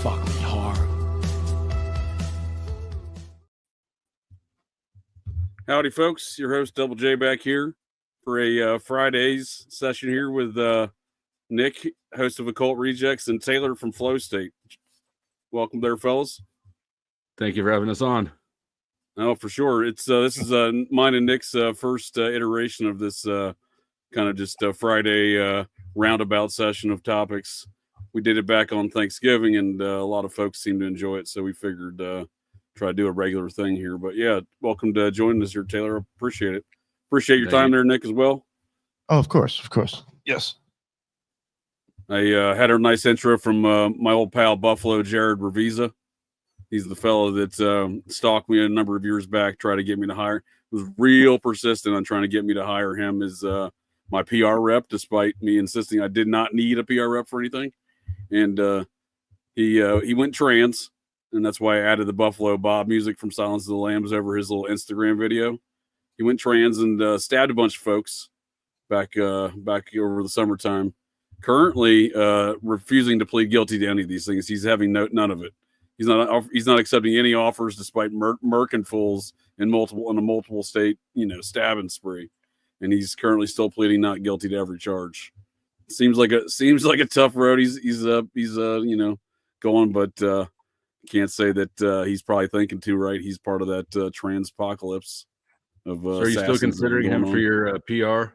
fuck me hard. Howdy, folks. Your host, Double J, back here for a Fridaze session here with Nick, host of Occult Rejects, and Taylor from Flow State. Welcome there, fellas. Thank you for having us on. Oh, for sure. It's this is mine and Nick's first iteration of this kind of just Friday roundabout session of topics. We did it back on Thanksgiving, and a lot of folks seem to enjoy it, so we figured try to do a regular thing here. But yeah, welcome to joining us here, Taylor. Appreciate it. Appreciate your time there, Nick, as well. Oh, of course. Yes. I had a nice intro from my old pal Buffalo Jared Revisa. He's the fellow that stalked me a number of years back, tried to get me to hire. Was real persistent on trying to get me to hire him as my PR rep, despite me insisting I did not need a PR rep for anything. And he went trans, and that's why I added the Buffalo Bob music from Silence of the Lambs over his little Instagram video. He went trans and stabbed a bunch of folks back over the summertime. Currently refusing to plead guilty to any of these things. He's having none of it. He's not accepting any offers, despite murking fools in a multiple state stabbing spree, and he's currently still pleading not guilty to every charge. Seems like a tough road. He's going, but can't say that he's probably thinking too right. He's part of that transpocalypse of. So are you still considering him for your PR?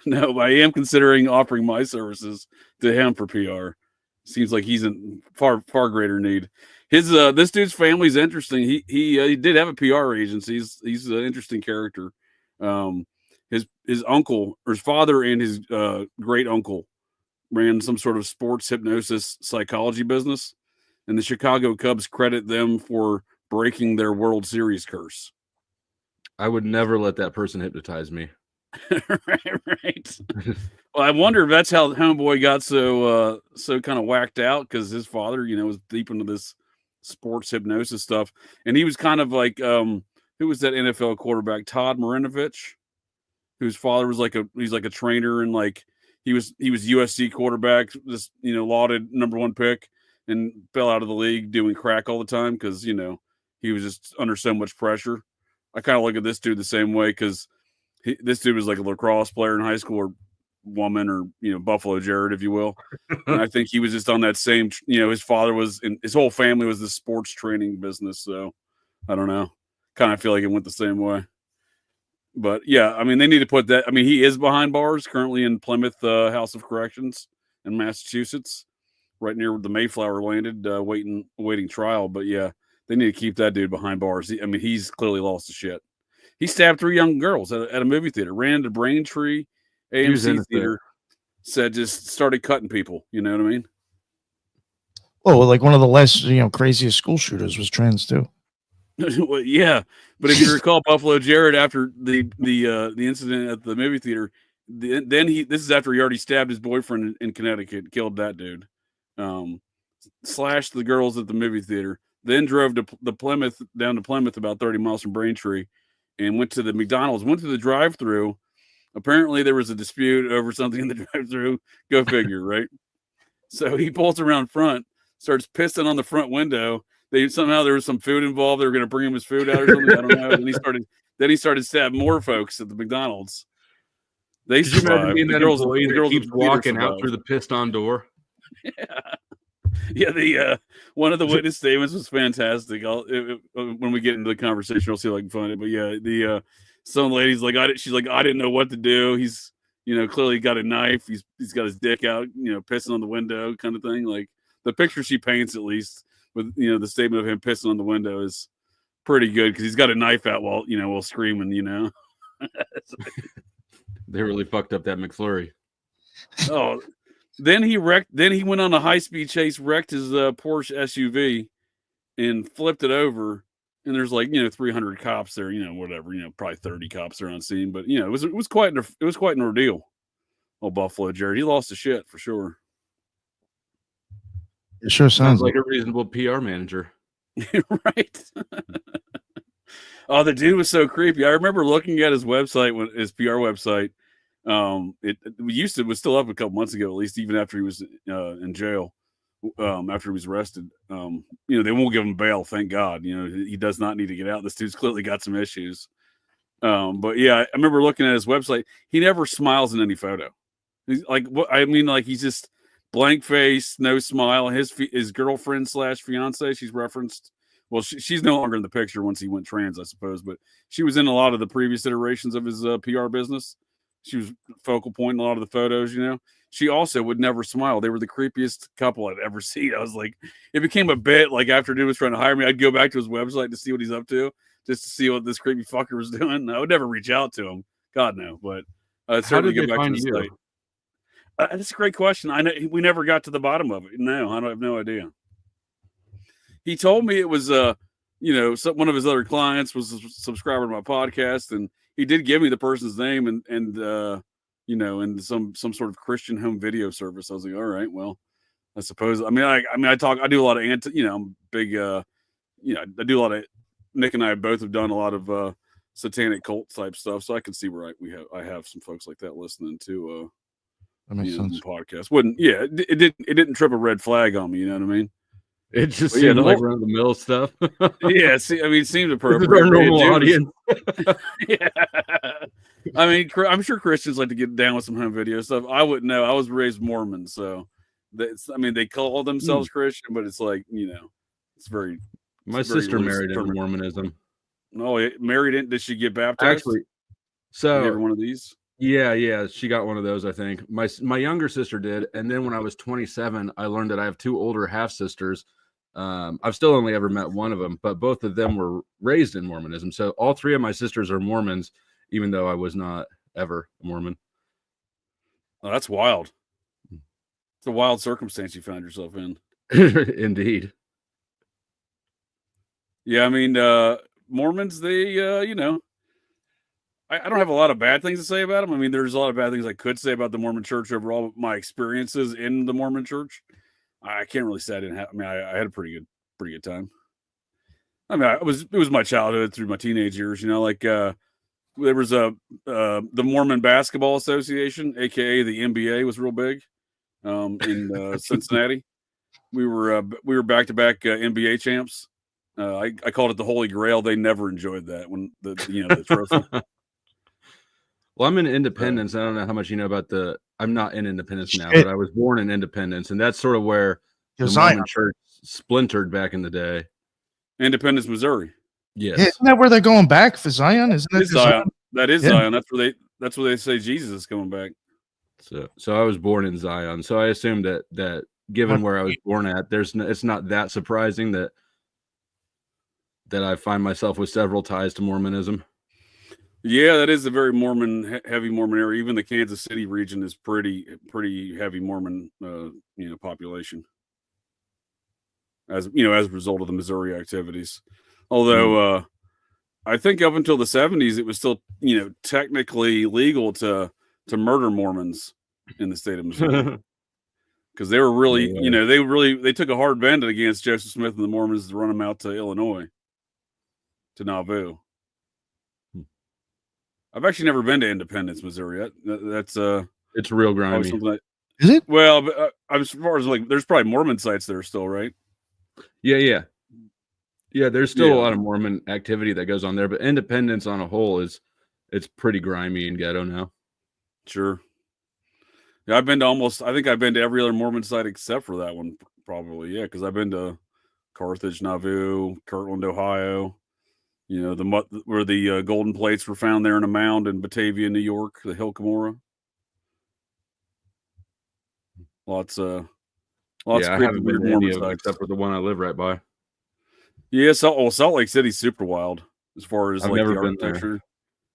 No, I am considering offering my services to him for PR. Seems like he's in far greater need. His this dude's family's interesting. He did have a PR agency. He's an interesting character. His uncle or his father and his great uncle ran some sort of sports hypnosis psychology business, and the Chicago Cubs credit them for breaking their World Series curse. I would never let that person hypnotize me. right. Well, I wonder if that's how homeboy got so kind of whacked out, because his father, was deep into this sports hypnosis stuff, and he was kind of like who was that NFL quarterback, Todd Marinovich, whose father was he's like a trainer, and like he was USC quarterback, this lauded #1 pick, and fell out of the league doing crack all the time because he was just under so much pressure. I kind of look at this dude the same way, because this dude was like a lacrosse player in high school, or woman, or Buffalo Jared, if you will. And I think he was just on that same. His father was, and his whole family was the sports training business. So I don't know. Kind of feel like it went the same way. But yeah, I mean, they need to put that. I mean, he is behind bars currently in Plymouth House of Corrections in Massachusetts, right near where the Mayflower landed, awaiting trial. But yeah, they need to keep that dude behind bars. I mean, he's clearly lost his shit. He stabbed 3 young girls at a movie theater, ran into Braintree AMC theater, just started cutting people. You know what I mean? Well, like one of the less, craziest school shooters was trans too. Well, yeah, but if you recall, Buffalo Jared, after the incident at the movie theater, this is after he already stabbed his boyfriend in Connecticut, killed that dude, slashed the girls at the movie theater, then drove to down to Plymouth, about 30 miles from Braintree, and went to the McDonald's, went to the drive-thru. Apparently there was a dispute over something in the drive-thru. Go figure, right? So he pulls around front, starts pissing on the front window. Somehow there was some food involved. They were going to bring him his food out or something. I don't know. Then he started stabbing more folks at the McDonald's. They survived. The girls keeps walking out through the pissed on door. Yeah. The one of the witness statements was fantastic. When we get into the conversation, I'll see if I can find it. But yeah, some lady's like, she's like, I didn't know what to do. He's clearly got a knife. He's got his dick out, pissing on the window, kind of thing. Like the picture she paints, at least with the statement of him pissing on the window, is pretty good, because he's got a knife out while screaming. They really fucked up that McFlurry. Oh. Then he went on a high-speed chase, wrecked his Porsche SUV, and flipped it over. And there's 300 cops there, whatever, probably 30 cops there on scene. But it was quite an ordeal. Oh, Buffalo Jared, he lost his shit for sure. It sure sounds like a reasonable PR manager, right? Oh, the dude was so creepy. I remember looking at his website, his PR website. It was still up a couple months ago, at least, even after he was in jail. after he was arrested. They won't give him bail, thank God. He does not need to get out. This dude's clearly got some issues. But yeah, I remember looking at his website. He never smiles in any photo. He's like, what I mean, like he's just blank face, no smile. His girlfriend / fiance, she's referenced. Well, she's no longer in the picture once he went trans, I suppose, but she was in a lot of the previous iterations of his PR business. She was focal point in a lot of the photos, She also would never smile. They were the creepiest couple I'd ever seen. I was like, it became a bit like after dude was trying to hire me, I'd go back to his website to see what he's up to, just to see what this creepy fucker was doing. I would never reach out to him. God, no. But certainly get back to the site. That's a great question. I know we never got to the bottom of it. No, I have no idea. He told me it was, one of his other clients was a subscriber to my podcast, and he did give me the person's name and some sort of Christian home video service. I was like, all right, well, I suppose. I do a lot of I'm big. I do a lot of. Nick and I both have done a lot of satanic cult type stuff, so I can see where I have some folks like that listening to. That makes sense. Podcast it didn't trip a red flag on me. You know what I mean? It just seemed like run of the mill stuff. Yeah, see, it seemed appropriate. This is our normal audience. Yeah, I'm sure Christians like to get down with some home video stuff. I wouldn't know. I was raised Mormon, so they call themselves Christian, but it's like it's very. My sister married into Mormonism. No, married in. Did she get baptized? Actually, so you ever one of these. Yeah, she got one of those, I think. My younger sister did, and then when I was 27, I learned that I have 2 older half sisters. I've still only ever met one of them, but both of them were raised in Mormonism. So all 3 of my sisters are Mormons, even though I was not ever a Mormon. Oh, that's wild. It's a wild circumstance you found yourself in. Indeed. Yeah, Mormons, they, I don't have a lot of bad things to say about them. There's a lot of bad things I could say about the Mormon church overall. My experiences in the Mormon church, I can't really say I didn't have. I had a pretty good time. It was my childhood through my teenage years. There was the Mormon Basketball Association, aka the NBA, was real big in Cincinnati. We were back-to-back NBA champs. I called it the Holy Grail. They never enjoyed that when the trophy. Well, I'm in Independence. I don't know how much you know about I'm not in Independence now, but I was born in Independence, and that's sort of where the Mormon church splintered back in the day. Independence, Missouri. Yes. Isn't that where they're going back for Zion? Isn't that Zion? That is Zion. That's where they say Jesus is coming back. So I was born in Zion. So I assumed that given where I was born at, it's not that surprising that I find myself with several ties to Mormonism. Yeah, that is a very heavy Mormon area. Even the Kansas City region is pretty heavy Mormon, population. As a result of the Missouri activities. Although I think up until the 70s, it was still, technically legal to murder Mormons in the state of Missouri. Because they were really, they took a hard bend against Joseph Smith and the Mormons to run them out to Illinois, to Nauvoo. I've actually never been to Independence, Missouri. That's it's real grimy. Is it? Well, but, as far as there's probably Mormon sites there still, right? Yeah. There's still a lot of Mormon activity that goes on there, but Independence on a whole it's pretty grimy and ghetto now. Sure. Yeah, I think I've been to every other Mormon site except for that one, probably. Yeah, because I've been to Carthage, Nauvoo, Kirtland, Ohio. Where the golden plates were found there in a mound in Batavia, New York, the Hill Cumorah. Lots of creepy, weird Mormon sites, except for the one I live right by. Yeah, Salt Lake City's super wild as far as I've the never been architecture. there.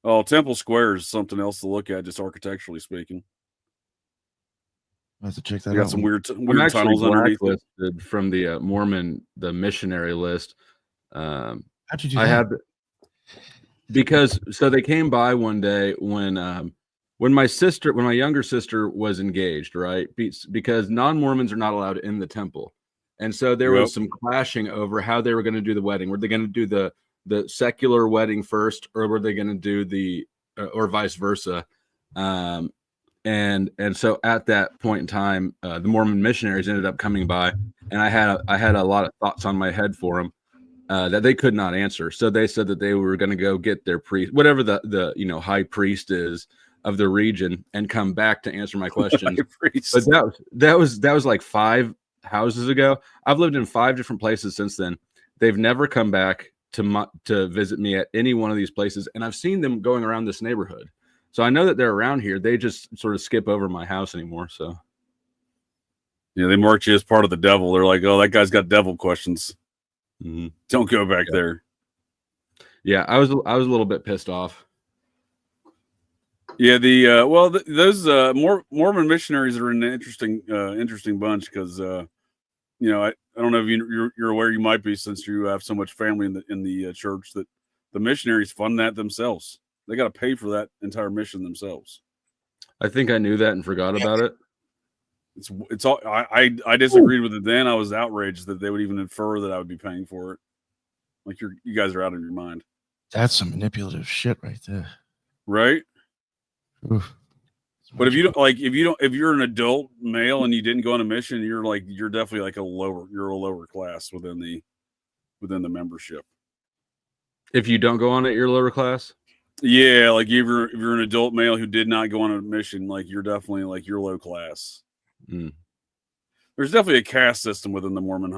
Oh, Temple Square is something else to look at, just architecturally speaking. I have to check that out. Got some weird I'm tunnels underneath. Blacklisted from the Mormon, the missionary list. How'd you do that? Because they came by one day when my younger sister was engaged, right? Because non-Mormons are not allowed in the temple. And so there was some clashing over how they were going to do the wedding. Were they going to do the secular wedding first, or were they going to do or vice versa? And so at that point in time, the Mormon missionaries ended up coming by, and I had a lot of thoughts on my head for them that they could not answer. So they said that they were going to go get their priest, whatever the high priest is of the region, and come back to answer my questions. But that was like 5 houses ago. I've lived in 5 different places since then. They've never come back to visit me at any one of these places, and I've seen them going around this neighborhood. So I know that they're around here. They just sort of skip over my house anymore. So yeah, they mark you as part of the devil. They're like, oh, that guy's got devil questions. mm-hmm. Don't go back there. Yeah, I was a little bit pissed off. Yeah, those Mormon missionaries are an interesting bunch because I don't know if you're aware, you might be, since you have so much family in the church, that the missionaries fund that themselves. They got to pay for that entire mission themselves. I think I knew that and forgot about it. It's all I disagreed with it then. I was outraged that they would even infer that I would be paying for it. Like you guys are out of your mind. That's some manipulative shit right there. Right? Oof. But if you're an adult male and you didn't go on a mission, you're definitely like a lower class within the membership. If you don't go on it, you're lower class. Yeah, like if you're an adult male who did not go on a mission, like you're definitely like you're low class. Mm. There's definitely a caste system within the Mormon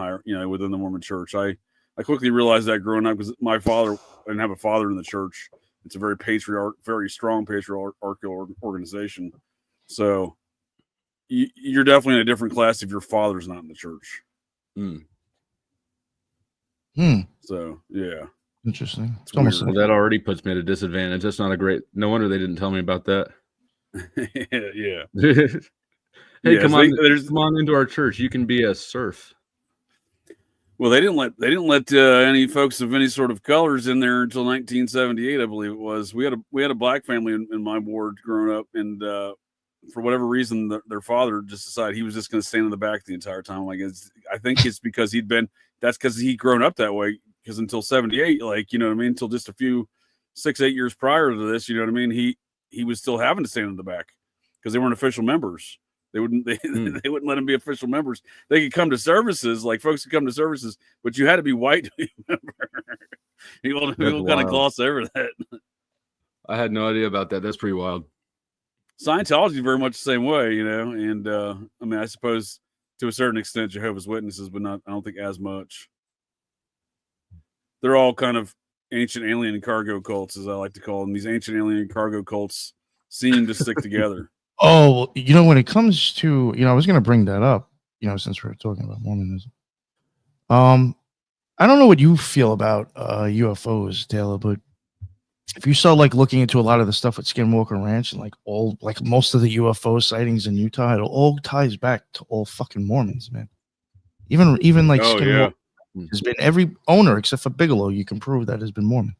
within the Mormon church. I quickly realized that growing up, because my father didn't have a father in the church. It's a very strong patriarchal organization. So you're definitely in a different class if your father's not in the church. Mm. So yeah. Interesting. It's almost well, that already puts me at a disadvantage. That's not a great. No wonder they didn't tell me about that. Yeah. Hey, come on into our church. You can be a serf. Well, they didn't let any folks of any sort of colors in there until 1978, I believe it was. We had a black family in my ward growing up, and for whatever reason, their father just decided he was just going to stand in the back the entire time. Like I think it's because that's because he'd grown up that way. Because until 78, like, you know what I mean, until just a few 6-8 years prior to this, you know what I mean, he was still having to stand in the back because they weren't official members. They wouldn't let them be official members. They could come to services, like folks could come to services, but you had to be white to be a member. People kind of gloss over that. I had no idea about that. That's pretty wild. Scientology is very much the same way, and I mean, I suppose to a certain extent Jehovah's Witnesses, but not, I don't think as much. They're all kind of ancient alien cargo cults, as I like to call them. These ancient alien cargo cults seem to stick together. Oh, when it comes to, I was going to bring that up, since we're talking about Mormonism. I don't know what you feel about UFOs, Taylor, but if you start like looking into a lot of the stuff with Skinwalker Ranch and like most of the UFO sightings in Utah, it all ties back to all fucking Mormons, man. Even like Skinwalker. Yeah. Has been every owner except for Bigelow. You can prove that has been Mormon.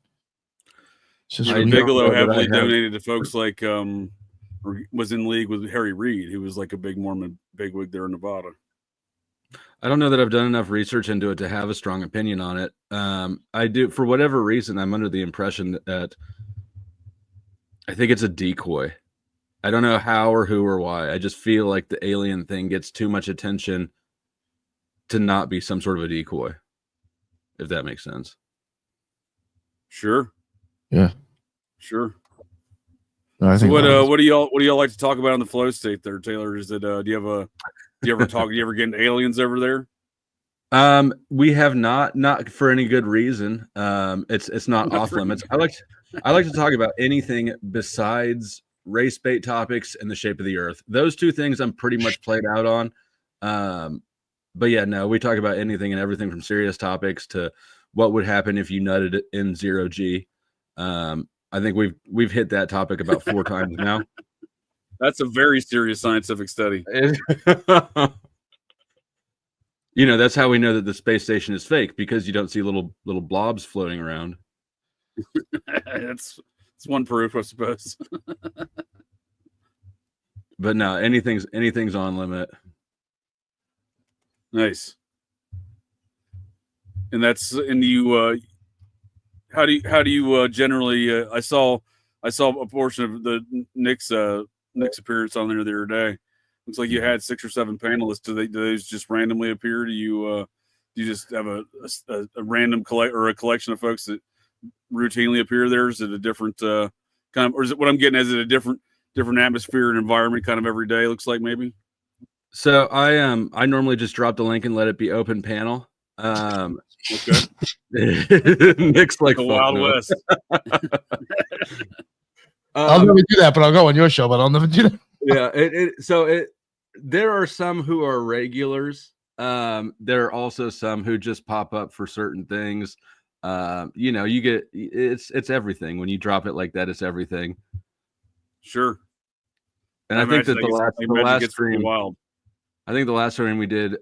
Bigelow heavily donated to folks like was in league with Harry Reid, who was like a big Mormon bigwig there in Nevada. I don't know that I've done enough research into it to have a strong opinion on it. I do, for whatever reason, I'm under the impression that I think it's a decoy. I don't know how or who or why. I just feel like the alien thing gets too much attention to not be some sort of a decoy, if that makes sense. Sure. Yeah. Sure. No, I think what do y'all like to talk about in the flow state there, Taylor? Is it do you ever get into aliens over there? We have not for any good reason. It's not off limits. I like to talk about anything besides race bait topics and the shape of the earth. Those two things I'm pretty much played out on. But yeah, no, we talk about anything and everything from serious topics to what would happen if you nutted it in 0G. I think we've hit that topic about 4 times now. That's a very serious scientific study. That's how we know that the space station is fake, because you don't see little blobs floating around. That's one proof, I suppose. But no, anything's on limit. Nice. And you how do you generally I saw a portion of the Nick's Nick's appearance on there the other day. Looks like you had 6 or 7 panelists. Do those just randomly appear? Do you just have a random a collection of folks that routinely appear there? Is it a different kind of, or is it what I'm getting? Is it a different atmosphere and environment kind of every day? Looks like maybe. So I normally just drop the link and let it be open panel. Okay. Nick's like The Wild no. West. I'll never do that, but I'll go on your show. But I'll never do that. Yeah. There are some who are regulars. There are also some who just pop up for certain things. You get it's everything when you drop it like that. It's everything. Sure. And I think that the last stream, wild. I think the last stream we did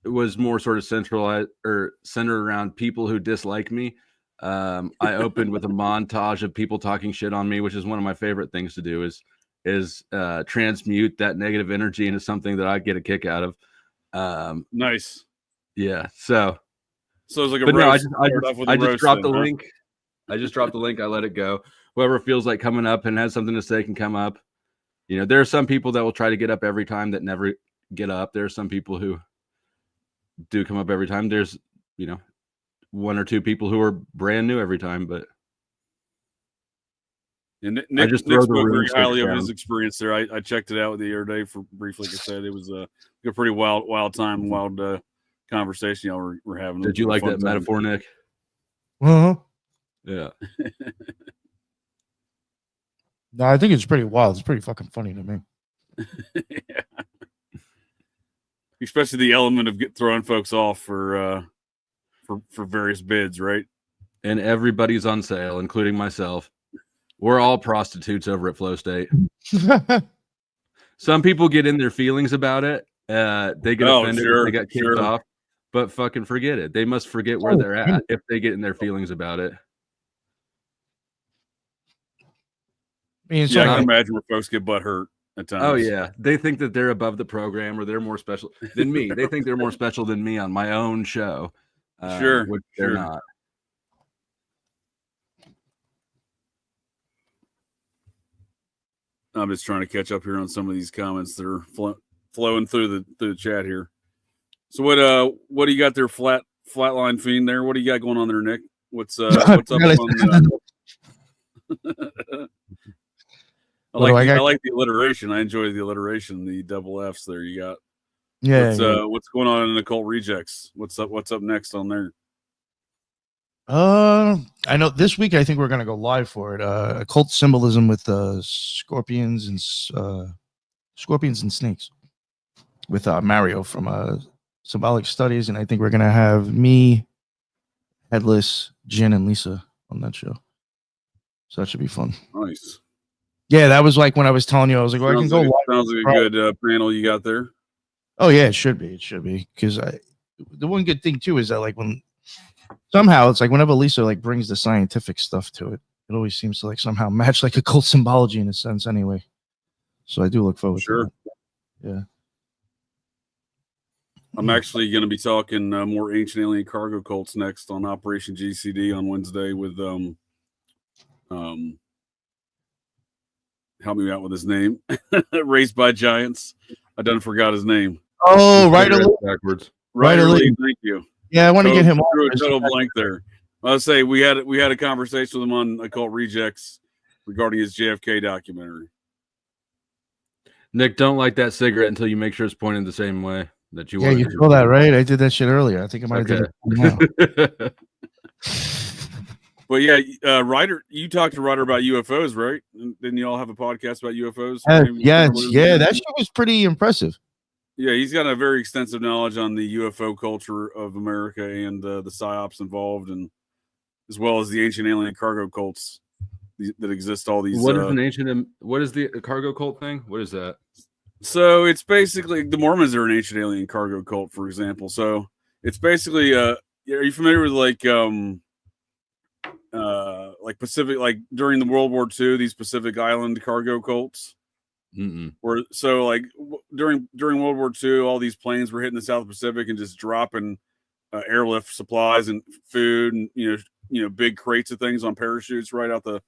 it was more sort of centralized or centered around people who dislike me. I opened with a montage of people talking shit on me, which is one of my favorite things to do is transmute that negative energy into something that I get a kick out of. Nice. Yeah. So it's like a but roast. No, I just dropped the link. I just dropped the link. I let it go. Whoever feels like coming up and has something to say can come up. There are some people that will try to get up every time that never get up. There are some people who do come up every time. There's, 1 or 2 people who are brand new every time, but and Nick spoke very highly of his experience there. I checked it out the other day for briefly. Like I said, it was a pretty wild time, wild conversation y'all were having. Did you like that metaphor, Nick? Uh-huh. Yeah. No, I think it's pretty wild. It's pretty fucking funny to me. Yeah. Especially the element of throwing folks off for various bids, right? And everybody's on sale, including myself. We're all prostitutes over at Flow State. Some people get in their feelings about it. They get offended. Sure, they got kicked off. But fucking forget it. They must forget where they're at if they get in their feelings about it. I can imagine where folks get butt hurt at times. Oh, yeah. They think that they're above the program or they're more special than me. They think they're more special than me on my own show. Which they're not. I'm just trying to catch up here on some of these comments that are flowing through the chat here. So what do you got there, Flatline Fiend there? What do you got going on there, Nick? What's up on I like the alliteration. I enjoy the alliteration, the double F's there you got. Yeah. What's going on in Occult Rejects? What's up next on there? I know this week I think we're gonna go live for it. Occult symbolism with scorpions and snakes with Mario from Symbolic Studies, and I think we're gonna have me, Headless, Jen, and Lisa on that show. So that should be fun. Nice. Yeah, that was like when I was telling you, I was like, well, I can go live. Sounds like a good panel you got there. Oh yeah, it should be. Because the one good thing too is that like when somehow it's like whenever Lisa like brings the scientific stuff to it, it always seems to like somehow match like occult symbology in a sense anyway. So I do look forward to that. Yeah. I'm actually going to be talking more ancient alien cargo cults next on Operation GCD on Wednesday with help me out with his name. Raised by Giants. I done forgot his name. Oh, right backwards. Right. Thank you. Yeah, I want to get him on. A total blank there. I'll say we had a conversation with him on Occult Rejects regarding his JFK documentary. Nick, don't light that cigarette until you make sure it's pointed the same way that you want. Yeah, you saw that, right? I did that shit earlier. I think I might have did it. But yeah, Ryder, you talked to Ryder about UFOs, right? Didn't you all have a podcast about UFOs? Yeah, that shit was pretty impressive. Yeah, he's got a very extensive knowledge on the UFO culture of America and the psyops involved, and as well as the ancient alien cargo cults that exist. All these. What is the cargo cult thing? What is that? So it's basically the Mormons are an ancient alien cargo cult, for example. So it's basically are you familiar with like Pacific, like during the World War II, these Pacific Island cargo cults? Where so like during World War II, all these planes were hitting the South Pacific and just dropping airlift supplies and food and big crates of things on parachutes right out the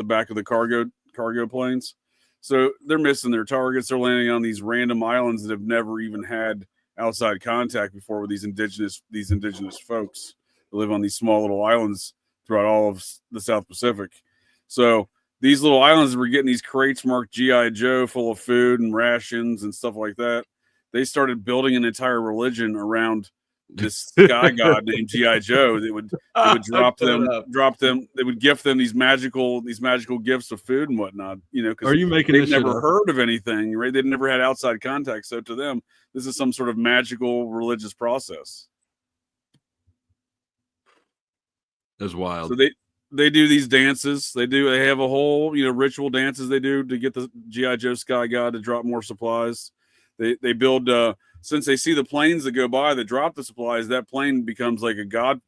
back of the cargo planes. So they're missing their targets. They're landing on these random islands that have never even had outside contact before with these indigenous folks that live on these small little islands throughout all of the South Pacific. So these little islands were getting these crates marked GI Joe full of food and rations and stuff like that. They started building an entire religion around this sky god named GI Joe. They would drop them. They would gift them these magical gifts of food and whatnot. Because are you making they've never heard of anything, right? They've never had outside contact. So to them, this is some sort of magical religious process. That's wild. So they do these dances. They have a whole ritual dances they do to get the GI Joe sky god to drop more supplies. They build. Since they see the planes that go by that drop the supplies, that plane becomes like a god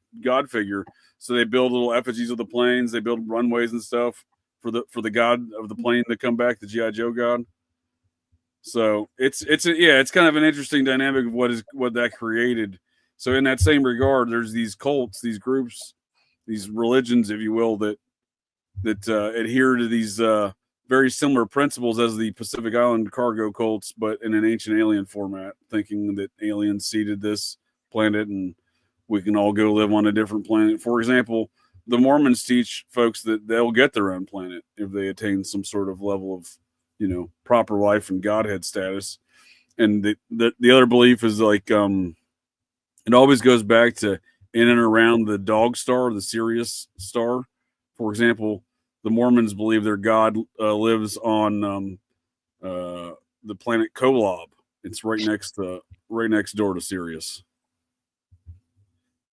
figure. So they build little effigies of the planes. They build runways and stuff for the god of the plane to come back, the GI Joe god. So it's kind of an interesting dynamic of what that created. So in that same regard, there's these cults, these groups, these religions, if you will, that adhere to these very similar principles as the Pacific Island cargo cults, but in an ancient alien format, thinking that aliens seeded this planet and we can all go live on a different planet. For example, the Mormons teach folks that they'll get their own planet if they attain some sort of level of, proper life and Godhead status. And the other belief is like, it always goes back to in and around the dog star, the Sirius star. For example, the Mormons believe their God lives on the planet Kolob. It's right next door to Sirius.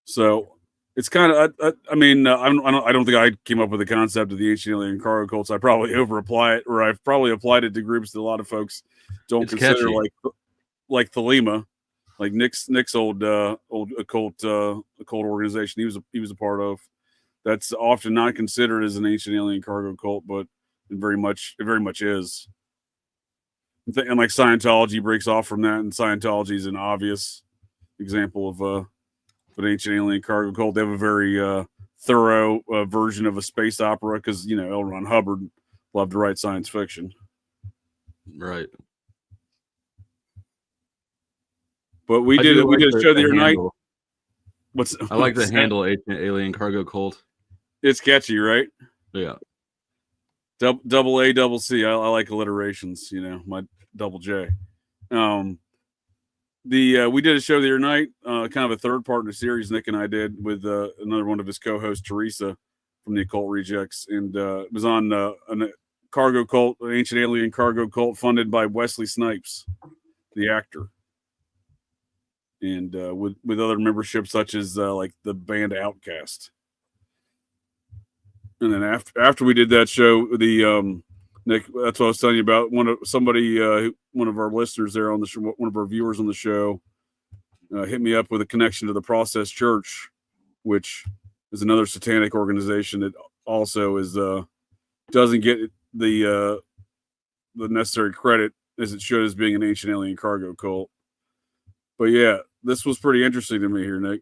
So it's kind of, I don't think I came up with the concept of the ancient alien cargo cults. I probably over-apply it, or I've probably applied it to groups that a lot of folks don't consider catchy. like Thelema, like Nick's old occult organization. He was a part of. That's often not considered as an ancient alien cargo cult, but it very much is. And like Scientology breaks off from that, and Scientology is an obvious example of an ancient alien cargo cult. They have a very thorough version of a space opera because L. Ron Hubbard loved to write science fiction. Right. But we did a show the other night. I like the handle ancient alien cargo cult. It's catchy, right? Yeah. Double A, double C. I like alliterations, my double J. We did a show the other night, kind of a third part in the series Nick and I did with another one of his co-hosts, Teresa from the Occult Rejects. And it was on a cargo cult, an ancient alien cargo cult funded by Wesley Snipes, the actor. And with other memberships such as like the band Outcast. And then after we did that show, the Nick, that's what I was telling you about. One of our listeners there on the show, one of our viewers on the show, hit me up with a connection to the Process Church, which is another satanic organization that also is doesn't get the necessary credit as it should as being an ancient alien cargo cult. But yeah, this was pretty interesting to me here, Nick.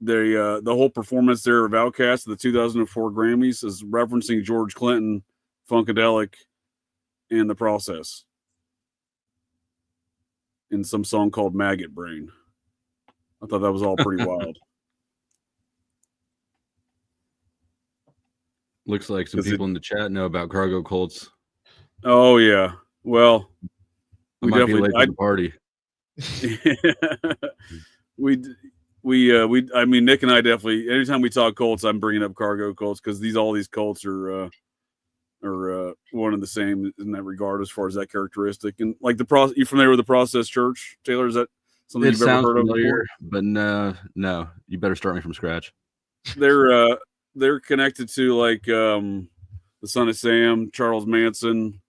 The whole performance there of Outkast, the 2004 Grammys, is referencing George Clinton, Funkadelic, and The Process in some song called Maggot Brain. I thought that was all pretty wild. Looks like some people in the chat know about cargo cults. Oh yeah. Well, I might be late to the party. I mean, Nick and I definitely, anytime we talk cults, I'm bringing up cargo cults because all these cults are one and the same in that regard as far as that characteristic. And like you familiar with the Process Church, Taylor? Is that something you've ever heard of before? But no, you better start me from scratch. They're connected to like the Son of Sam, Charles Manson,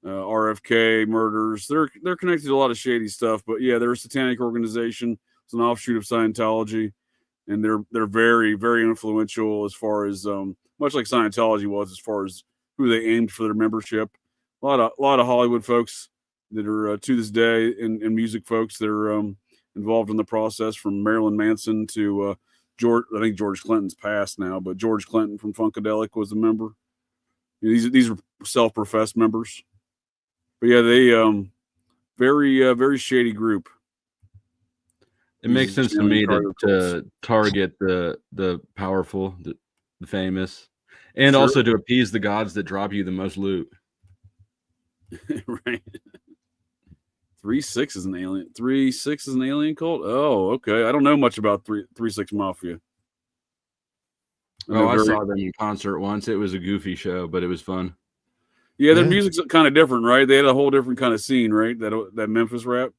RFK murders. They're connected to a lot of shady stuff. But yeah, they're a satanic organization. It's an offshoot of Scientology, and they're very, very influential as far as much like Scientology was as far as who they aimed for their membership. A lot of Hollywood folks that are to this day and music folks that are involved in the process, from Marilyn Manson to George. I think George Clinton's passed now, but George Clinton from Funkadelic was a member, These are self-professed members. But yeah, they very shady group. It makes sense to me to target the powerful, the famous, and also to appease the gods that drop you the most loot. Right. 3-6 is an alien. 3-6 is an alien cult. Oh, okay. I don't know much about 3-6 Mafia. I saw them in concert once. It was a goofy show, but it was fun. Yeah, their music's kind of different, right? They had a whole different kind of scene, right? That Memphis rap.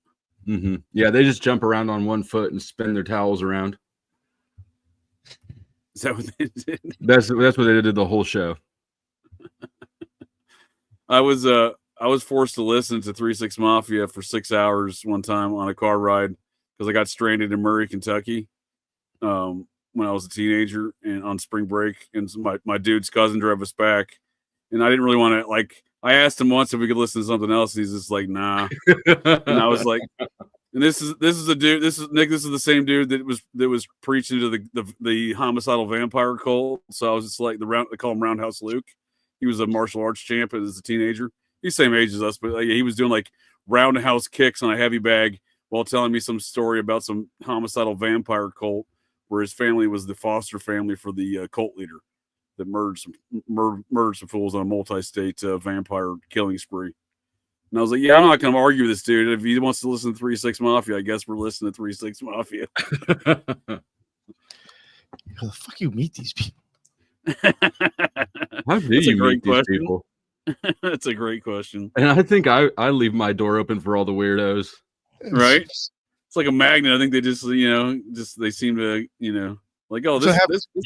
Mm-hmm. Yeah, they just jump around on one foot and spin their towels around. Is that what they did? That's what they did the whole show. I was forced to listen to 3-6 Mafia for 6 hours one time on a car ride because I got stranded in Murray, Kentucky, when I was a teenager and on spring break, and my dude's cousin drove us back, and I didn't really want to I asked him once if we could listen to something else, and he's just like, nah. And I was like, and this is a dude. This is Nick. This is the same dude that was preaching to the homicidal vampire cult. So I was just like they call him Roundhouse Luke. He was a martial arts champ as a teenager. He's the same age as us, but he was doing like roundhouse kicks on a heavy bag while telling me some story about some homicidal vampire cult where his family was the foster family for the cult leader that murdered some fools on a multi-state vampire killing spree. And I was like, yeah, I'm not going to argue with this dude. If he wants to listen to 3-6 Mafia, I guess we're listening to 3-6 Mafia. How the fuck you meet these people? How do you meet these people? That's a great question. And I think I leave my door open for all the weirdos. Right? It's like a magnet. I think they just, they seem to, like, oh, this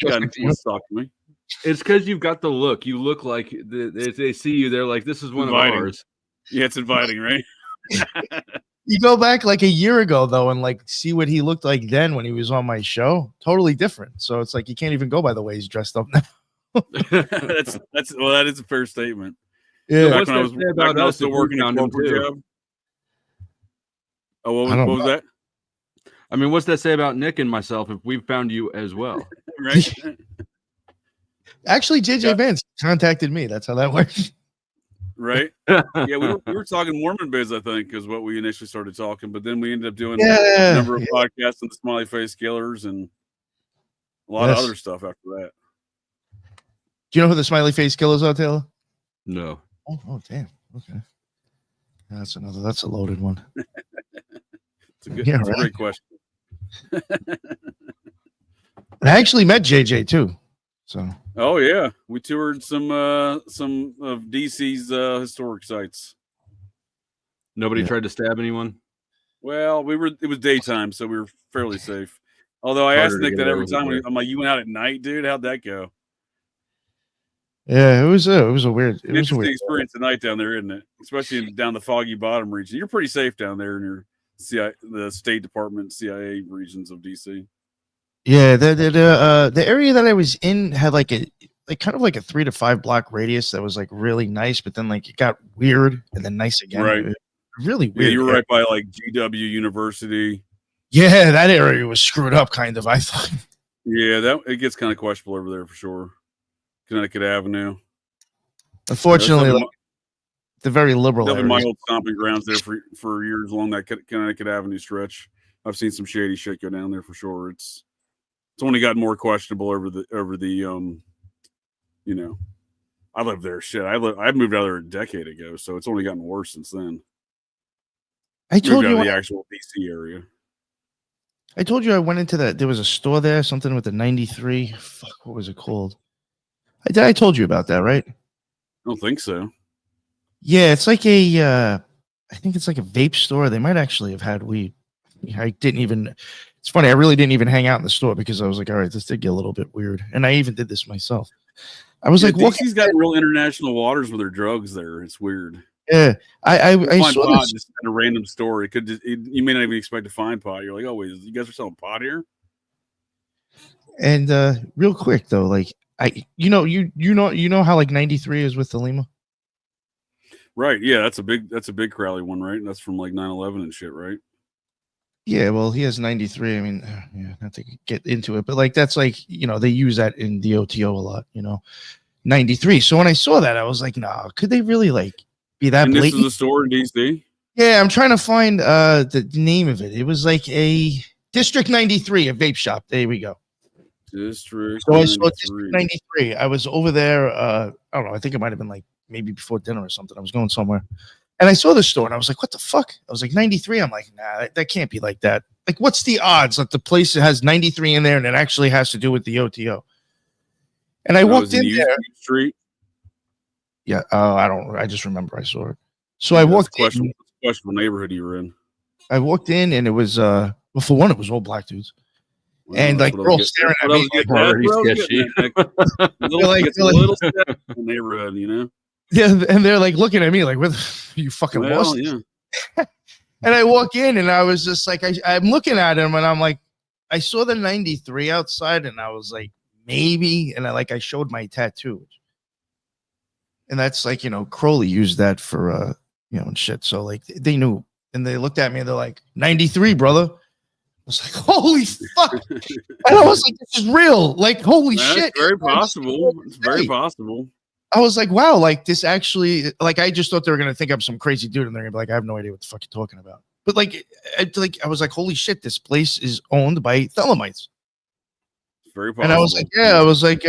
guy wants to talk to me. It's because you've got the look. You look like they see you. They're like, this is one inviting. Of ours. Yeah, it's inviting, right? You go back like a year ago, though, and like see what he looked like then when he was on my show. Totally different. So it's like you can't even go by the way he's dressed up now. That is a fair statement. Yeah. Back when I was still working on corporate job. Oh, what was that? I mean, what's that say about Nick and myself if we found you as well? Right. Actually, JJ Vance contacted me. That's how that works. Right. Yeah, we were talking Mormon biz, I think, is what we initially started talking, but then we ended up doing a number of podcasts on the Smiley Face Killers and a lot of other stuff after that. Do you know who the Smiley Face Killers are, Taylor? No. Oh, damn. Okay. That's a loaded one. It's a great question. I actually met JJ too. So. Oh yeah, we toured some of DC's historic sites. Nobody tried to stab anyone. Well, it was daytime, so we were fairly safe. Although I asked Nick that every time. I'm like, you went out at night, dude? How'd that go? Yeah, it was a weird. It was a weird experience tonight down there, isn't it? Especially down the Foggy Bottom region. You're pretty safe down there in your the State Department, CIA regions of DC. Yeah, the area that I was in had like kind of like a 3 to 5 block radius that was like really nice, but then like it got weird and then nice again. Right. Really weird. Yeah, you were right by like GW University. Yeah, that area was screwed up, kind of. I thought. Yeah, it gets kind of questionable over there for sure. Connecticut Avenue. Unfortunately, the very liberal. That'll be my old stomping grounds there for years along that Connecticut Avenue stretch. I've seen some shady shit go down there for sure. It's only gotten more questionable over the I lived there. Shit, I moved out there a decade ago, so it's only gotten worse since then. I told you the actual DC area. I told you I went into there was a store there, something with the 93. Fuck, what was it called? I told you about that, right? I don't think so. Yeah, it's like I think it's like a vape store. They might actually have had weed. I didn't even. It's funny. I really didn't even hang out in the store because I was like, all right, this did get a little bit weird. And I even did this myself. I was like, DC's got real international waters with their drugs there. It's weird. Yeah, I saw pot this just in a random store. You may not even expect to find pot. You're like, oh wait, you guys are selling pot here? And real quick though, like you know how like 93 is with the Lima. Right. Yeah, that's a big Crowley one, right? That's from like 9/11 and shit, right? Yeah, well, he has 93. I mean, not to get into it, but like that's like they use that in the OTO a lot, 93. So when I saw that, I was like, nah, could they really like be that And this blatant? is a store in DC. Yeah, I'm trying to find the name of it. It was like a District 93, a vape shop. There we go. District. So I saw 93. District 93. I was over there. I don't know. I think it might have been like maybe before dinner or something. I was going somewhere, and I saw the store, and I was like, "What the fuck?" I was like, 93. I'm like, nah, that can't be like that. Like, what's the odds that the place has 93 in there, and it actually has to do with the OTO? And I walked in there. Street. Yeah. I just remember I saw it. So I walked in. Questionable neighborhood you were in. I walked in, and it was well, for one, it was all black dudes. Well, And like they're all staring at me. Little step in the neighborhood, you know. Yeah, and they're like looking at me like, "What? You fucking lost?" Yeah. And I walk in, and I was just like, I'm looking at him, and I'm like, I saw the 93 outside, and I was like, maybe, and I showed my tattoo, and that's like, you know, Crowley used that for you know, and shit. So like they knew, and they looked at me, and they're like, 93, brother. I was like, holy fuck. And I was like, this is real. Like, holy shit. Very possible. It's very possible. I was like, wow, like this actually, like I just thought they were going to think I'm some crazy dude, and they're going to be like, I have no idea what the fuck you're talking about. But like I was like, holy shit, this place is owned by Thelemites. Very possible. And I was like, yeah, I was like,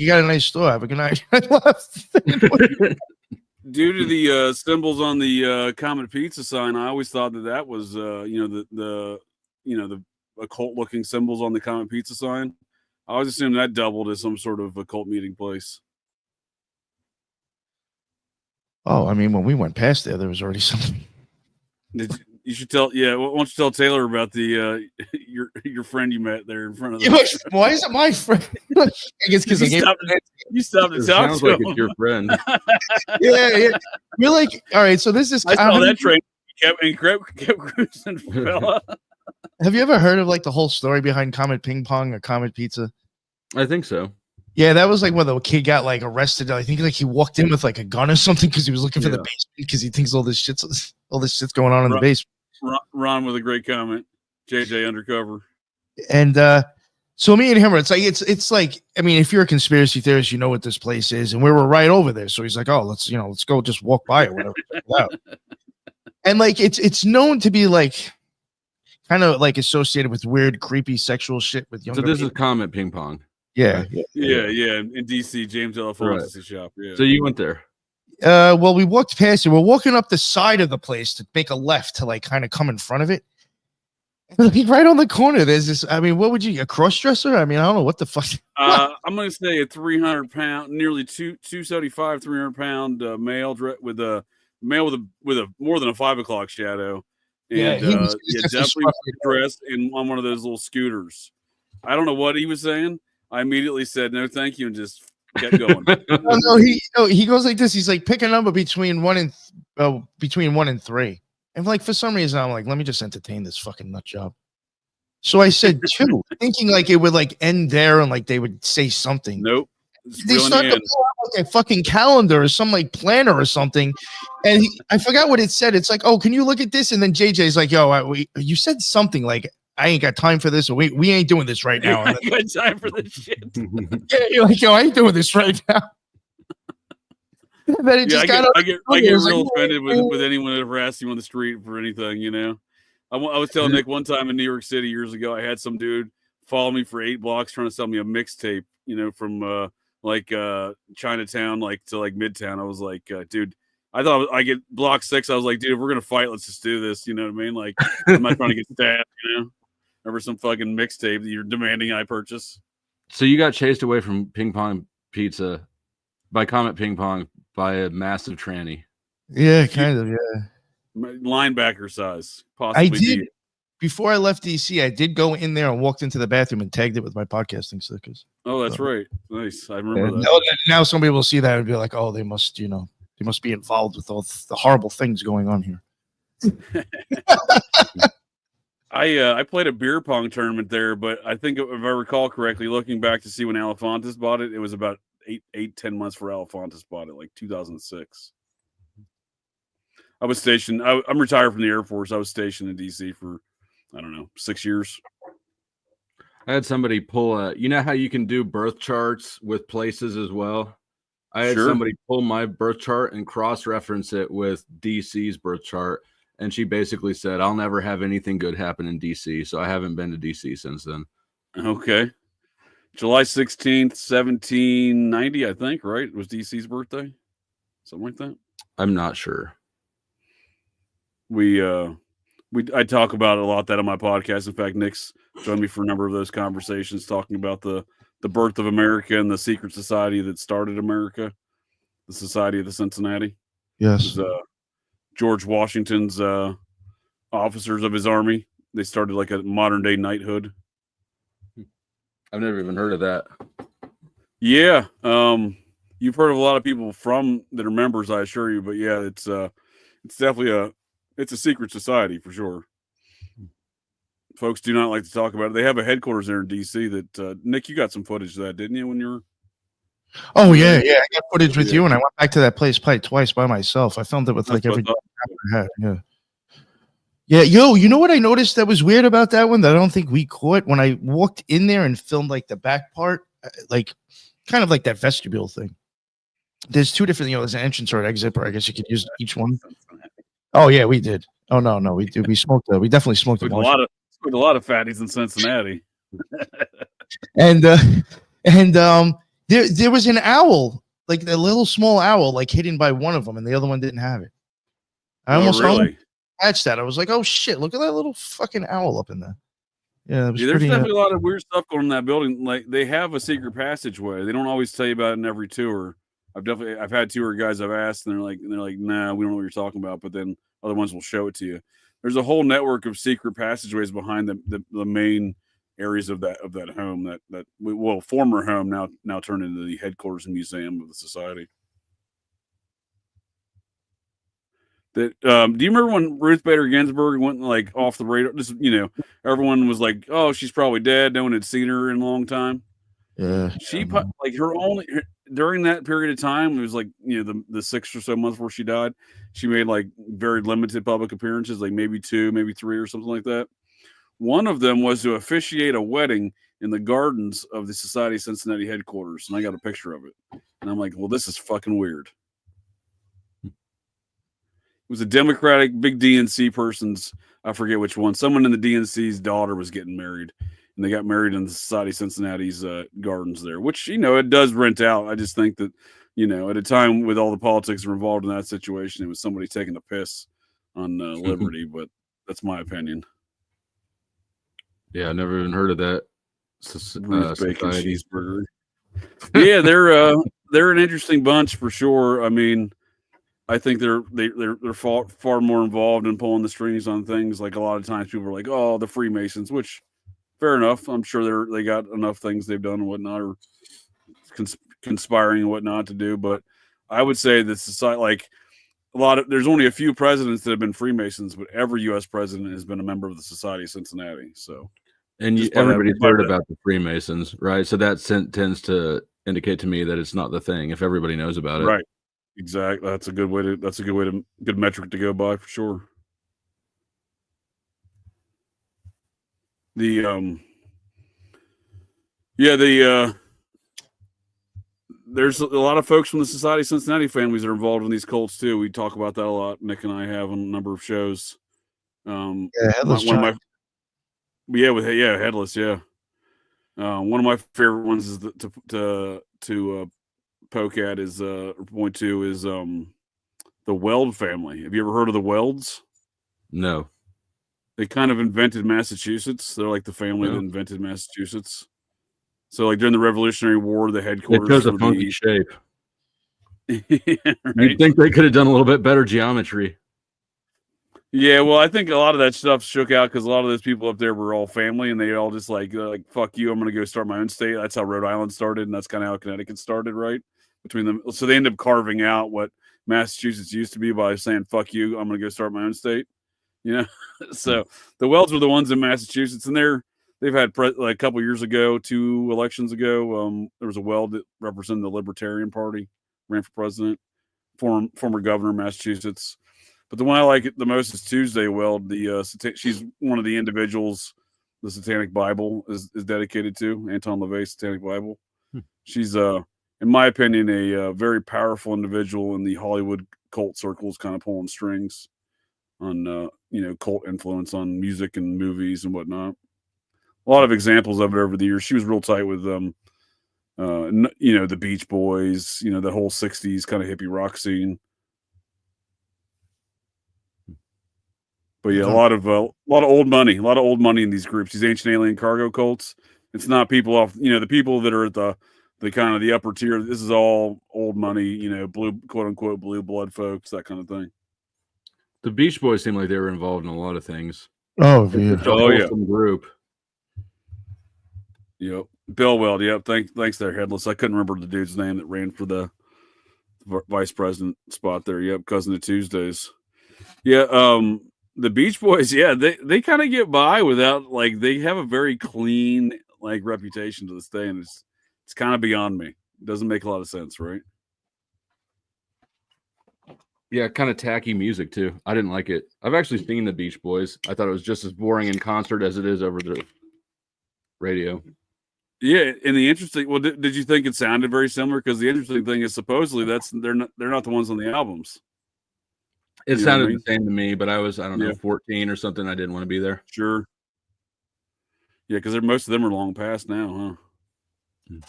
you got a nice store. Have a good night. I left. Due to the symbols on the Comet Pizza sign, I always thought that was the occult looking symbols on the Comet Pizza sign. I always assumed that doubled as some sort of occult meeting place. Oh, I mean, when we went past there was already something. You should tell. Yeah, why don't you tell Taylor about the your friend you met there in front of the. Why is it my friend? I guess because you stopped to talk sounds to like him. It's your friend. Yeah. We're like, all right. So this is. I saw that train. Kept cruising, fella. Have you ever heard of like the whole story behind Comet Ping Pong or Comet Pizza? I think so. Yeah, that was like when the kid got like arrested. I think like he walked in with like a gun or something because he was looking for the basement because he thinks all this shit's going on in the basement. Ron with a great comment. JJ undercover. And so me and him, it's like, I mean, if you're a conspiracy theorist, you know what this place is, and we were right over there. So he's like, oh, let's go just walk by or whatever. And like it's known to be like kind of like associated with weird, creepy sexual shit with younger. So this people. is Comet Ping Pong. Yeah. In DC, James L. Fantasy Shop. Yeah. So you went there. Well, we walked past it. We're walking up the side of the place to make a left to like kind of come in front of it. And like right on the corner, there's this. I mean, what would you a cross dresser? I mean, I don't know what the fuck. I'm gonna say a 300-pound, nearly 275, 300-pound male with a more than a 5 o'clock shadow. And he was definitely dressed on one of those little scooters. I don't know what he was saying. I immediately said no, thank you, and just kept going. He goes like this. He's like, pick a number between 1 and 3. And like for some reason, I'm like, let me just entertain this fucking nut job. So I said 2, thinking like it would like end there and like they would say something. Nope. They started to pull out like a fucking calendar or some like planner or something, and I forgot what it said. It's like, oh, can you look at this? And then JJ's like, yo, you said something like, I ain't got time for this, or we ain't doing this right now. I ain't got time for this shit. Yeah, you're like, yo, I ain't doing this right now. Then it just I get real offended with anyone that ever asks you on the street for anything, you know. I was telling Nick one time in New York City years ago, I had some dude follow me for 8 blocks trying to sell me a mixtape, you know, from Chinatown to like Midtown. I was like, dude, I thought I get block 6. I was like, dude, if we're gonna fight, let's just do this. You know what I mean? Like, I'm not trying to get stabbed, you know, over some fucking mixtape that you're demanding I purchase. So you got chased away from Ping Pong Pizza by Comet Ping Pong by a massive tranny. Yeah, kind of. Yeah, linebacker size. Possibly. I did. Before I left DC, I did go in there and walked into the bathroom and tagged it with my podcasting stickers. Oh, that's right. Nice. I remember that. Now somebody will see that and be like, oh, they must be involved with all the horrible things going on here. I played a beer pong tournament there, but I think if I recall correctly, looking back to see when Alefontis bought it, it was about 10 months for Alefontis bought it, like 2006. I was stationed. I'm retired from the Air Force. I was stationed in DC for, I don't know, 6 years. I had somebody pull you know how you can do birth charts with places as well? I had Sure. somebody pull my birth chart and cross-reference it with DC's birth chart, and she basically said, "I'll never have anything good happen in DC." So I haven't been to DC since then. Okay. July 16th, 1790, I think, right? Was DC's birthday? Something like that. I'm not sure. I talk about it a lot that on my podcast. In fact, Nick's joined me for a number of those conversations talking about the birth of America and the secret society that started America, the Society of the Cincinnati. Yes. It was, George Washington's officers of his army. They started like a modern day knighthood. I've never even heard of that. Yeah. You've heard of a lot of people from that are members, I assure you, but yeah, it's definitely it's a secret society for sure. Folks do not like to talk about it. They have a headquarters there in DC that Nick, you got some footage of that, didn't you, when you were? Oh yeah. I got footage with you, and I went back to that place probably twice by myself. I filmed it with like every I had. Yeah. Yeah, you know what I noticed that was weird about that one that I don't think we caught when I walked in there and filmed like the back part, like kind of like that vestibule thing. There's two different, there's an entrance or an exit, or I guess you could use each one. Oh yeah, we did. Oh no, we did. We smoked. We definitely smoked a lot of fatties in Cincinnati. and there was an owl, like a little small owl, like hidden by one of them, and the other one didn't have it. I almost catch that. I was like, oh shit, look at that little fucking owl up in there. Yeah, there's definitely a lot of weird stuff going in that building. Like they have a secret passageway. They don't always tell you about it in every tour. I've had tour guys I've asked, and they're like, nah, we don't know what you're talking about. But then other ones will show it to you. There's a whole network of secret passageways behind the main areas of that home that former home now turned into the headquarters and museum of the society. Do you remember when Ruth Bader Ginsburg went like off the radar? Just everyone was like, "Oh, she's probably dead." No one had seen her in a long time. Yeah, she like during that period of time. It was like the 6 or so months before she died. She made like very limited public appearances, like maybe 2, maybe 3, or something like that. One of them was to officiate a wedding in the gardens of the Society of Cincinnati headquarters, and I got a picture of it. And I'm like, well, this is fucking weird. It was a Democratic big DNC person's, I forget which one. Someone in the DNC's daughter was getting married, and they got married in the Society of Cincinnati's gardens there, which, it does rent out. I just think that, at a time with all the politics that were involved in that situation, it was somebody taking a piss on liberty, but that's my opinion. Yeah, I never even heard of that. Bacon cheeseburger. Yeah, they're an interesting bunch for sure. I mean, I think they're far more involved in pulling the strings on things. Like a lot of times people are like, "Oh, the Freemasons," which fair enough. I'm sure they got enough things they've done and whatnot, or conspiring and whatnot to do. But I would say that society, like there's only a few presidents that have been Freemasons, but every U.S. president has been a member of the Society of Cincinnati. So, and everybody's heard about the Freemasons, right? So that tends to indicate to me that it's not the thing if everybody knows about it, right? Exactly. That's a good metric to go by for sure. There's a lot of folks from the Society of Cincinnati families that are involved in these cults too. We talk about that a lot. Nick and I have on a number of shows. Headless. Headless. Yeah. One of my favorite ones is to poke at is point 2 is the Weld family. Have you ever heard of the Welds? No. They kind of invented Massachusetts. They're like the family that invented Massachusetts. So like during the Revolutionary War, the headquarters. It chose a funky shape. Right? You'd think they could have done a little bit better geometry. Yeah, well, I think a lot of that stuff shook out because a lot of those people up there were all family, and they all just like fuck you, I'm going to go start my own state. That's how Rhode Island started, and that's kind of how Connecticut started, right? Between them, so they ended up carving out what Massachusetts used to be by saying "fuck you," I'm going to go start my own state. So the Welds were the ones in Massachusetts, and they've had a couple years ago, 2 elections ago, there was a Weld that represented the Libertarian Party, ran for president, former governor of Massachusetts. But the one I like the most is Tuesday Weld. She's one of the individuals the Satanic Bible is dedicated to, Anton LaVey's Satanic Bible. She's in my opinion, a very powerful individual in the Hollywood cult circles, kind of pulling strings on cult influence on music and movies and whatnot. A lot of examples of it over the years. She was real tight with the Beach Boys, the whole 60s kind of hippie rock scene. But yeah, a lot of old money in these groups, these ancient alien cargo cults. It's not people off, the people that are at the kind of the upper tier. This is all old money, blue, quote unquote, blue blood folks, that kind of thing. The Beach Boys seem like they were involved in a lot of things. Oh, yeah. Group. Yep. Bill Weld. Yep. Thanks there, Headless. I couldn't remember the dude's name that ran for the vice president spot there. Yep. Cousin of Tuesdays. Yeah. The Beach Boys. Yeah. They kind of get by without, they have a very clean, reputation to this day. And it's kind of beyond me. It doesn't make a lot of sense, right? Yeah, kind of tacky music too. I didn't like it. I've actually seen the Beach Boys. I thought it was just as boring in concert as it is over the radio. Yeah, and the interesting. Well, did you think it sounded very similar? Because the interesting thing is, supposedly they're not the ones on the albums. It sounded the same to me, but I was 14 or something. I didn't want to be there. Sure. Yeah, because most of them are long past now, huh?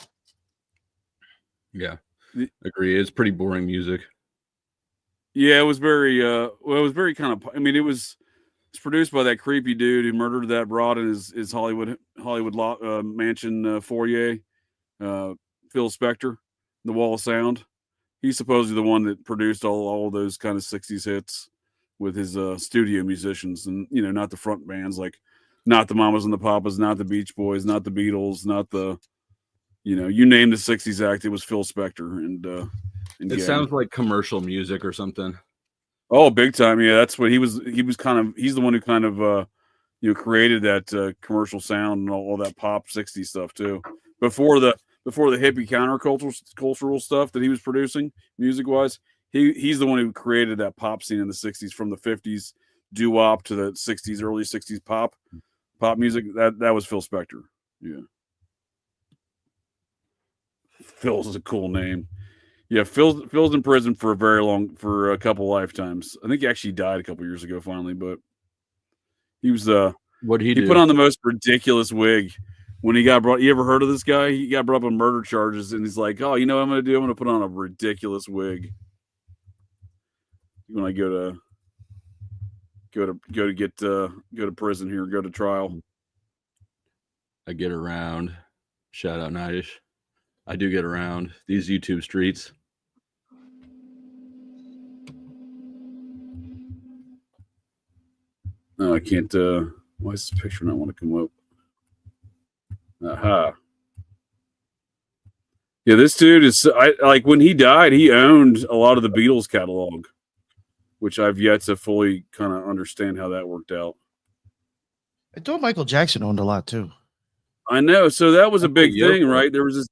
Yeah, agree. It's pretty boring music. Yeah, it was very kind of. I mean, it's produced by that creepy dude who murdered that broad in his Hollywood mansion foyer, Phil Spector, The Wall of Sound. He's supposedly the one that produced all of those kind of 60s hits with his studio musicians, and not the front bands, not the Mamas and the Papas, not the Beach Boys, not the Beatles, not the you name the 60s act, it was Phil Spector. And it sounds like commercial music or something. Oh, big time. Yeah, that's what he was he's the one who kind of created that commercial sound and all that pop 60s stuff too. Before the hippie countercultural stuff that he was producing music wise, he's the one who created that pop scene in the 60s, from the 50s doo-wop to the 60s, early 60s pop music. That was Phil Spector. Yeah. Phil's a cool name. Yeah, Phil's in prison for a couple lifetimes. I think he actually died a couple years ago finally, but he was what he put on the most ridiculous wig when he got brought. You ever heard of this guy? He got brought up on murder charges, and he's like, "Oh, you know what I'm gonna do? I'm gonna put on a ridiculous wig when I go to prison here, go to trial." I get around. Shout out Nidish. I do get around these YouTube streets. No, I can't. Why is this picture not want to come up? Aha. Yeah, this dude is. When he died, he owned a lot of the Beatles catalog, which I've yet to fully kind of understand how that worked out. I thought Michael Jackson owned a lot too. I know. So that was a big thing, right? There was this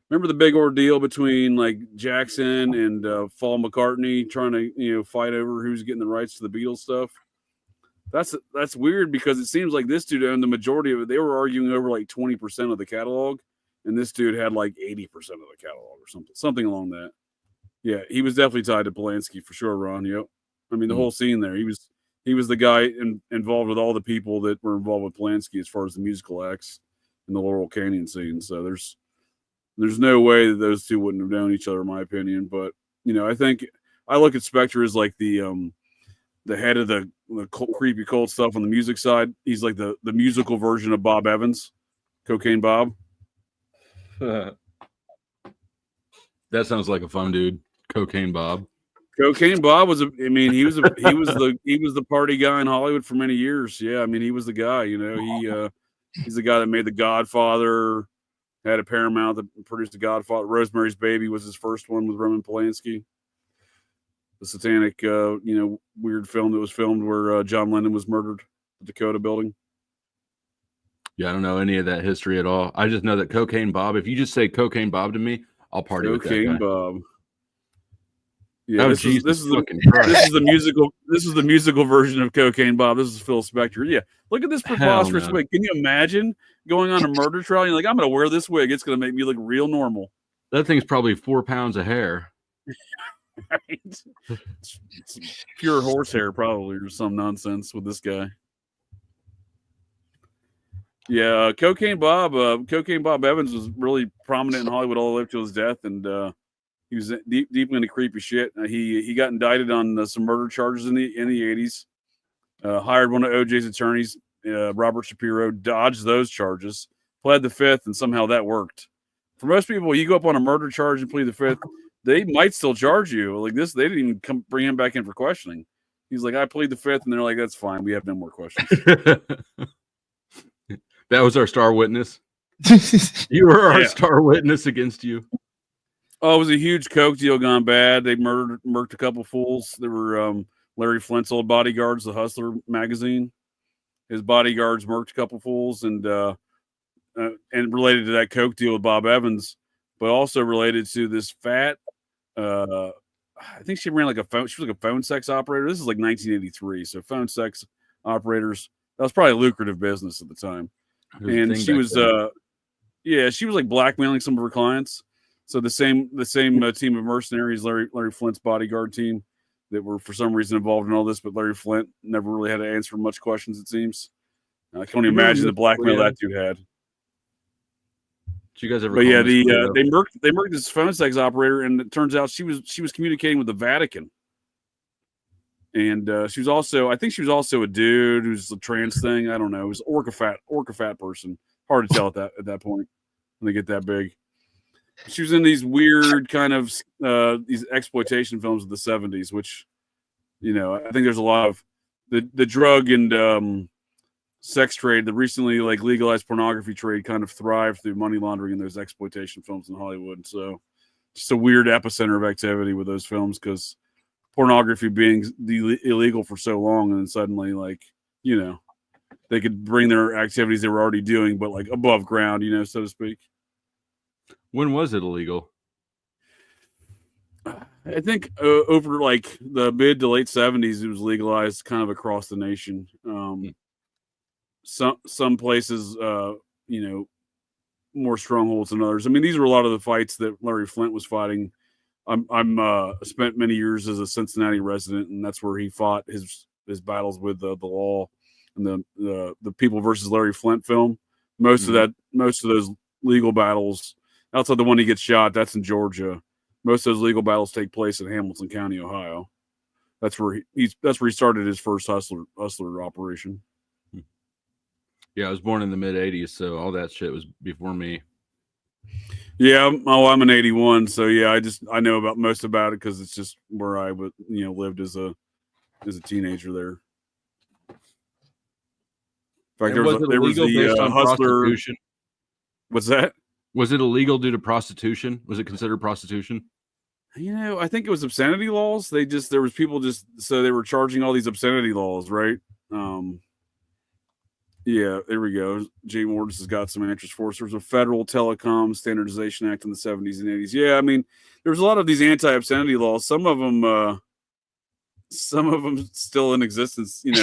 remember the big ordeal between Jackson and Paul McCartney trying to, fight over who's getting the rights to the Beatles stuff. That's weird, because it seems like this dude owned the majority of it. They were arguing over 20% of the catalog, and this dude had 80% of the catalog or something along that. Yeah, he was definitely tied to Polanski for sure, Ron. Yep. I mean, the whole scene there, he was the guy involved with all the people that were involved with Polanski as far as the musical acts in the Laurel Canyon scene. So there's no way that those two wouldn't have known each other, in my opinion. But I think I look at Spector as the head of the creepy cult stuff on the music side. He's like the musical version of Bob Evans, Cocaine Bob. That sounds like a fun dude, Cocaine Bob. Cocaine Bob was he was the party guy in Hollywood for many years. Yeah, I mean, he was the guy. He's the guy that made The Godfather, had a Paramount that produced The Godfather. Rosemary's Baby was his first one with Roman Polanski. The satanic, weird film that was filmed where John Lennon was murdered at the Dakota building. Yeah, I don't know any of that history at all. I just know that Cocaine Bob, if you just say Cocaine Bob to me, I'll party with that guy. Cocaine Bob. Yeah, Oh, this is Christ. the musical version of Cocaine Bob. This is Phil Spector. Yeah, look at this preposterous no. wig. Can you imagine going on a murder trial? You're like, I'm going to wear this wig. It's going to make me look real normal. That thing's probably 4 pounds of hair. Right? It's pure horsehair, probably, or some nonsense with this guy. Yeah, Cocaine Bob Evans was really prominent in Hollywood all the way up to his death, and he was deep into creepy shit. He got indicted on some murder charges in the 80s. Hired one of OJ's attorneys, Robert Shapiro, dodged those charges, pled the fifth, and somehow that worked. For most people, you go up on a murder charge and plead the fifth, they might still charge you. Like this, they didn't even bring him back in for questioning. He's like, I plead the fifth, and they're like, that's fine. We have no more questions. That was our star witness. You were our star witness against you. Oh, it was a huge coke deal gone bad. They murked a couple fools. There were Larry Flint's old bodyguards, the Hustler magazine. His bodyguards murked a couple fools, and related to that coke deal with Bob Evans, but also related to this fat. I think she ran like a phone. She was like a phone sex operator. This is like 1983, so phone sex operators. That was probably a lucrative business at the time. And she was, she was like blackmailing some of her clients. So the same team of mercenaries, Larry Flint's bodyguard team, that were for some reason involved in all this, but Larry Flint never really had to answer much questions. It seems. I can only imagine the blackmail that dude had. Did you guys ever? But yeah, they murked this phone sex operator, and it turns out she was communicating with the Vatican. And she was also, I think she was also a dude who's a trans thing. I don't know. It was orca fat person. Hard to tell at that point when they get that big. She was in these weird kind of these exploitation films of the 70s, which, I think there's a lot of the drug and sex trade, the recently like legalized pornography trade kind of thrived through money laundering in those exploitation films in Hollywood. So just a weird epicenter of activity with those films because pornography being illegal for so long, and then suddenly, like, they could bring their activities they were already doing, but like above ground, so to speak. When was it illegal? I think over like the mid to late 70s, it was legalized kind of across the nation. Some places, more strongholds than others. I mean, these were a lot of the fights that Larry Flint was fighting. I'm spent many years as a Cincinnati resident, and that's where he fought his battles with the law and the People versus Larry Flint film. Most of those legal battles, outside the one he gets shot, that's in Georgia. Most of those legal battles take place in Hamilton County, Ohio. That's where he started his first hustler operation. Yeah, I was born in the mid '80s, so all that shit was before me. Yeah, I'm an 81, so yeah, I know about most about it because it's just where I lived as a teenager there. In fact, there was the hustler. What's that? Was it illegal due to prostitution? Was it considered prostitution? I think it was obscenity laws. There was people so they were charging all these obscenity laws, right? Yeah, there we go. Jay Morris has got some answers for us. There was a Federal Telecom Standardization Act in the 70s and 80s. Yeah, I mean, there was a lot of these anti-obscenity laws. Some of them still in existence, in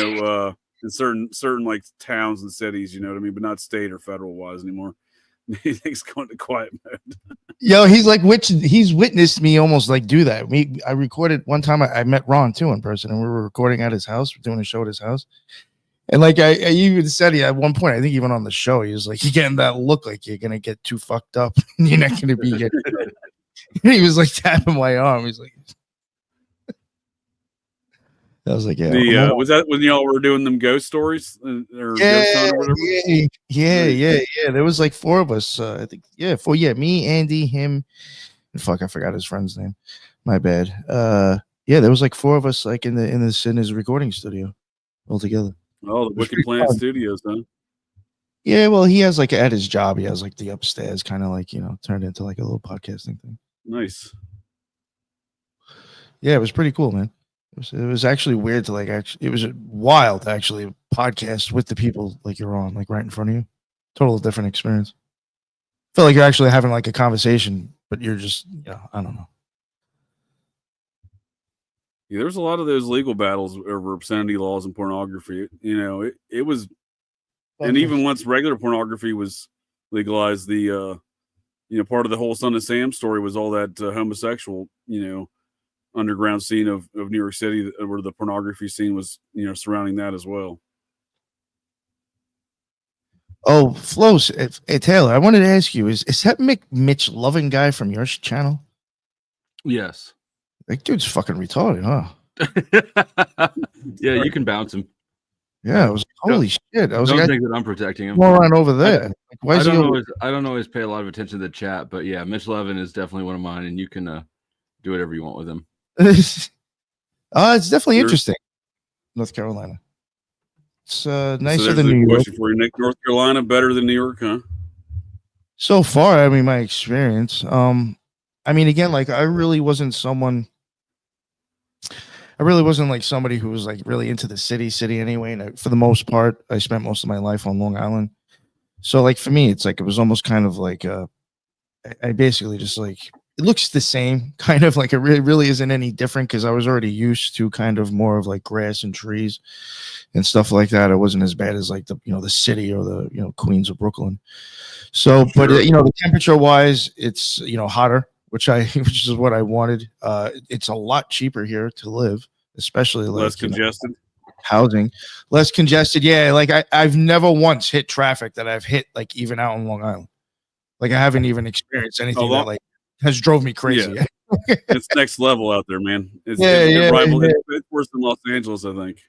certain like towns and cities, you know what I mean, but not state or federal wise anymore. He's going to quiet mode. Yo, he's witnessed me almost like do that. I recorded one time. I met Ron too in person, and we were recording at his house, doing a show at his house. And like I even said, at one point, I think even on the show, he was like, "You're getting that look like you're gonna get too fucked up. You're not gonna be." He was like tapping my arm. He's like, I was like, "Yeah." Was that when y'all were doing them ghost stories or ghost hunt or whatever? Yeah. There was like four of us. I think, me, Andy, him, and fuck, I forgot his friend's name. My bad. There was like four of us, like in his recording studio, all together. Oh, the Wicked Planet Studios, huh? Yeah, well, he has like at his job, he has like the upstairs kind of like, turned into like a little podcasting thing. Nice. Yeah, it was pretty cool, man. It was actually weird to it was wild to actually podcast with the people like you're on, like right in front of you. Total different experience. Felt like you're actually having like a conversation, but you're just, I don't know. Yeah, there's a lot of those legal battles over obscenity laws and pornography. It was, and even once regular pornography was legalized, the part of the whole Son of Sam story was all that homosexual, underground scene of New York City, where the pornography scene was, surrounding that as well. Oh, Flows, hey, Taylor, I wanted to ask you, is that Mitch Loving guy from your channel? Yes. That dude's fucking retarded, huh? Yeah, you can bounce him. Yeah, I was like, holy shit. I was Don't like, think that I'm protecting him. more on over there. I don't always pay a lot of attention to the chat, but yeah, Mitch Levin is definitely one of mine, and you can do whatever you want with him. It's definitely interesting. North Carolina. It's nicer than New York. For you, Nick. North Carolina better than New York, huh? So far, I mean, my experience. I mean, again, like I really wasn't like somebody who was like really into the city anyway. And for the most part, I spent most of my life on Long Island. So like for me, it's like it was almost kind of like I basically just like it looks the same, kind of like it really isn't any different because I was already used to kind of more of like grass and trees and stuff like that. It wasn't as bad as like the city or the Queens or Brooklyn. So, but the temperature wise, it's hotter, which is what I wanted. It's a lot cheaper here to live, especially like less congested. Housing, less congested. Yeah, like I've never once hit traffic that I've hit like even out on Long Island. Like I haven't even experienced anything that like has drove me crazy. Yeah. It's next level out there, man. It's worse than Los Angeles, I think.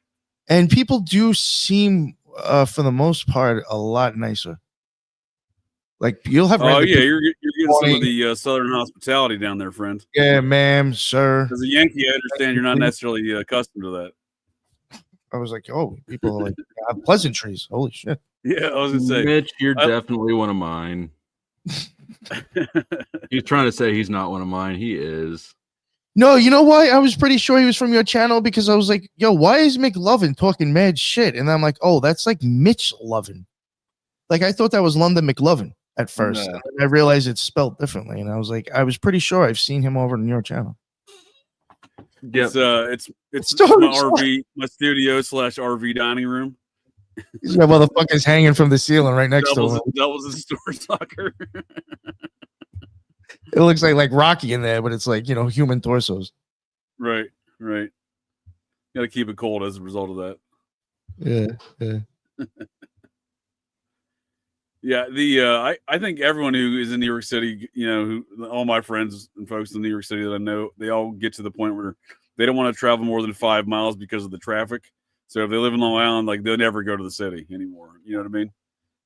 And people do seem, for the most part, a lot nicer. Like you'll have. Oh yeah, you're getting some of the Southern hospitality down there, friend. Yeah, ma'am, sir. As a Yankee, I understand you're not necessarily accustomed to that. I was like, oh, people are like have pleasantries. Holy shit. Yeah, I was gonna say, Mitch, you're definitely one of mine. He's trying to say he's not one of mine. He is. No, you know why? I was pretty sure he was from your channel because I was like, yo, why is McLovin talking mad shit? And I'm like, oh, that's like Mitch Lovin. Like I thought that was London McLovin at first. No. And I realized it's spelled differently. And I was like, I was pretty sure I've seen him over in your channel. Yeah, it's my RV, my studio / RV dining room. He's got motherfuckers hanging from the ceiling right next to him. Doubles a store soccer. It looks like Rocky in there, but it's like human torsos. Right. Got to keep it cold as a result of that. Yeah. Yeah. I think everyone who is in New York City, all my friends and folks in New York City that I know, they all get to the point where they don't want to travel more than 5 miles because of the traffic. So if they live in Long Island, like they'll never go to the city anymore. You know what I mean?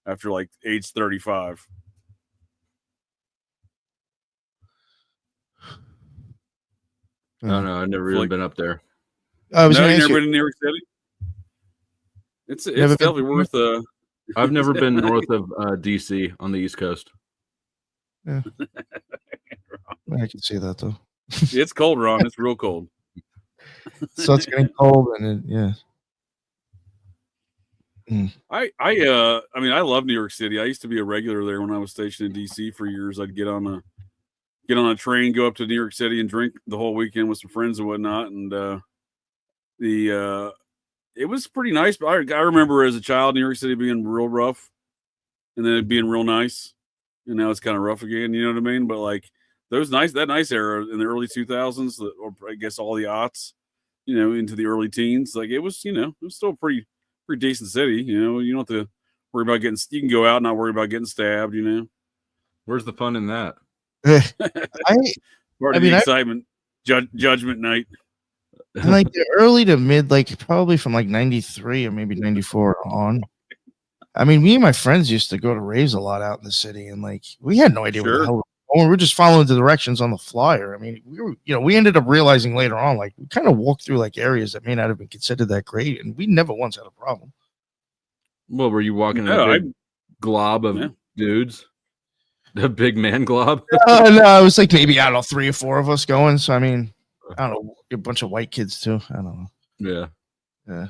After like age 35. No, I've never really been up there. I was never been in New York City. It's definitely worth. I've never been north of DC on the East Coast. Yeah, I can see that though. It's cold, Ron. It's real cold. So it's getting cold, and yeah. I mean, I love New York City. I used to be a regular there when I was stationed in DC for years. I'd get on a train, go up to New York City, and drink the whole weekend with some friends and whatnot. And it was pretty nice. But I remember as a child, New York City being real rough, and then it being real nice. And now it's kind of rough again. You know what I mean? But like that nice era in the early 2000s, or I guess all the aughts, into the early teens. Like it was, it was still pretty decent city. You don't have to worry about you can go out and not worry about getting stabbed. Where's the fun in that? Part of the excitement, judgment night. Like the early to mid, like probably from like 93 or maybe 94 on. I mean, me and my friends used to go to raves a lot out in the city, and like we had no idea what the hell we were going. We were just following the directions on the flyer. I mean, we ended up realizing later on, like we kind of walked through like areas that may not have been considered that great, and we never once had a problem. Well, were you walking in a big glob of dudes? The big man glob? No, it was like maybe, I don't know, 3 or 4 of us going. So, I mean, I don't know, a bunch of white kids too. I don't know. Yeah.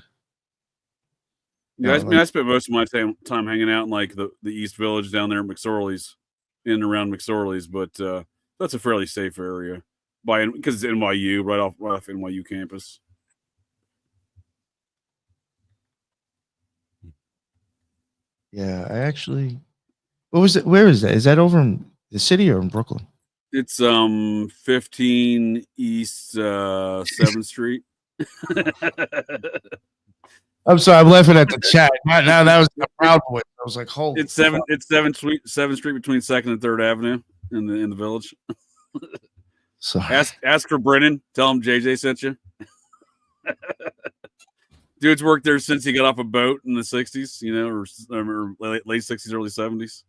I spent most of my time hanging out in like the East Village down there in McSorley's, in and around McSorley's, but that's a fairly safe area because it's NYU, right off NYU campus. Yeah, I actually. What was it? Where is that? Is that over in The city or in Brooklyn? It's 15 East 7th Street. I'm sorry, I'm laughing at the chat. Now that was a Proud Boy. I was like, holy. It's 7th Street between 2nd and 3rd Avenue in the village. Sorry. Ask for Brennan. Tell him JJ sent you. Dude's worked there since he got off a boat in the 60s, you know, or late 60s, early 70s.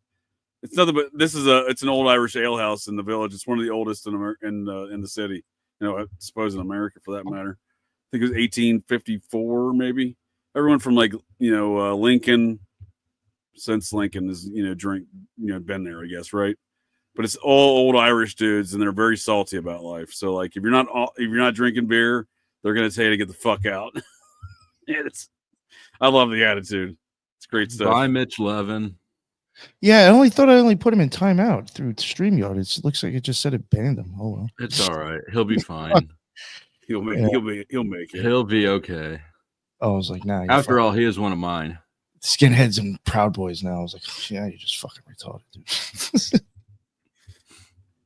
It's nothing but it's an old Irish ale house in the village. It's one of the oldest in the city. You know, I suppose in America for that matter. I think it was 1854, maybe. Everyone from Lincoln, since Lincoln is been there, I guess, right? But it's all old Irish dudes, and they're very salty about life. So like, if you're not drinking beer, they're gonna tell you to get the fuck out. I love the attitude. It's great stuff. Bye, Mitch Levin. Yeah, I thought I put him in timeout through StreamYard. It looks like it just said it banned him. Oh well. It's all right. He'll be fine. He'll make it. He'll be okay. Oh, I was like, nah. After all, he is one of mine. Skinheads and Proud Boys now. I was like, yeah, you're just fucking retarded, dude.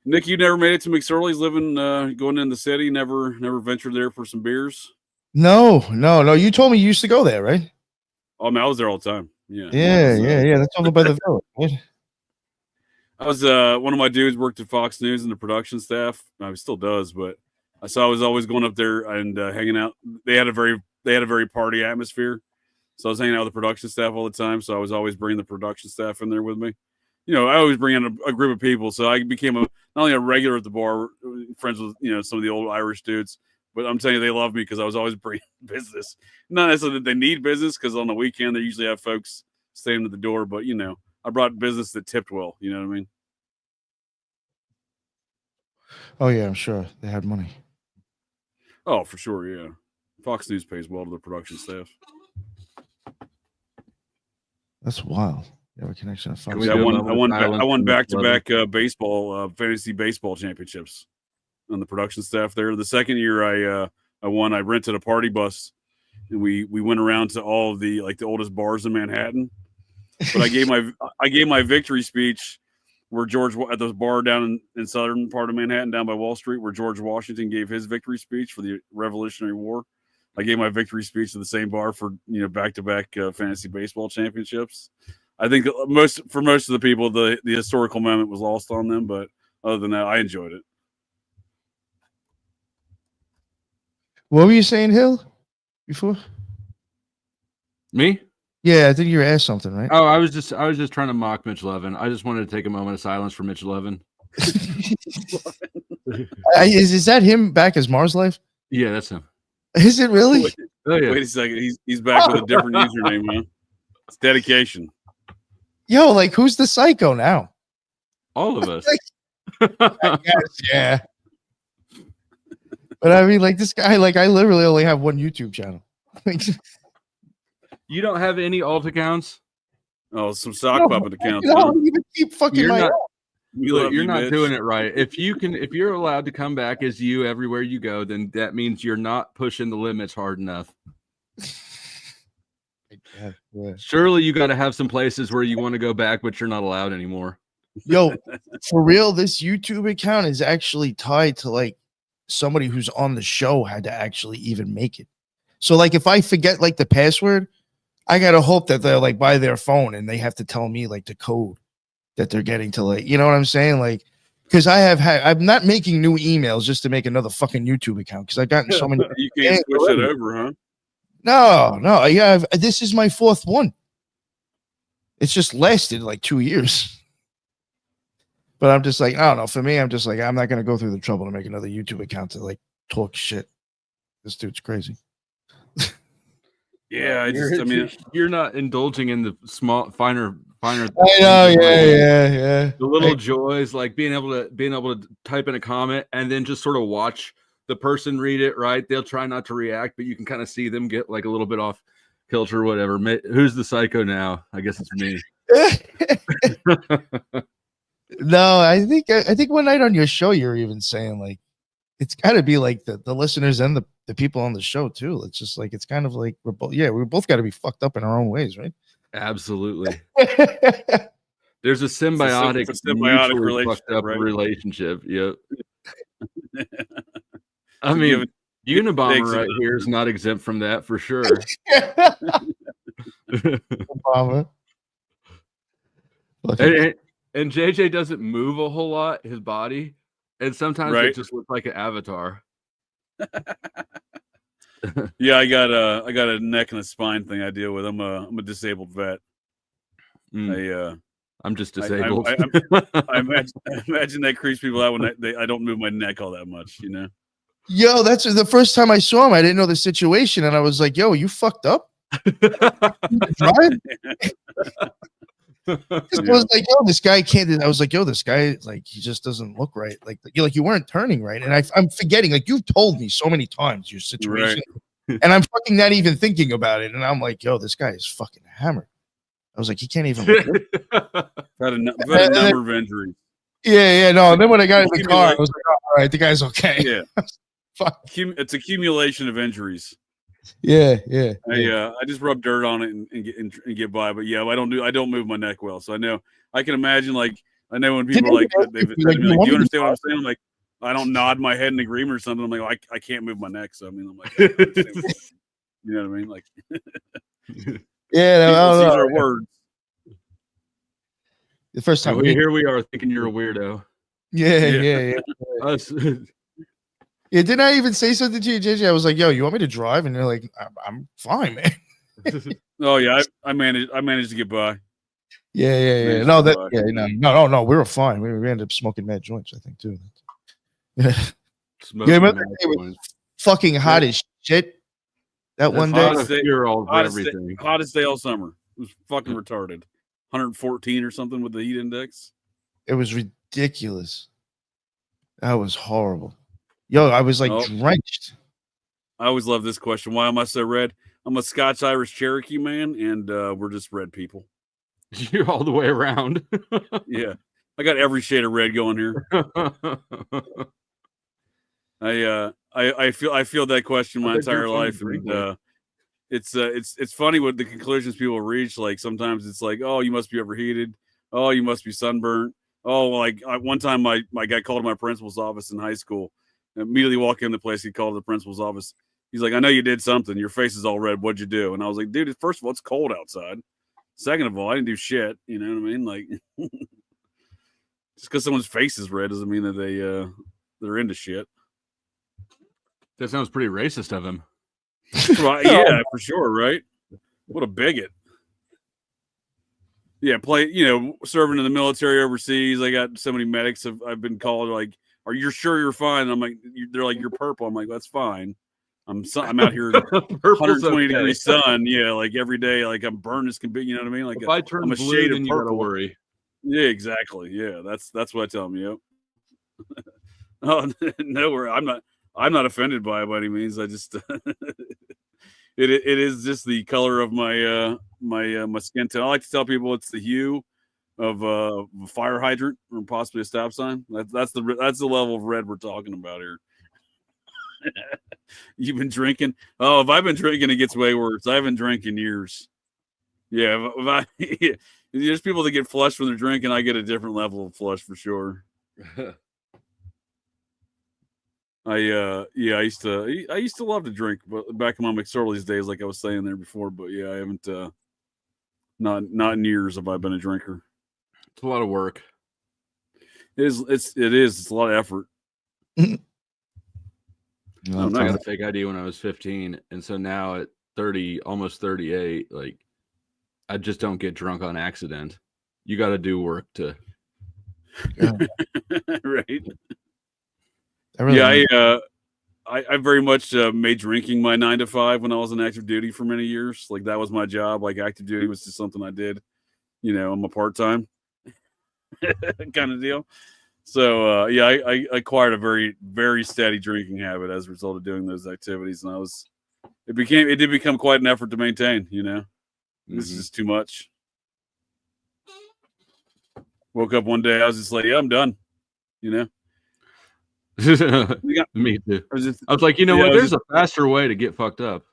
Nick, you never made it to McSorley's, going in the city. Never ventured there for some beers. No. You told me you used to go there, right? Oh man, I was there all the time. Yeah. That's over by the village. Right? I was one of my dudes worked at Fox News in the production staff. He still does, but I was always going up there and hanging out. They had a very party atmosphere, so I was hanging out with the production staff all the time. So I was always bringing the production staff in there with me. You know, I always bring in a group of people, so I became not only a regular at the bar, friends with some of the old Irish dudes, but I'm telling you, they love me because I was always bringing business. Not necessarily that they need business, because on the weekend they usually have folks staying at the door, but I brought business that tipped well. You know what I mean? Oh yeah, I'm sure they had money. Oh, for sure, yeah. Fox News pays well to the production staff. That's wild. You have a connection to Fox. Yeah, I won back-to-back baseball fantasy baseball championships on the production staff there. The second year I won, I rented a party bus, and we went around to all of the oldest bars in Manhattan. But I gave my victory speech where George, at the bar down in southern part of Manhattan, down by Wall Street, where George Washington gave his victory speech for the Revolutionary War. I gave my victory speech at the same bar for back-to-back fantasy baseball championships. I think for most of the people, the historical moment was lost on them, but other than that, I enjoyed it. What were you saying, Hill? Before? Me? Yeah, I think you were asked something, right? Oh, I was just trying to mock Mitch Levin. I just wanted to take a moment of silence for Mitch Levin. Is that him back as Mars Life? Yeah, that's him. Is it really? Wait a second. He's back with a different username, man. It's dedication. Yo, who's the psycho now? All of us. I guess, yeah. But I mean, this guy, I literally only have one YouTube channel. You don't have any alt accounts? Oh, some sock puppet accounts. I don't even keep fucking You're not doing it right. If you're allowed to come back as you everywhere you go, then that means you're not pushing the limits hard enough. Yeah. Surely you got to have some places where you want to go back, but you're not allowed anymore. Yo, for real, this YouTube account is actually tied to somebody who's on the show had to actually even make it. So if I forget the password, I gotta hope that they're by their phone and they have to tell me the code that they're getting to you know what I'm saying? Because I'm not making new emails just to make another fucking YouTube account because I've gotten so many. You can't switch it over, huh? No. Yeah, this is my fourth one. It's just lasted 2 years. But I'm just I don't know. For me, I'm just I'm not gonna go through the trouble to make another YouTube account to talk shit. This dude's crazy. Yeah, you're not indulging in the finer. I know, yeah. The little joys, being able to type in a comment and then just sort of watch the person read it. Right, they'll try not to react, but you can kind of see them get a little bit off kilter or whatever. Who's the psycho now? I guess it's me. No, I think one night on your show you were even saying it's got to be the listeners and the people on the show too. It's just it's kind of we both got to be fucked up in our own ways, right? Absolutely. There's a symbiotic, it's a symbiotic mutually relationship, fucked up right? relationship. Yep. I mean, Unabomber right here is not exempt from that for sure. Obama. And JJ doesn't move a whole lot, his body, and sometimes it just looks like an avatar. Yeah, I got a neck and a spine thing I deal with. I'm a disabled vet. I'm just disabled. I imagine that creeps people out when I don't move my neck all that much, you know. Yo, that's the first time I saw him. I didn't know the situation, and I was like, "Yo, you fucked up." Right? I was like, "Yo, this guy can't." I was like, "Yo, this guy, like, he just doesn't look right. Like you weren't turning right." And I'm forgetting. Like, you've told me so many times your situation, and I'm fucking not even thinking about it. And I'm like, "Yo, this guy is fucking hammered." I was like, "He can't even." Look Had a number of injuries. Yeah, no. And then when I got in the car, I was like, "Oh, all right, the guy's okay." Yeah. Fuck. It's accumulation of injuries. Yeah. I just rub dirt on it and get by. But yeah, I don't move my neck well. So I know I can imagine, like, I know when people are like, do you understand what I'm saying? I'm like, I don't nod my head in agreement or something. I'm like, I can't move my neck. So I mean, I'm like, you know what I mean? Like, yeah, no, these are words. The first time here we are thinking you're a weirdo. Yeah. Yeah, didn't I even say something to you, JJ? I was like, "Yo, you want me to drive?" And they're like, "I'm fine, man." Oh yeah, I managed to get by. Yeah. No. We were fine. We ended up smoking mad joints, I think, too. Yeah. Remember it was fucking hot as shit. That one day, hottest day all summer. It was fucking retarded. 114 or something with the heat index. It was ridiculous. That was horrible. Yo, I was like drenched. I always love this question. Why am I so red? I'm a Scotch Irish Cherokee man, and we're just red people. You're all the way around. Yeah, I got every shade of red going here. I feel that question my entire life, and it's funny what the conclusions people reach. Like sometimes it's like, oh, you must be overheated. Oh, you must be sunburnt. Oh, like one time my guy called my principal's office in high school. Immediately walk in the place, he called the principal's office. He's like, I know you did something. Your face is all red. What'd you do? And I was like, dude, first of all, it's cold outside. Second of all, I didn't do shit. You know what I mean? Like, just because someone's face is red doesn't mean that they're into shit. That sounds pretty racist of him. Right, yeah, for sure, right? What a bigot. Yeah, serving in the military overseas. I got so many medics I've been called, like, are you sure you're fine? And I'm like, they're like, you're purple. I'm like, that's fine. I'm out here 120 degree sun. Yeah, like every day, like I'm burned as can be. You know what I mean? Like if I turn blue, shade then of purple. You gotta worry. Yeah, exactly. Yeah, that's what I tell them. Yep. Oh no, I'm not offended by it by any means. I just it is just the color of my my skin tone. I like to tell people it's the hue of a fire hydrant or possibly a stop sign. That's the level of red we're talking about here. You've been drinking? Oh, if I've been drinking, it gets way worse. I haven't drank in years. Yeah, there's people that get flushed when they're drinking. I get a different level of flush for sure. I used to love to drink, but back in my McSorley's days, like I was saying there before. But yeah, I haven't. Not in years have I been a drinker. It's a lot of work. It is. It's a lot of effort. I got a fake ID when I was 15, and so now at 30, almost 38, like I just don't get drunk on accident. You got to do work to. Right. I very much made drinking my 9 to 5 when I was in active duty for many years. Like that was my job. Like active duty was just something I did. You know, I'm a part-time kind of deal. So I acquired a very, very steady drinking habit as a result of doing those activities, and it did become quite an effort to maintain. You know, this is just too much. Woke up one day, I was just like, yeah, I'm done. You know. Me too. I was like, you know what? There's a faster way to get fucked up.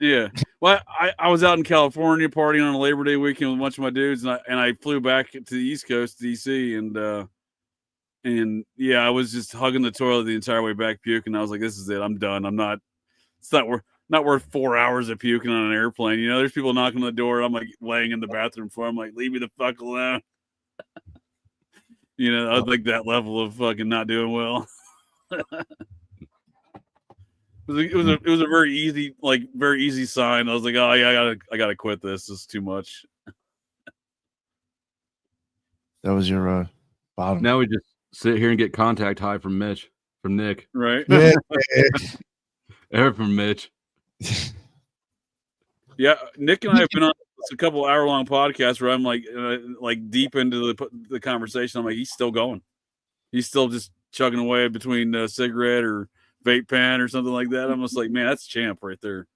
Yeah. Well, I was out in California partying on a Labor Day weekend with a bunch of my dudes, and I flew back to the East Coast, DC, and yeah, I was just hugging the toilet the entire way back, puking. I was like, "This is it. I'm done. I'm not. It's not worth 4 hours of puking on an airplane." You know, there's people knocking on the door. I'm like laying in the bathroom floor. I'm like, "Leave me the fuck alone." You know, I was like that level of fucking not doing well. It was a very easy sign. I was like, "Oh yeah, I gotta quit this. This is too much." That was your bottom. Now we just sit here and get contact high from Nick, Right? Yeah. or from Mitch. Yeah, Nick and I have been on a couple hour-long podcasts where I'm like deep into the conversation. I'm like, he's still going. He's still just chugging away between a cigarette or vape pen or something like that. I'm just like, man, that's champ right there.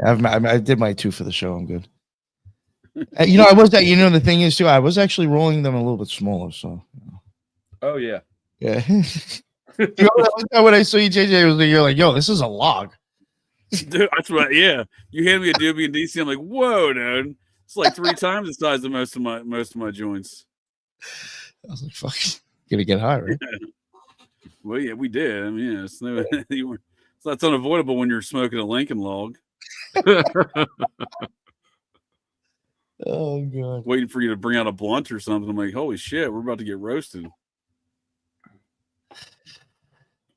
I did my 2 for the show. I'm good. You know, I was that. You know, the thing is too, I was actually rolling them a little bit smaller. So. Oh yeah. Yeah. You know, when I saw you, JJ, you're like, "Yo, this is a log." Dude, that's right. Yeah, you handed me a doobie in DC. I'm like, whoa, dude, it's like 3 times the size of most of my joints. I was like, "Fuck, gonna get high, right?" Yeah. Well, yeah, we did. I mean, yeah, that's unavoidable when you're smoking a Lincoln log. Oh god. Waiting for you to bring out a blunt or something. I'm like, holy shit, we're about to get roasted.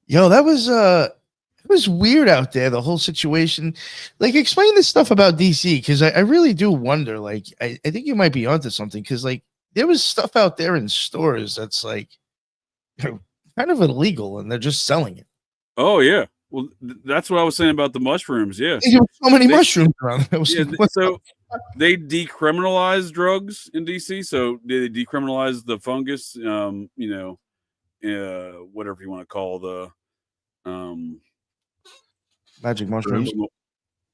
Yo, that was it was weird out there, the whole situation. Like, explain this stuff about DC, because I really do wonder. Like, I think you might be onto something, because like there was stuff out there in stores that's like kind of illegal, and they're just selling it. Oh yeah, well that's what I was saying about the mushrooms. Yeah, there were so many mushrooms around. So they decriminalized drugs in DC. So they decriminalized the fungus. You know, whatever you want to call the magic mushrooms.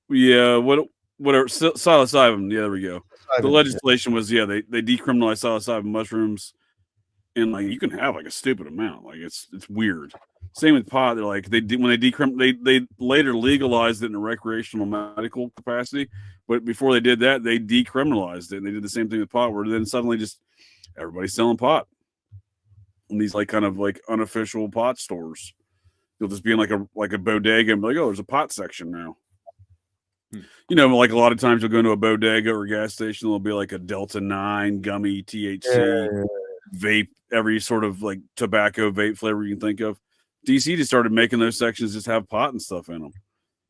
Yeah, whatever psilocybin. Yeah, there we go. The legislation was they decriminalized psilocybin mushrooms, and like you can have like a stupid amount. Like it's weird. Same with pot. They're like they later legalized it in a recreational medical capacity, but before they did that, they decriminalized it. And they did the same thing with pot, where then suddenly just everybody's selling pot in these like kind of like unofficial pot stores. You'll just be in like a bodega and be like, oh, there's a pot section now. You know, like a lot of times you'll go into a bodega or a gas station, there'll be like a Delta 9 gummy THC vape, every sort of like tobacco vape flavor you can think of. DC just started making those sections just have pot and stuff in them.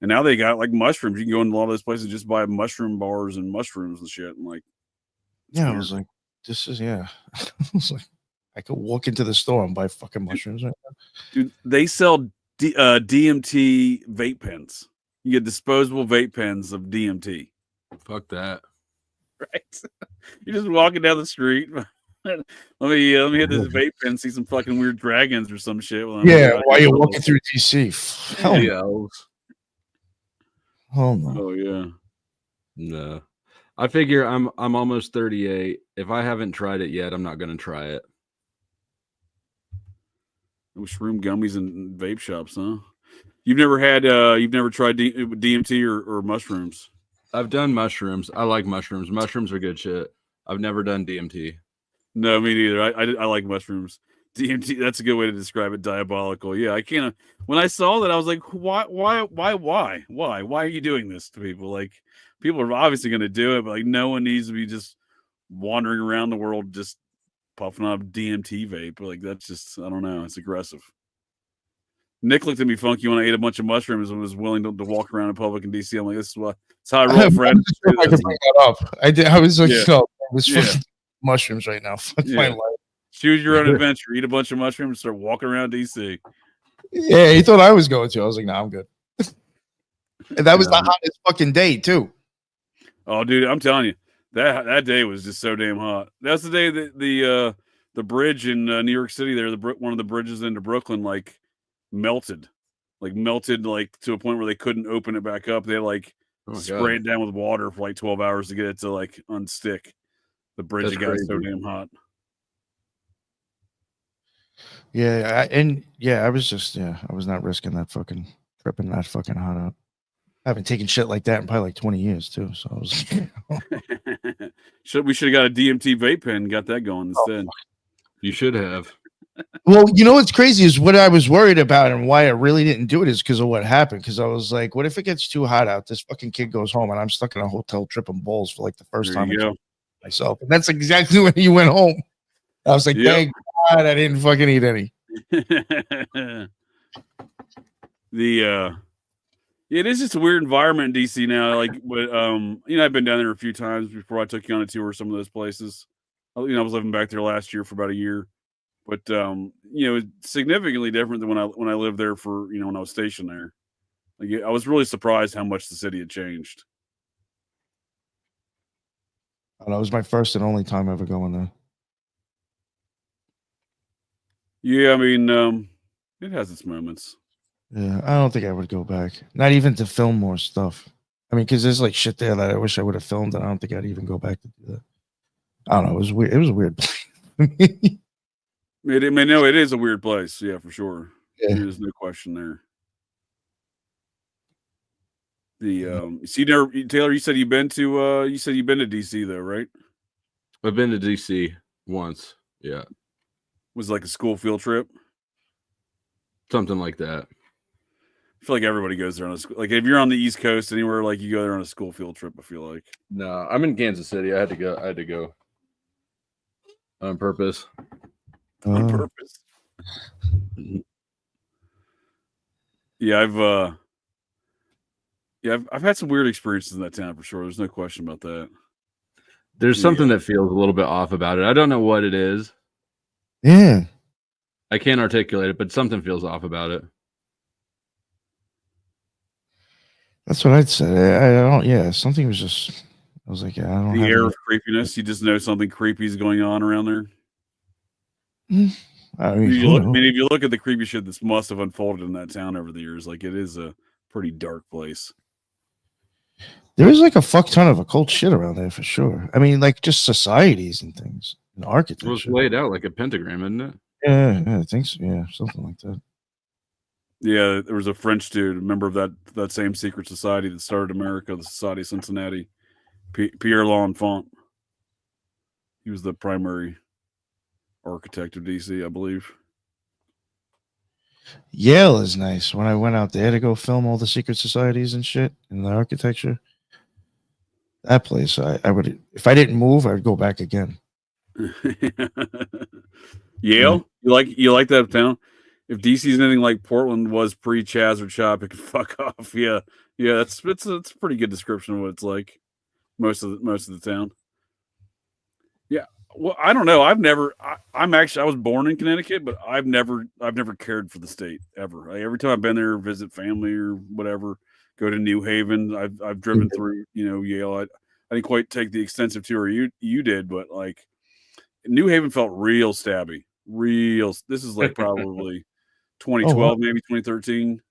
And now they got like mushrooms. You can go into a lot of those places and just buy mushroom bars and mushrooms and shit. And like, yeah, I was like, this is, I was like, I could walk into the store and buy fucking mushrooms right now. Dude, they sell DMT vape pens. You get disposable vape pens of DMT. Fuck that. Right? You're just walking down the street. let me hit this vape pen, see some fucking weird dragons or some shit. While you're walking through DC. Hell no. Oh no. Oh yeah. No. I figure I'm almost 38. If I haven't tried it yet, I'm not gonna try it. Shroom gummies and vape shops, huh? You've never tried DMT or mushrooms? I've done mushrooms. I like mushrooms. Mushrooms are good shit. I've never done DMT. No, me neither. I like mushrooms. DMT, that's a good way to describe it. Diabolical. Yeah, I can't. When I saw that, I was like, why are you doing this to people? Like, people are obviously going to do it, but like, no one needs to be just wandering around the world just puffing on DMT vape. Like, that's just, I don't know. It's aggressive. Nick looked at me funky when I ate a bunch of mushrooms and was willing to walk around in public in DC. I'm like, this is how I roll, friend. I could bring that up. I was like, mushrooms right now. Fuck my life. Choose your own adventure. Eat a bunch of mushrooms and start walking around DC. Yeah, he thought I was going to. I was like, nah, I'm good. And that was the hottest fucking day, too. Oh, dude, I'm telling you, that day was just so damn hot. That's the day that the bridge in New York City there, one of the bridges into Brooklyn, like melted to a point where they couldn't open it back up. They spray it down with water for like 12 hours to get it to like unstick. The bridge got so damn hot. Yeah, I was not risking that fucking tripping that fucking hot out. I haven't taken shit like that in probably like 20 years too. So I was we should have got a DMT vape pen and got that going instead. You should have. Well, you know what's crazy is what I was worried about and why I really didn't do it is because of what happened. Because I was like, what if it gets too hot out? This fucking kid goes home and I'm stuck in a hotel tripping balls for like the first There time you go. myself. And that's exactly when he went home. I was like, thank God I didn't fucking eat any. It is just a weird environment in DC now. Like, but I've been down there a few times before I took you on a tour of some of those places. I was living back there last year for about a year, but it's significantly different than when I lived there for when I was stationed there. Like, I was really surprised how much the city had changed. And that was my first and only time ever going there. Yeah, I mean, it has its moments. Yeah, I don't think I would go back. Not even to film more stuff. I mean, because there's like shit there that I wish I would have filmed, and I don't think I'd even go back to do that. I don't know. It was weird. It was a weird place. It is a weird place. Yeah, for sure. Yeah. There's no question there. Taylor, you said you've been to DC though, right? I've been to DC once. Yeah. Was it like a school field trip? Something like that. I feel like everybody goes there on a school. Like if you're on the East Coast anywhere, like you go there on a school field trip. I feel like. No, I'm in Kansas City. I had to go on purpose. On purpose. Yeah, I've had some weird experiences in that town for sure. There's no question about that. There's something that feels a little bit off about it. I don't know what it is. Yeah. I can't articulate it, but something feels off about it. That's what I'd say. I don't. Yeah, something was just. I was like, I don't. The air of creepiness. You just know something creepy is going on around there. I mean, if you look at the creepy shit that must have unfolded in that town over the years, like it is a pretty dark place. There is like a fuck ton of occult shit around there for sure. I mean, like just societies and things and architecture. It was laid out like a pentagram, isn't it? Yeah, I think so. Yeah, something like that. Yeah, there was a French dude, a member of that same secret society that started America, the Society of Cincinnati, Pierre L'Enfant. He was the primary architect of DC, I believe. Yale is nice. When I went out there to go film all the secret societies and shit and the architecture, that place, I would, if I didn't move, I'd go back again. Yale, you like that town? If DC's anything like Portland was pre-Chaz or Chop, it could fuck off. Yeah, it's a pretty good description of what it's like. Most of the town. Yeah, well, I don't know. I was born in Connecticut, but I've never cared for the state ever. Every time I've been there, visit family or whatever, go to New Haven. I've driven through, Yale. I didn't quite take the extensive tour you did, but like New Haven felt real stabby. This is like probably 2012, maybe 2013.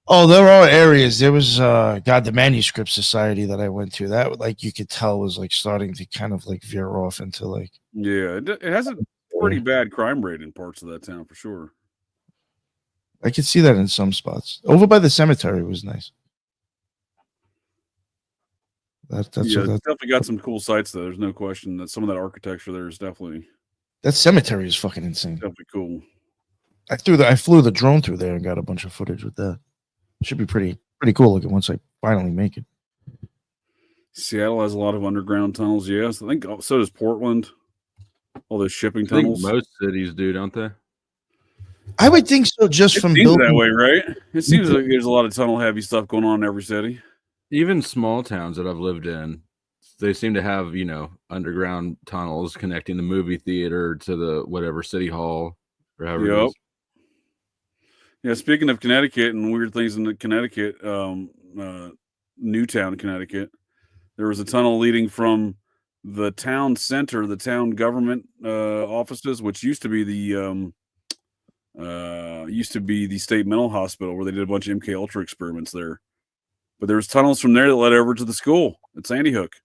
Oh, there are areas. There was the Manuscript Society that I went to. That like you could tell was like starting to kind of like veer off into like. Yeah, it has a pretty bad crime rate in parts of that town for sure. I could see that in some spots. Over by the cemetery was nice. That's definitely got some cool sites though. There's no question that some of that architecture there is definitely. That cemetery is fucking insane. Definitely cool. I flew the drone through there and got a bunch of footage with that. Should be pretty cool looking once I finally make it. Seattle has a lot of underground tunnels. Yes, I think so does Portland. All those shipping tunnels. Most cities do, don't they? I would think so. Just from building that way, right? It seems like there's a lot of tunnel heavy stuff going on in every city. Even small towns that I've lived in, they seem to have underground tunnels connecting the movie theater to the whatever city hall or however. It is. Yeah, speaking of Connecticut and weird things in Connecticut, Newtown, Connecticut, there was a tunnel leading from the town center, the town government offices, which used to be the state mental hospital where they did a bunch of MK Ultra experiments there. But there was tunnels from there that led over to the school at Sandy Hook.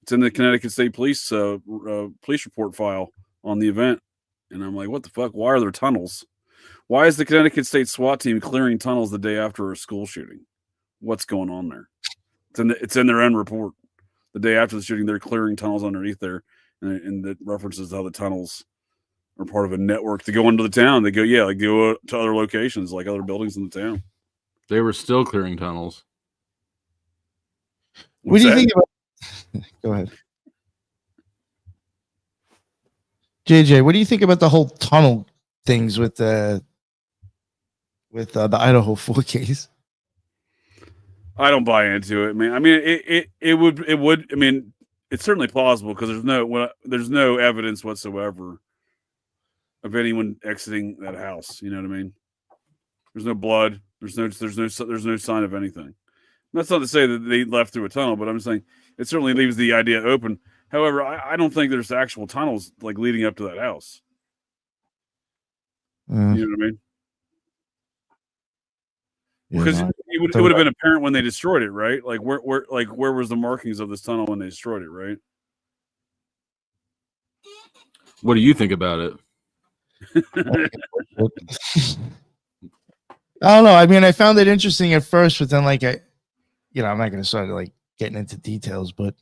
It's in the Connecticut State Police police report file on the event, and I'm like, what the fuck? Why are there tunnels? Why is the Connecticut State SWAT team clearing tunnels the day after a school shooting? What's going on there? It's in their own report. The day after the shooting, they're clearing tunnels underneath there, and that references how the tunnels are part of a network to go into the town. They go, go to other locations, like other buildings in the town. They were still clearing tunnels. What do you think about? Go ahead, JJ. What do you think about the whole tunnel things with the Idaho 4 case? I don't buy into it, man. I mean, it would. I mean, it's certainly plausible because there's no evidence whatsoever of anyone exiting that house. You know what I mean? There's no blood. There's no sign of anything. That's not to say that they left through a tunnel, but I'm saying it certainly leaves the idea open. However, I don't think there's actual tunnels like leading up to that house. You know what I mean? Because it would have been apparent when they destroyed it, right? Like where was the markings of this tunnel when they destroyed it, right? What do you think about it? I don't know. I mean, I found it interesting at first, but then I'm not going to start like getting into details, but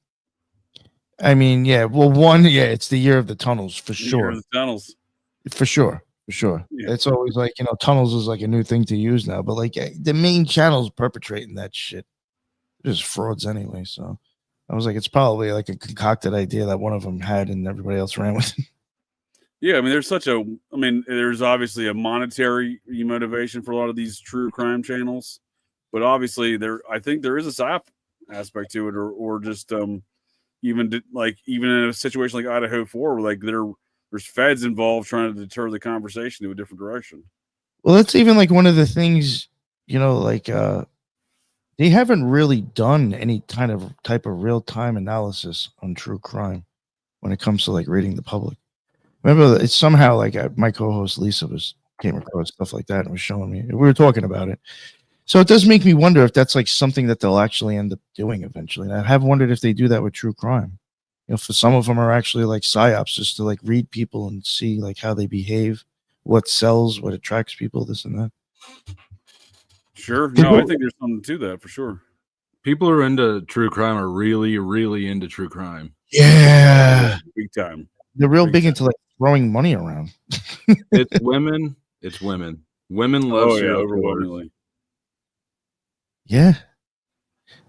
I mean, it's the year of the tunnels for sure. Year of the tunnels. For sure. Yeah. It's always like, tunnels is like a new thing to use now, but like the main channels perpetrating that shit. They're just frauds anyway. So I was like, it's probably like a concocted idea that one of them had and everybody else ran with it. Yeah, I mean, there's obviously a monetary motivation for a lot of these true crime channels, but obviously I think there is a SAP aspect to it, or just even in a situation like Idaho 4, where like there's feds involved trying to deter the conversation to a different direction. Well, that's even like one of the things, they haven't really done any type of real-time analysis on true crime when it comes to like reading the public. Remember, it's somehow like my co-host Lisa came across stuff like that and was showing me. We were talking about it. So it does make me wonder if that's like something that they'll actually end up doing eventually. And I have wondered if they do that with true crime. For some of them are actually like psyops, just to like read people and see like how they behave, what sells, what attracts people, this and that. Sure. No, I think there's something to that for sure. People who are into true crime are really, really into true crime. Yeah. Big time. They're real big into like throwing money around. It's women. Women love overwhelmingly. Yeah.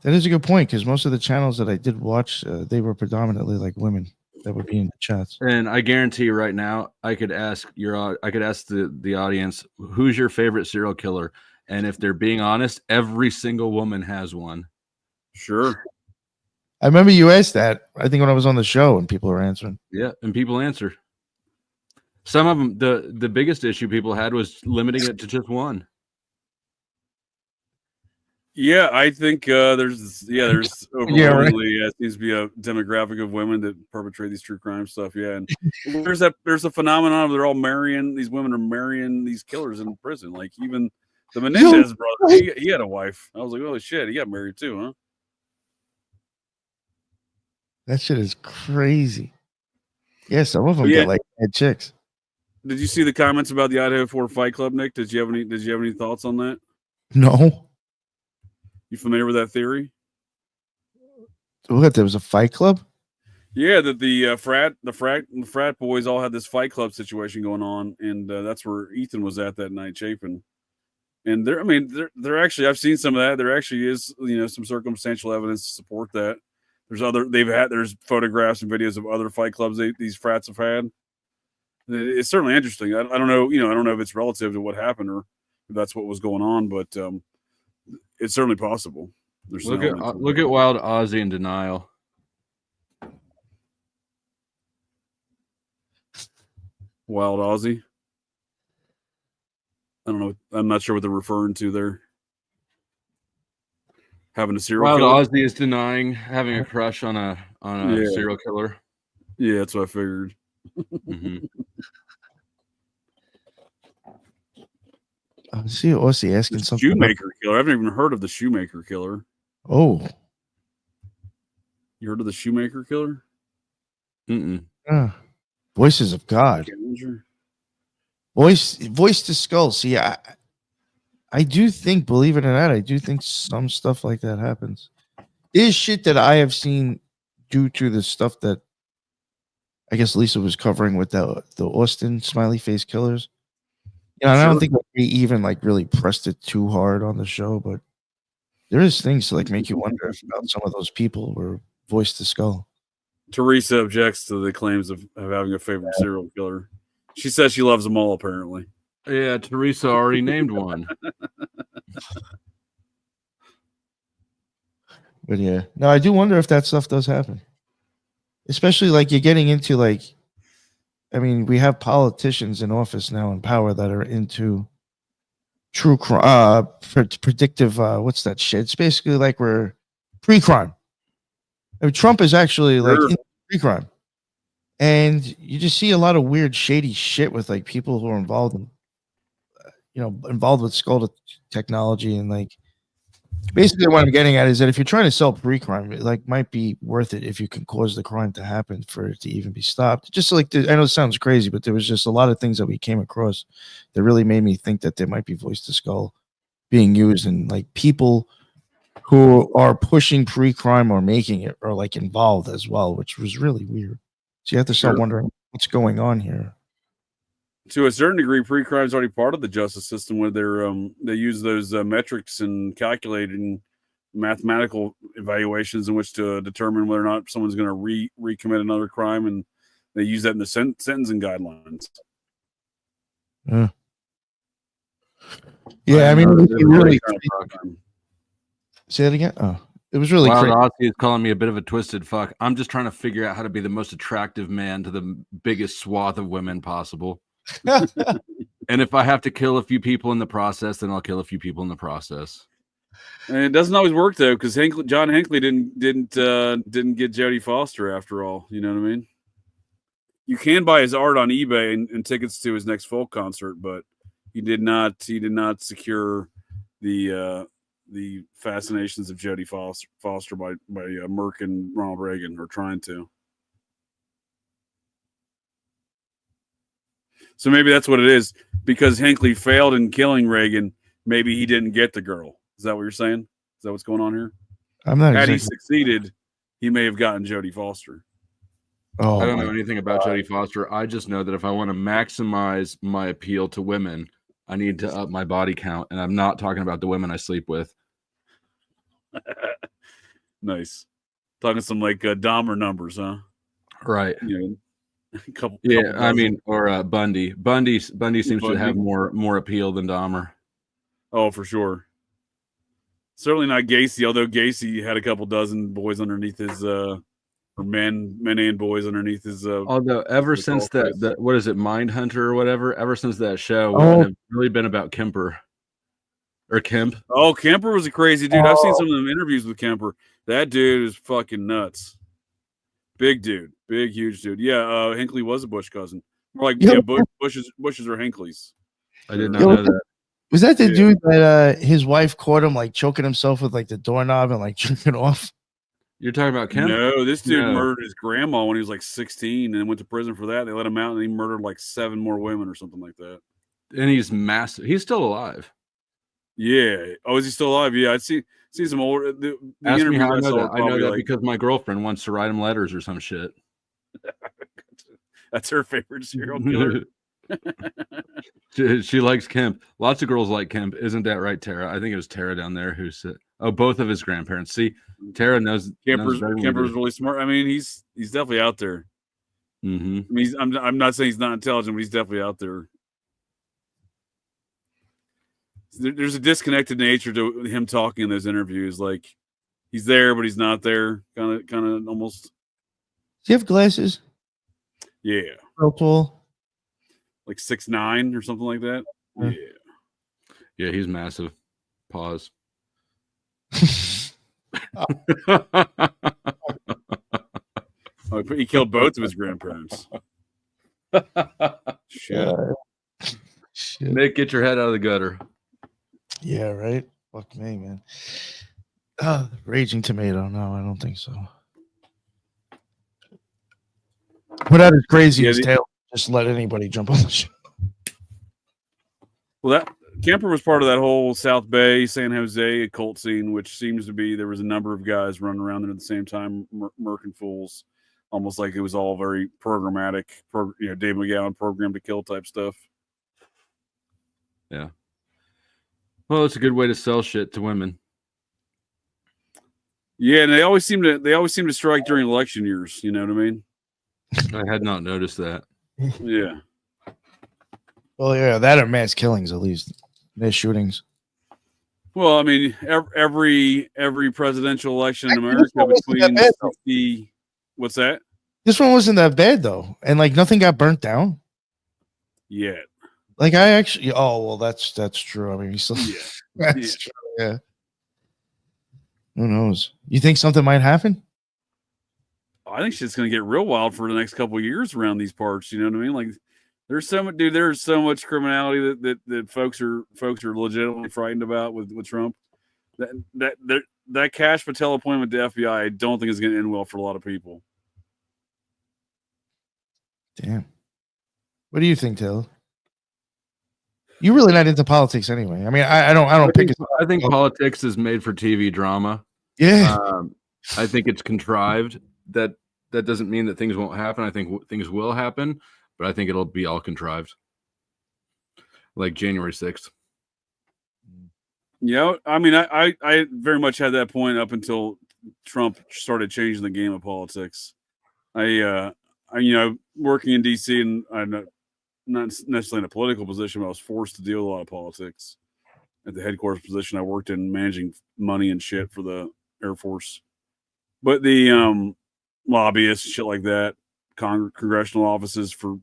That is a good point, because most of the channels that I did watch, they were predominantly like women that would be in the chats. And I guarantee you right now, I could ask the audience, who's your favorite serial killer? And if they're being honest, every single woman has one. Sure. I remember you asked that, I think when I was on the show, and people were answering. Yeah, and people answer. Some of them, the biggest issue people had was limiting it to just one. Yeah, I think there's overwhelmingly seems to be a demographic of women that perpetrate these true crime stuff. Yeah, and there's a phenomenon of these women are marrying these killers in prison. Like even the Menendez brother, he had a wife. I was like, holy shit, he got married too, huh? That shit is crazy. Yeah, some of them get like head chicks. Did you see the comments about the Idaho 4 Fight Club, Nick? Did you have any thoughts on that? No. You familiar with that theory? What? There was a fight club? Yeah, that the frat boys all had this fight club situation going on, and that's where Ethan was at that night, Chapin. And they're actually, I've seen some of that. There actually is, some circumstantial evidence to support that. There's photographs and videos of other fight clubs these frats have had. It's certainly interesting. I don't know, I don't know if it's relative to what happened or if that's what was going on, but it's certainly possible. Look at Wild Ozzy in denial. Wild Ozzy. I don't know. I'm not sure what they're referring to there. Having a serial killer. Wild Ozzy is denying having a crush on a serial killer. Yeah, that's what I figured. Mm-hmm. I see Ozzy asking something. Shoemaker killer. I haven't even heard of the Shoemaker killer. Oh. You heard of the Shoemaker killer? Mm-mm. Voices of God. Voice to skull. See, I do think, believe it or not, I do think some stuff like that happens. Is shit that I have seen due to the stuff that I guess Lisa was covering with the Austin smiley face killers. You know, and I don't think that we even like really pressed it too hard on the show, but there is things to like make you wonder about some of those people were voice to skull. Teresa objects to the claims of having a favorite serial killer. She says she loves them all, apparently. Yeah, Teresa already named one. But yeah, no, I do wonder if that stuff does happen. Especially like you're getting into like, I mean, we have politicians in office now in power that are into true crime, predictive. What's that shit? It's basically like we're pre-crime. I mean, Trump is actually like in pre-crime, and you just see a lot of weird, shady shit with like people who are involved in, involved with skull technology and like. Basically, what I'm getting at is that if you're trying to sell pre-crime, it like might be worth it if you can cause the crime to happen for it to even be stopped. Just like I know it sounds crazy, but there was just a lot of things that we came across that really made me think that there might be voice to skull being used, and like people who are pushing pre-crime or making it are like involved as well, which was really weird. So you have to start wondering what's going on here. To a certain degree, pre-crime is already part of the justice system, where they use those metrics and calculating mathematical evaluations in which to determine whether or not someone's going to recommit another crime, and they use that in the sentencing guidelines. Yeah, I mean, really say that again. Oh, it was really crazy. Ozzy is calling me a bit of a twisted fuck. I'm just trying to figure out how to be the most attractive man to the biggest swath of women possible. And if I have to kill a few people in the process, then I'll kill a few people in the process. And it doesn't always work though, because John Hinckley didn't get Jodie Foster after all. You know what I mean? You can buy his art on eBay and tickets to his next folk concert, but he did not secure the fascinations of Jodie Foster by Merck and Ronald Reagan, or trying to. So maybe that's what it is. Because Hinckley failed in killing Reagan, maybe he didn't get the girl. Is that what you're saying? Is that what's going on here? I'm not. Had he succeeded, he may have gotten Jodie Foster. Oh, I don't know anything about Jodie Foster. I just know that if I want to maximize my appeal to women, I need to up my body count, and I'm not talking about the women I sleep with. Nice. Talking some like Dahmer numbers, huh? Right. Couple I mean, or Bundy. Bundy seems to have more appeal than Dahmer. Oh, for sure. Certainly not Gacy, although Gacy had a couple dozen boys underneath his or men and boys underneath his although ever since that what is it, Mindhunter or whatever, ever since that show, it's really been about Kemper. Or Kemp. Oh, Kemper was a crazy dude. I've seen some of them interviews with Kemper. That dude is fucking nuts. Big dude. Big, huge dude. Yeah, Hinckley was a Bush cousin. More like Bushes or Hinckley's. I did not know that. Was that the dude that his wife caught him like choking himself with like the doorknob and like jerking off? You're talking about Kemp? No, this dude murdered his grandma when he was like 16 and went to prison for that. They let him out and he murdered like 7 more women or something like that. And he's massive. He's still alive. Yeah. Oh, is he still alive? Yeah, I'd see some older. Ask me how I know that. I know that because my girlfriend wants to write him letters or some shit. That's her favorite serial killer. She likes Kemp. Lots of girls like Kemp. Isn't that right, Tara? I think it was Tara down there who said, both of his grandparents. See, Tara knows. Kemper's really smart. I mean, he's definitely out there. Mm-hmm. I mean, I'm not saying he's not intelligent, but he's definitely out there. There's a disconnected nature to him talking in those interviews. Like he's there, but he's not there. Kind of almost. Does he have glasses? Yeah. Real tall. Like 6'9" or something like that. Yeah. Yeah, he's massive. Pause. He killed both of his grandparents. Shit. Shit. Nick, get your head out of the gutter. Yeah, right. Fuck me, man. Raging Tomato. No, I don't think so. Put out as crazy as tail. Just let anybody jump on the show. Well, that Kemper was part of that whole South Bay, San Jose occult scene, which seems to be there was a number of guys running around there at the same time, murking fools, almost like it was all very programmatic, Dave McGowan programmed to kill type stuff. Yeah. Well, it's a good way to sell shit to women. Yeah, and they always seem to strike during election years. You know what I mean? I had not noticed that. Yeah. Well, yeah, that or mass killings at least. Mass shootings. Well, I mean, every presidential election in America between 60. What's that? This one wasn't that bad though, and like nothing got burnt down. Yeah. Like I actually. Oh well, that's true. I mean, he's still. Yeah. That's true. Yeah. Who knows? You think something might happen? I think shit's gonna get real wild for the next couple of years around these parts. You know what I mean? Like, there's so much, dude. There's so much criminality that folks are legitimately frightened about with Trump. That Cash Patel appointment to FBI, I don't think is going to end well for a lot of people. Damn. What do you think, Taylor? You're really not into politics anyway. I mean, I don't pick it. I think politics is made for TV drama. Yeah. I think it's contrived. That doesn't mean that things won't happen. I think things will happen, but I think it'll be all contrived. Like January 6th. Yeah, I mean, I very much had that point up until Trump started changing the game of politics. I working in DC, and I'm not necessarily in a political position, but I was forced to deal with a lot of politics. At the headquarters position, I worked in managing money and shit for the Air Force. But the lobbyists, shit like that, congressional offices for,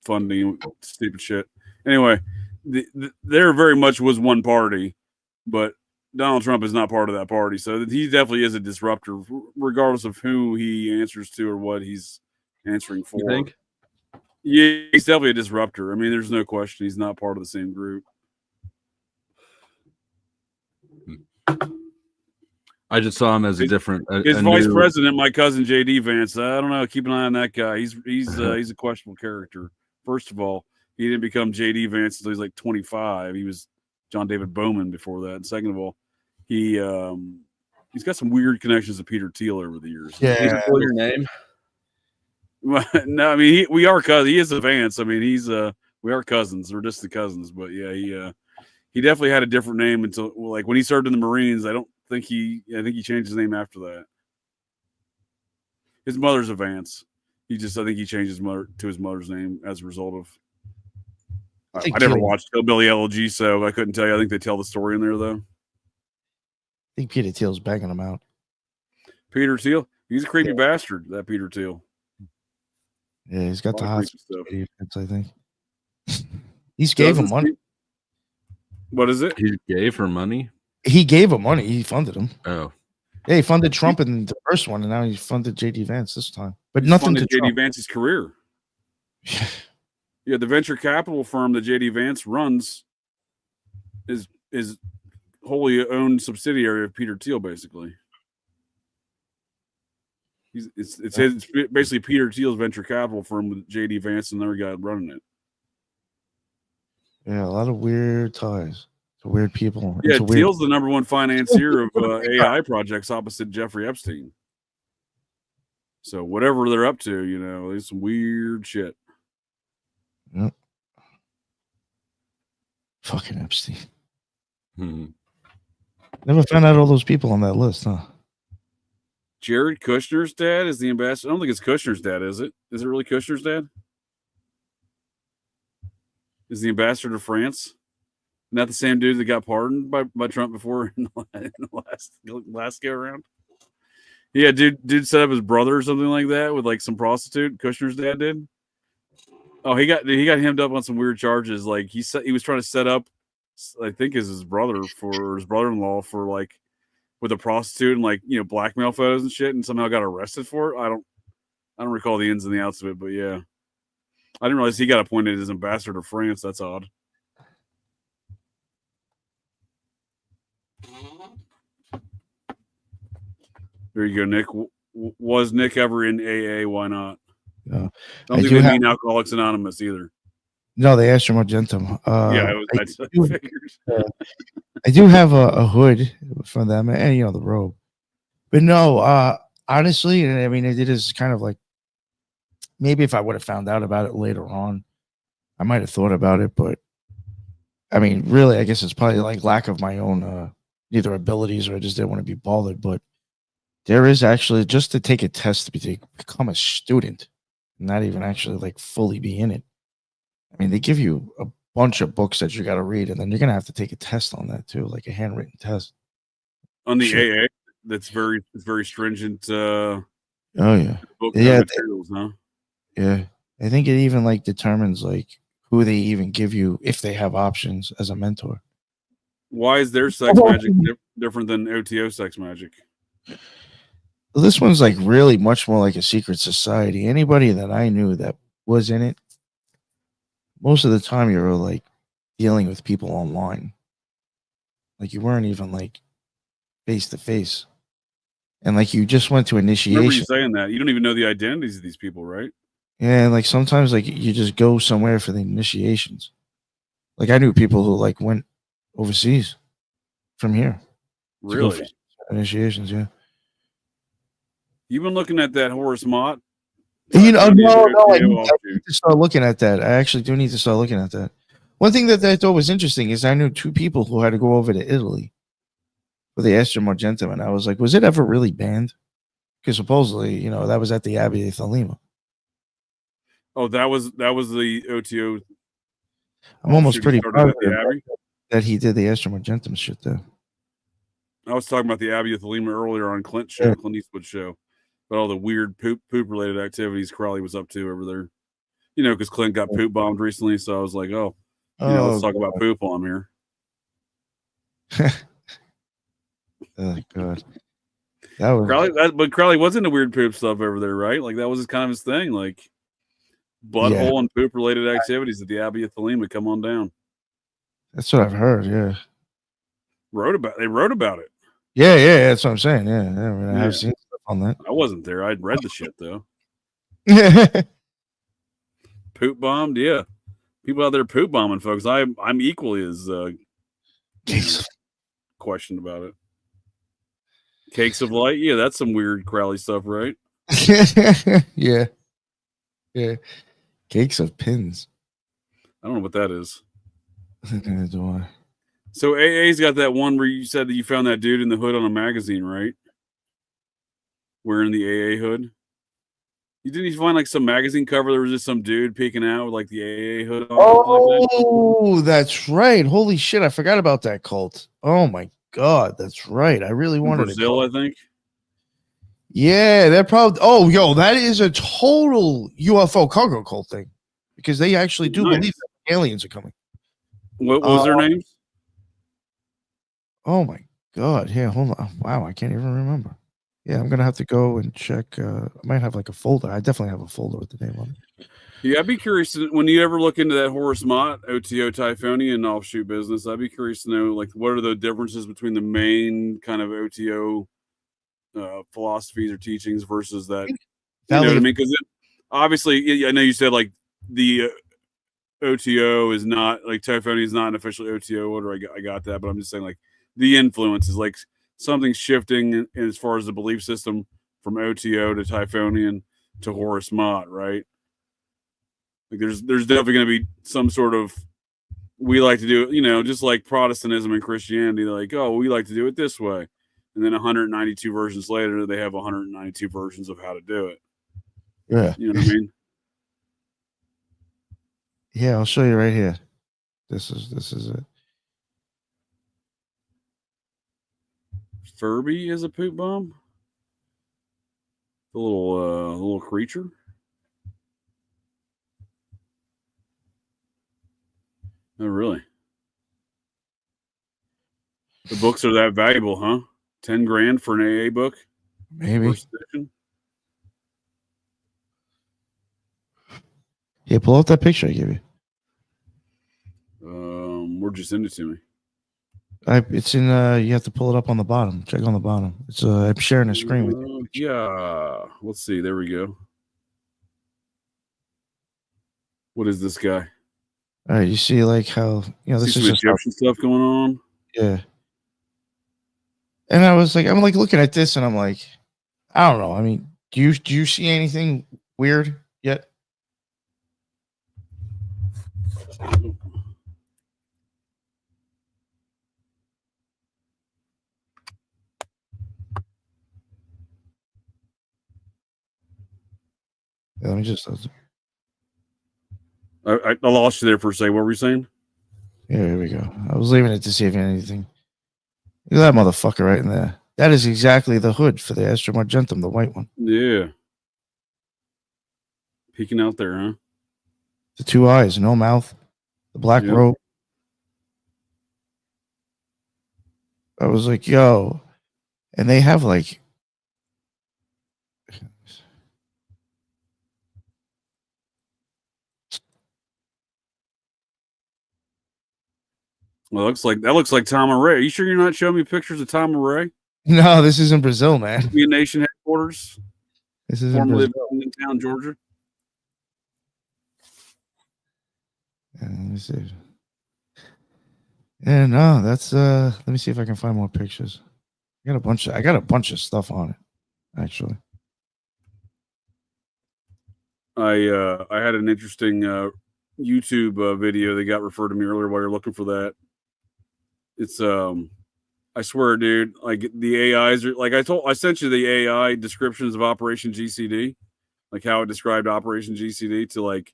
funding stupid shit. Anyway, there very much was one party, but Donald Trump is not part of that party. So he definitely is a disruptor, regardless of who he answers to or what he's answering for. You think? Yeah, he's definitely a disruptor. I mean, there's no question he's not part of the same group. I just saw him as a different. His vice president, my cousin JD Vance. I don't know. Keep an eye on that guy. He's a questionable character. First of all, he didn't become JD Vance until he was like 25. He was John David Bowman before that. And second of all, he's got some weird connections to Peter Thiel over the years. Yeah. What's your name? No, I mean we are cousins. He is a Vance. I mean we are cousins. We're just the cousins. But yeah, he definitely had a different name until like when he served in the Marines. I think he changed his name after that. His mother's a Vance. I think he changed his mother to his mother's name as a result of. I never watched Hillbilly LG, so I couldn't tell you. I think they tell the story in there though. I think Peter Thiel's banging him out. Peter Thiel, he's a creepy bastard. That Peter Thiel. Yeah, he's got the hot stuff. I think. He's gave him money. What is it? He gave her money. He gave him money. He funded him. Oh, yeah, he funded Trump in the first one, and now he funded JD Vance this time. But nothing to JD Vance's career. Yeah, the venture capital firm that JD Vance runs is wholly owned subsidiary of Peter Thiel, basically. It's basically Peter Thiel's venture capital firm with JD Vance and another guy running it. Yeah, a lot of weird ties. Weird people. Yeah, Thiel's the number one financier of AI projects opposite Jeffrey Epstein. So whatever they're up to, there's some weird shit. Yep. Fucking Epstein. Never found out all those people on that list, huh? Jared Kushner's dad is the ambassador. I don't think it's Kushner's dad, is it? Is it really Kushner's dad? Is the ambassador to France? Not the same dude that got pardoned by Trump before in the last go around? Yeah, dude set up his brother or something like that with like some prostitute. Kushner's dad did. Oh, he got hemmed up on some weird charges. Like he was trying to set up, I think, is his brother for his brother-in-law for like with a prostitute and like blackmail photos and shit, and somehow got arrested for it. I don't recall the ins and the outs of it, but yeah, I didn't realize he got appointed as ambassador to France. That's odd. There you go, Nick. Was Nick ever in AA? Why not? Yeah. Don't think they mean Alcoholics Anonymous either. No, the Astra Argentum. Yeah, that's I figured. I do have a hood from them, and the robe. But no, honestly, I mean, it is kind of like maybe if I would have found out about it later on, I might have thought about it. But I mean, really, I guess it's probably like lack of my own either abilities or I just didn't want to be bothered. But there is actually just to take a test to become a student, not even actually like fully be in it. I mean, they give you a bunch of books that you got to read, and then you're gonna have to take a test on that too, like a handwritten test. On the AA, that's very stringent. Oh yeah, book yeah, materials, huh? Yeah, I think it even like determines like who they even give you if they have options as a mentor. Why is their sex magic different than OTO sex magic? Well, this one's like really much more like a secret society. Anybody that I knew that was in it, most of the time you were like dealing with people online. Like you weren't even like face to face. And like you just went to initiation. Remember you saying that. You don't even know the identities of these people, right? Yeah, and like sometimes like you just go somewhere for the initiations. Like I knew people who like went overseas from here. Really? Initiations, yeah. You've been looking at that Horace Mott? No, I need to start looking at that. I actually do need to start looking at that. One thing that I thought was interesting is I knew two people who had to go over to Italy for the Astra Argentum, and I was like, was it ever really banned? Because supposedly, that was at the Abbey of Thelema. Oh, that was the OTO. I'm almost pretty proud that he did the Astra Argentum shit there. I was talking about the Abbey of Thelema earlier on Clint Eastwood show. But all the weird poop related activities Crowley was up to over there, because Clint got poop bombed recently. So I was like, let's talk about poop while I'm here. Oh God, that was Crowley. But Crowley was into weird poop stuff over there, right? Like that was kind of his thing, like butthole and poop related activities at the Abbey of Thelema. Come on down. That's what I've heard. Yeah, they wrote about it. Yeah, that's what I'm saying. Yeah, I mean, I have seen stuff on that. I wasn't there. I'd read the shit though. Poop bombed, yeah. People out there poop bombing, folks. I'm equally as questioned about it. Cakes of light, yeah, that's some weird Crowley stuff, right? Yeah. Cakes of pins. I don't know what that is. Neither do I. So AA's got that one where you said that you found that dude in the hood on a magazine, right? Wearing the AA hood. Didn't you find like some magazine cover? There was just some dude peeking out with like the AA hood on. Oh, that's right. Holy shit, I forgot about that cult. Oh my God, that's right. I really wanted Brazil, I think. Yeah, they're probably. Oh, yo, that is a total UFO cargo cult thing because they actually do believe that aliens are coming. What was their names? Oh my God! Yeah, hold on. Wow, I can't even remember. Yeah, I'm gonna have to go and check. I might have like a folder. I definitely have a folder with the name on it. Yeah, I'd be curious when you ever look into that Horace Mott OTO Typhonian offshoot business. I'd be curious to know like what are the differences between the main kind of OTO philosophies or teachings versus that. You know what I mean? Because obviously, I know you said like the OTO is not like Typhonian is not an official OTO order. I got that, but I'm just saying like the influence is like something shifting as far as the belief system from OTO to Typhonian to Horace Mott, right? Like there's definitely going to be some sort of we like to do it, just like Protestantism and Christianity. They're like, oh, we like to do it this way, and then 192 versions later, they have 192 versions of how to do it. Yeah, you know what I mean. Yeah, I'll show you right here. This is it. Furby is a poop bomb. The little creature. Oh, really? The books are that valuable, huh? 10 grand for an AA book? Maybe. Yeah, pull out that picture I gave you. Where'd you send it to me? It's in. You have to pull it up on the bottom. Check on the bottom. It's. I'm sharing a screen with you. Yeah. Let's see. There we go. What is this guy? All right, you see like how this See is some just how, Egyptian stuff going on. yeah. And I'm like looking at this, and I'm like, I don't know. I mean, do you see anything weird yet? Yeah, let me just. I lost you there for a second. What were you saying? Yeah, here we go. I was leaving it to see if anything. Look at that motherfucker right in there. That is exactly the hood for the Astra Argentum, the white one. Yeah. Peeking out there, huh? The 2 eyes, no mouth, the black Yep. robe. I was like, yo. And they have like. Well, that looks like Tom Array. Are you sure you're not showing me pictures of Tom Array? No, this is in Brazil, man. Be a Nation headquarters, This is in formerly Brazil. in town, Georgia. Let me see. Yeah, no, that's let me see if I can find more pictures. I got a bunch of stuff on it, actually. I had an interesting YouTube video that got referred to me earlier while you're looking for that. It's I swear, dude, like the AIs are like I sent you the AI descriptions of Operation GCD, like how it described Operation GCD to like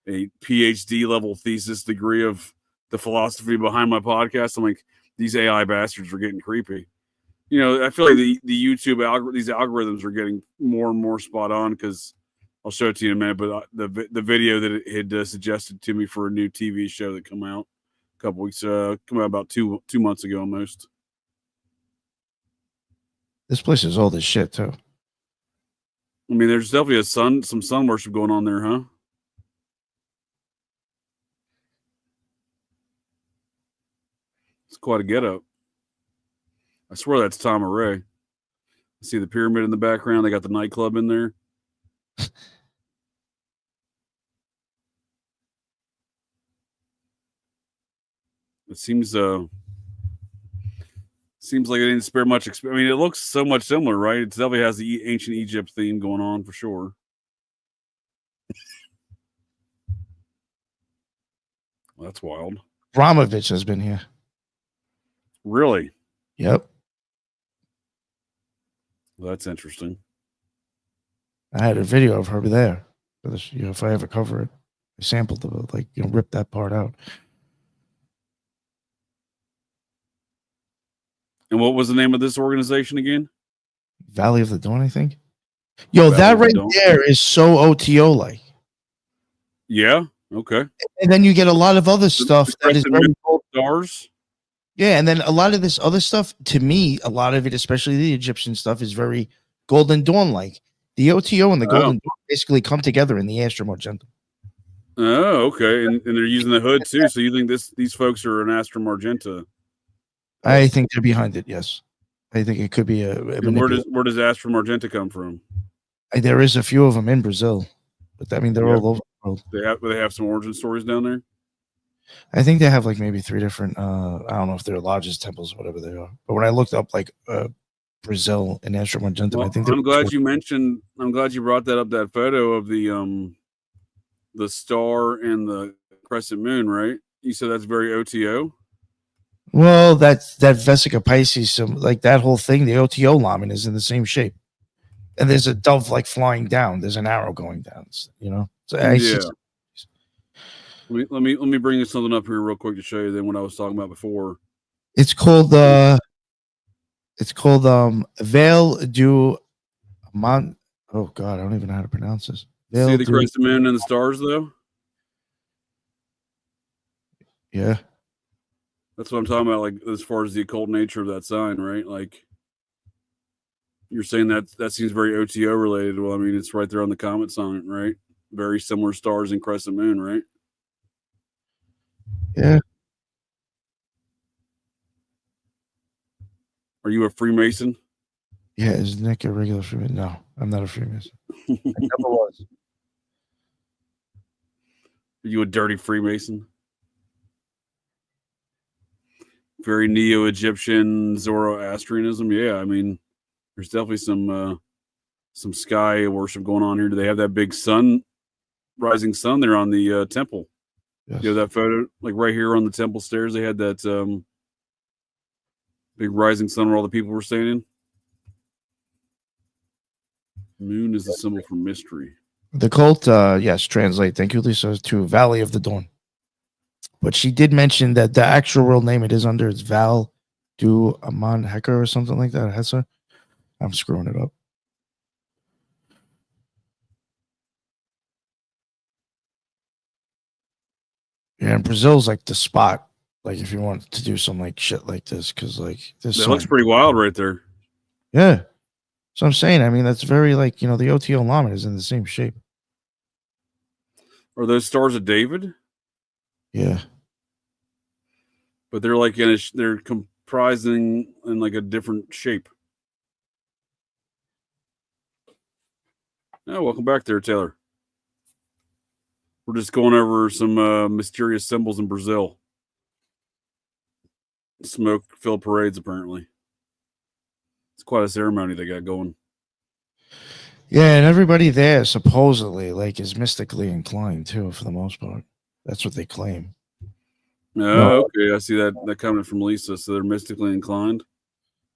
a PhD level thesis degree of the philosophy behind my podcast. I'm like, these AI bastards are getting creepy. I feel like the YouTube these algorithms are getting more and more spot on because I'll show it to you in a minute. But the video that it had suggested to me for a new TV show that come out a couple weeks, come out about two months ago almost. This place is old as shit too. I mean, there's definitely some sun worship going on there, huh? It's quite a get up. I swear that's Tom Array. I see the pyramid in the background. They got the nightclub in there. It seems like it didn't spare much. I mean, it looks so much similar, right? It definitely has the ancient Egypt theme going on for sure. Well, that's wild. Ramovich has been here. Really? Yep. Well, that's interesting. I had a video of her there. For this, if I ever cover it, I sampled the rip that part out. And what was the name of this organization again? Valley of the Dawn, I think. Yo, Valley that of the right Dawn. there is so OTO like. Yeah. Okay. And then you get a lot of other stuff that is very stars. Yeah, and then a lot of this other stuff, to me, a lot of it, especially the Egyptian stuff, is very Golden Dawn like. The OTO and the Golden Dawn basically come together in the Astra Argentum. Oh, okay. And they're using the hood too. So you think these folks are an Astra Argenta? I think they're behind it, yes. I think it could be a where does Astra Argenta come from? There is a few of them in Brazil, but I mean they're all over the world. They have some origin stories down there. I think they have like maybe 3 different. I don't know if they're lodges, temples, or whatever they are. But when I looked up like Brazil and Astra Argentum, I think I'm glad you mentioned. I'm glad you brought that up. That photo of the star and the crescent moon, right? You said that's very OTO. Well, that Vesica Pisces, like that whole thing, the OTO lamen is in the same shape, and there's a dove like flying down. There's an arrow going down. So let me bring you something up here real quick to show you. Then what I was talking about before. It's called Veil du Mont. Oh God, I don't even know how to pronounce this. Veil See the crescent moon and the stars, though. Yeah. That's what I'm talking about, like as far as the occult nature of that sign, right? Like you're saying that seems very OTO related. Well, I mean, it's right there on the comet sign, right? Very similar stars and crescent moon, right? Yeah. Are you a Freemason? Yeah, is Nick a regular Freemason? No, I'm not a Freemason. I never was. Are you a dirty Freemason? very Neo-Egyptian Zoroastrianism. Yeah, I mean, there's definitely some sky worship going on here. Do they have that big sun, rising sun there on the temple? Yes. You know that photo, like right here on the temple stairs, they had that big rising sun where all the people were standing. Moon is the symbol for mystery. The cult, yes, translate. Thank you, Lisa, to Valley of the Dawn. But she did mention that the actual real name it is under is Val du Amon Hecker or something like that. Hesser. I'm screwing it up. Yeah, and Brazil's like the spot. Like if you want to do some like shit like this, because like this looks pretty wild right there. Yeah. So I'm saying, I mean, that's very like, you know, the OTO llama is in the same shape. Are those stars of David? Yeah. But they're like they're comprising in like a different shape. Oh, welcome back there, Taylor. We're just going over some mysterious symbols in Brazil. Smoke-filled parades, apparently. It's quite a ceremony they got going. Yeah, and everybody there supposedly like is mystically inclined too, for the most part. That's what they claim. Oh, okay. I see that comment from Lisa. So they're mystically inclined.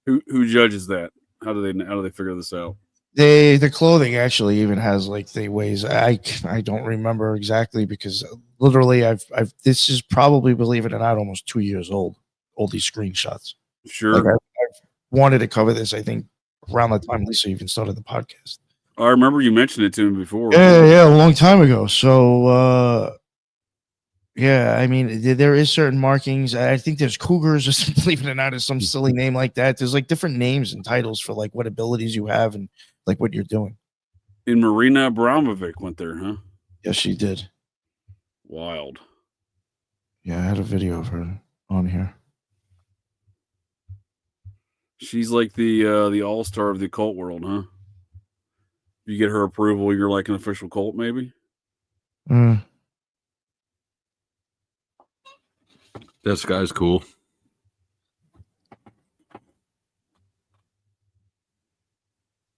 Who judges that? How do they figure this out? The clothing actually even has like the ways I don't remember exactly because literally I've this is probably, believe it or not, almost 2 years old. All these screenshots. Sure. Like I've wanted to cover this, I think, around the time Lisa even started the podcast. I remember you mentioned it to me before. Yeah, a long time ago. So yeah, I mean, there is certain markings. I think there's cougars or something, believe it or not, is some silly name like that. There's like different names and titles for like what abilities you have and like what you're doing. And Marina Abramovic went there, huh? Yes, she did. Wild. Yeah, I had a video of her on here. She's like the all-star of the occult world, huh? You get her approval, you're like an official cult, maybe? This guy's cool.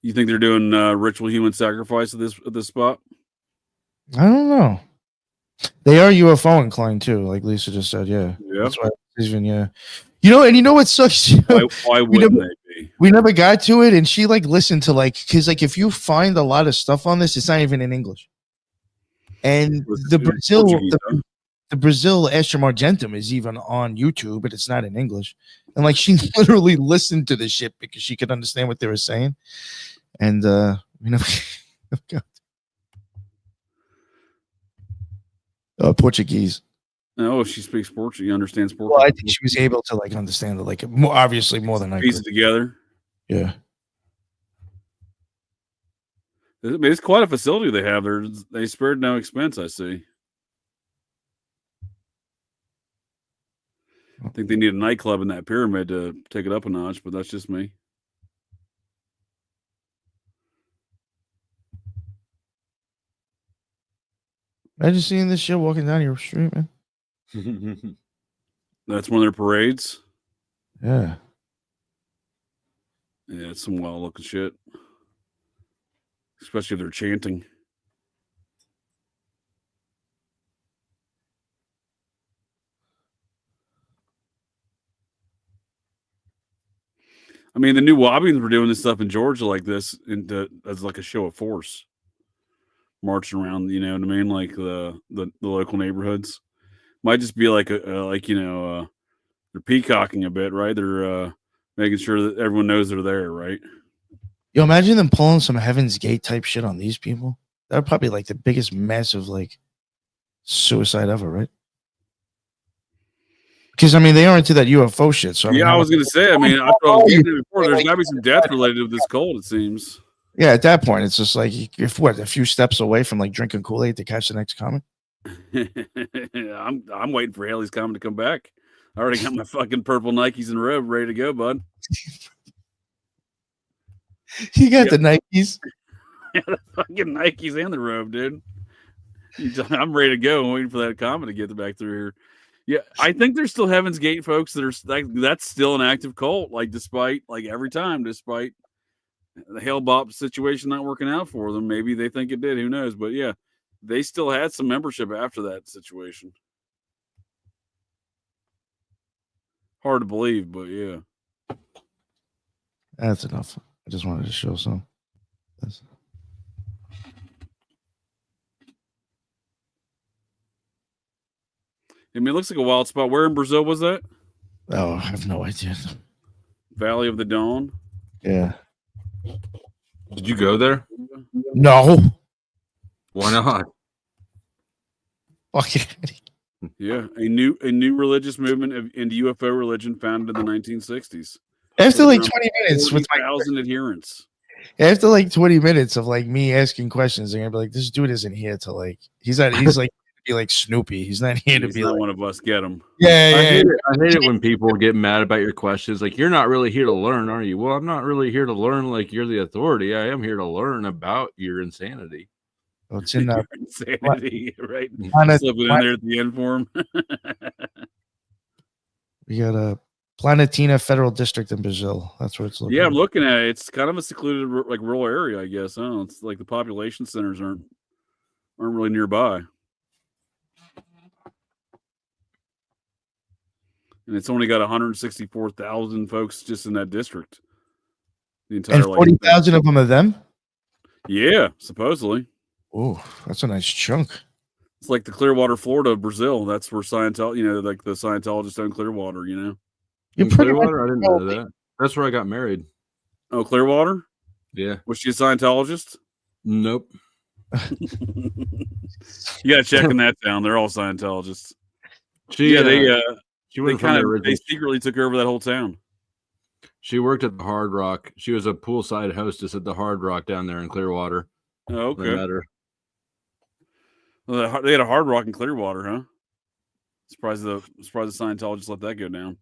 You think they're doing ritual human sacrifice at this spot? I don't know. They are UFO inclined too, like Lisa just said. Yeah, that's why even yeah. You know what sucks? Why wouldn't they be? We never got to it, and she like listened to like because like if you find a lot of stuff on this, it's not even in English. And the Brazil Astrum Argentum is even on YouTube, but it's not in English. And like she literally listened to the shit because she could understand what they were saying. And you know, Portuguese. Oh, she speaks Portuguese. You understands Portuguese. Well, I think she was able to like understand it, like obviously more than I could. Piece it together. Yeah. I mean, it's quite a facility they have there. They spared no expense, I see. I think they need a nightclub in that pyramid to take it up a notch, but that's just me. Imagine seeing this shit walking down your street, man. That's one of their parades. Yeah. Yeah, it's some wild looking shit. Especially if they're chanting. I mean, the new Wobbians were doing this stuff in Georgia like this as like a show of force. Marching around, you know what I mean? Like the local neighborhoods. Might just be like they're peacocking a bit, right? They're making sure that everyone knows they're there, right? Yo, imagine them pulling some Heaven's Gate type shit on these people. That would probably like the biggest massive like suicide ever, right? Because I mean they are into that UFO shit. So I mean, I was gonna say, I mean, I thought before there's gotta be some death related to this cult, it seems. Yeah, at that point, it's just like if a few steps away from like drinking Kool-Aid to catch the next comet. I'm waiting for Haley's comment to come back. I already got my fucking purple Nikes and robe ready to go, bud. You got the Nikes. Yeah, the fucking Nikes and the robe, dude. I'm ready to go. I'm waiting for that comment to get back through here. Yeah, I think there's still Heaven's Gate folks that are that's still an active cult. Like despite the Hale Bop situation not working out for them, maybe they think it did. Who knows? But yeah, they still had some membership after that situation. Hard to believe, but yeah. That's enough. I just wanted to show some. I mean, it looks like a wild spot. Where in Brazil was that? Oh, I have no idea. Valley of the Dawn. Yeah. Did you go there? No. Why not? Fucking. Yeah, a new religious movement into UFO religion founded in the 1960s. After like 20 minutes with 40,000 adherents. After like 20 minutes of like me asking questions, they're gonna be like, "This dude isn't here to like. He's like to be like Snoopy. He's not here to be not like one of us. Get him." Yeah. I hate it when people get mad about your questions. Like, you're not really here to learn, are you? Well, I'm not really here to learn. Like, you're the authority. I am here to learn about your insanity. Oh, it's in the insanity, right? Slipping in there at the end for him. We got a Planetina Federal District in Brazil. That's where it's looking. Yeah, I'm looking at it. It's kind of a secluded, like rural area, I guess. Huh? It's like the population centers aren't really nearby, and it's only got 164,000 folks just in that district. The entire, and 40,000 of them are them. Yeah, supposedly. Oh, that's a nice chunk. It's like the Clearwater, Florida, Brazil. That's where Scientology, like the Scientologists own Clearwater. You're pretty Clearwater. I didn't know that. That's where I got married. Oh, Clearwater. Yeah. Was she a Scientologist? Nope. You gotta checking that down. They're all Scientologists. She they secretly took over that whole town. She worked at the Hard Rock. She was a poolside hostess at the Hard Rock down there in Clearwater. Oh, okay. I met her. Well, they had a Hard Rock in Clearwater, huh? Surprised the Scientologists let that go down.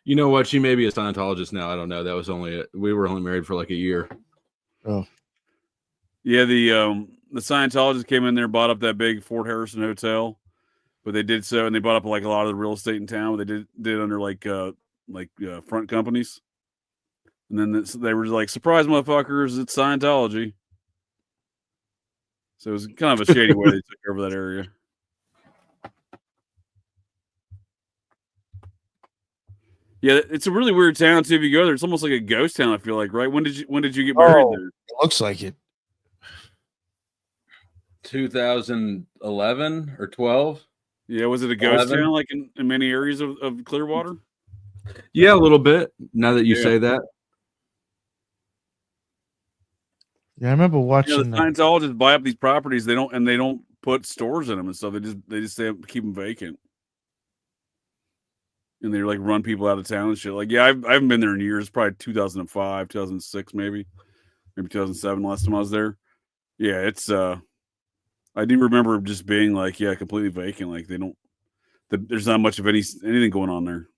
You know what? She may be a Scientologist now. I don't know. That was we were only married for like a year. Oh. Yeah, the Scientologists came in there, bought up that big Fort Harrison hotel, but they did so, and they bought up like a lot of the real estate in town. But they did under like front companies, and then they were like, "Surprise, motherfuckers! It's Scientology." So it was kind of a shady way they took over that area. Yeah, it's a really weird town too. If you go there, it's almost like a ghost town. I feel like, right? When did you get married there? It looks like it. 2011 or 12. Yeah, was it a ghost town like in many areas of Clearwater? Yeah, a little bit. Now that you say that. Yeah, I remember watching. The Scientologists buy up these properties. They don't put stores in them and stuff. They just keep them vacant, and they like run people out of town and shit. Like, yeah, I haven't been there in years. Probably 2005, 2006, maybe 2007. Last time I was there. Yeah, it's I do remember just being like, yeah, completely vacant. Like there's not much of anything going on there.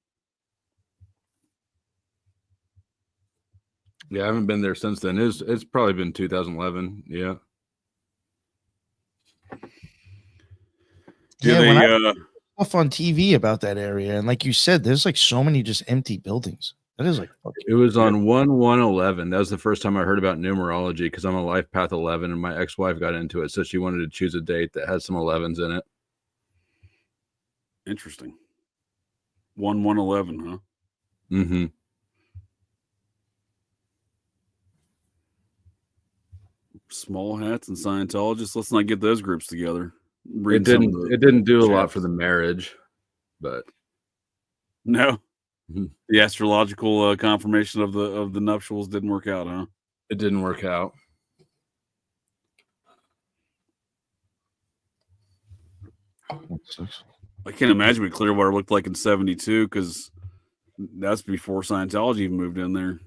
Yeah, I haven't been there since then. It's probably been 2011. Yeah. When I stuff on TV about that area, and like you said, there's like so many just empty buildings. That is like it was on 1/1/11. That was the first time I heard about numerology because I'm a life path 11, and my ex-wife got into it, so she wanted to choose a date that has some 11s in it. Interesting. 1/1/11, huh? Mm-hmm. Small hats and Scientologists. Let's not get those groups together. It didn't do a lot for the marriage, but no. The astrological confirmation of the nuptials didn't work out, huh? It didn't work out. I can't imagine what Clearwater looked like in '72 because that's before Scientology even moved in there.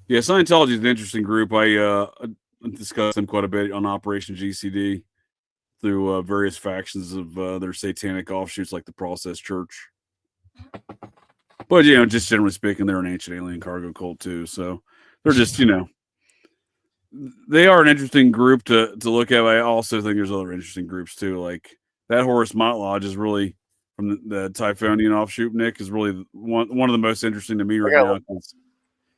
Yeah, Scientology is an interesting group. I discussed them quite a bit on Operation GCD through various factions of their satanic offshoots like the Process Church. But, just generally speaking, they're an ancient alien cargo cult too. So they're just, They are an interesting group to look at. I also think there's other interesting groups too. Like that Horus Mott Lodge is really from the Typhonian offshoot. Nick is really one of the most interesting to me right now.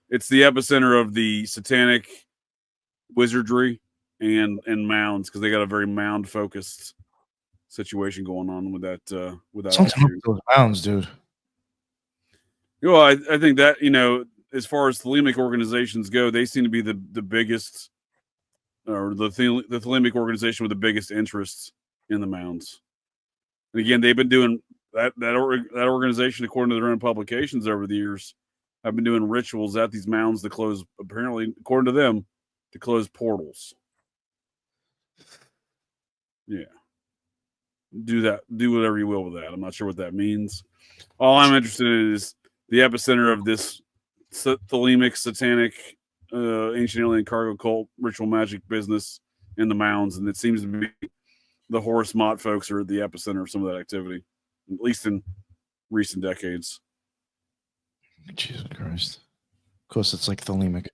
It's the epicenter of the satanic wizardry and mounds, because they got a very mound focused situation going on with that Sometimes those mounds, dude. Well, I think that, as far as Thelemic organizations go, they seem to be the biggest, or the Thelemic organization with the biggest interests in the mounds. And again, they've been doing that organization, according to their own publications over the years, have been doing rituals at these mounds to close, apparently, according to them, to close portals. Yeah. Do whatever you will with that. I'm not sure what that means. All I'm interested in is the epicenter of this Thelemic, satanic, ancient alien cargo cult, ritual magic business in the mounds, and it seems to be the Horus Mott folks are at the epicenter of some of that activity, at least in recent decades. Jesus Christ! Of course, it's like Thelemic.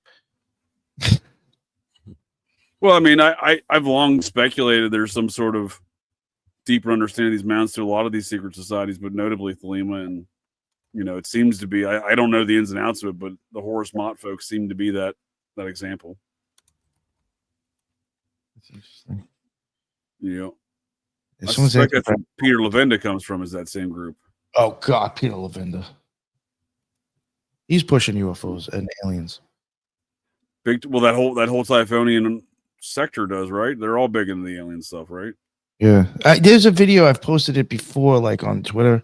Well, I mean, I've long speculated there's some sort of deeper understanding of these mounds to a lot of these secret societies, but notably Thelema, and it seems to be. I don't know the ins and outs of it, but the Horus Mott folks seem to be that example. That's interesting. Yeah, I suspect that's where Peter Levenda comes from. Is that same group? Oh God, Peter Levenda. He's pushing UFOs and aliens. Well, that whole Typhonian sector does, right? They're all big into the alien stuff, right? Yeah, there's a video I've posted it before, like on Twitter.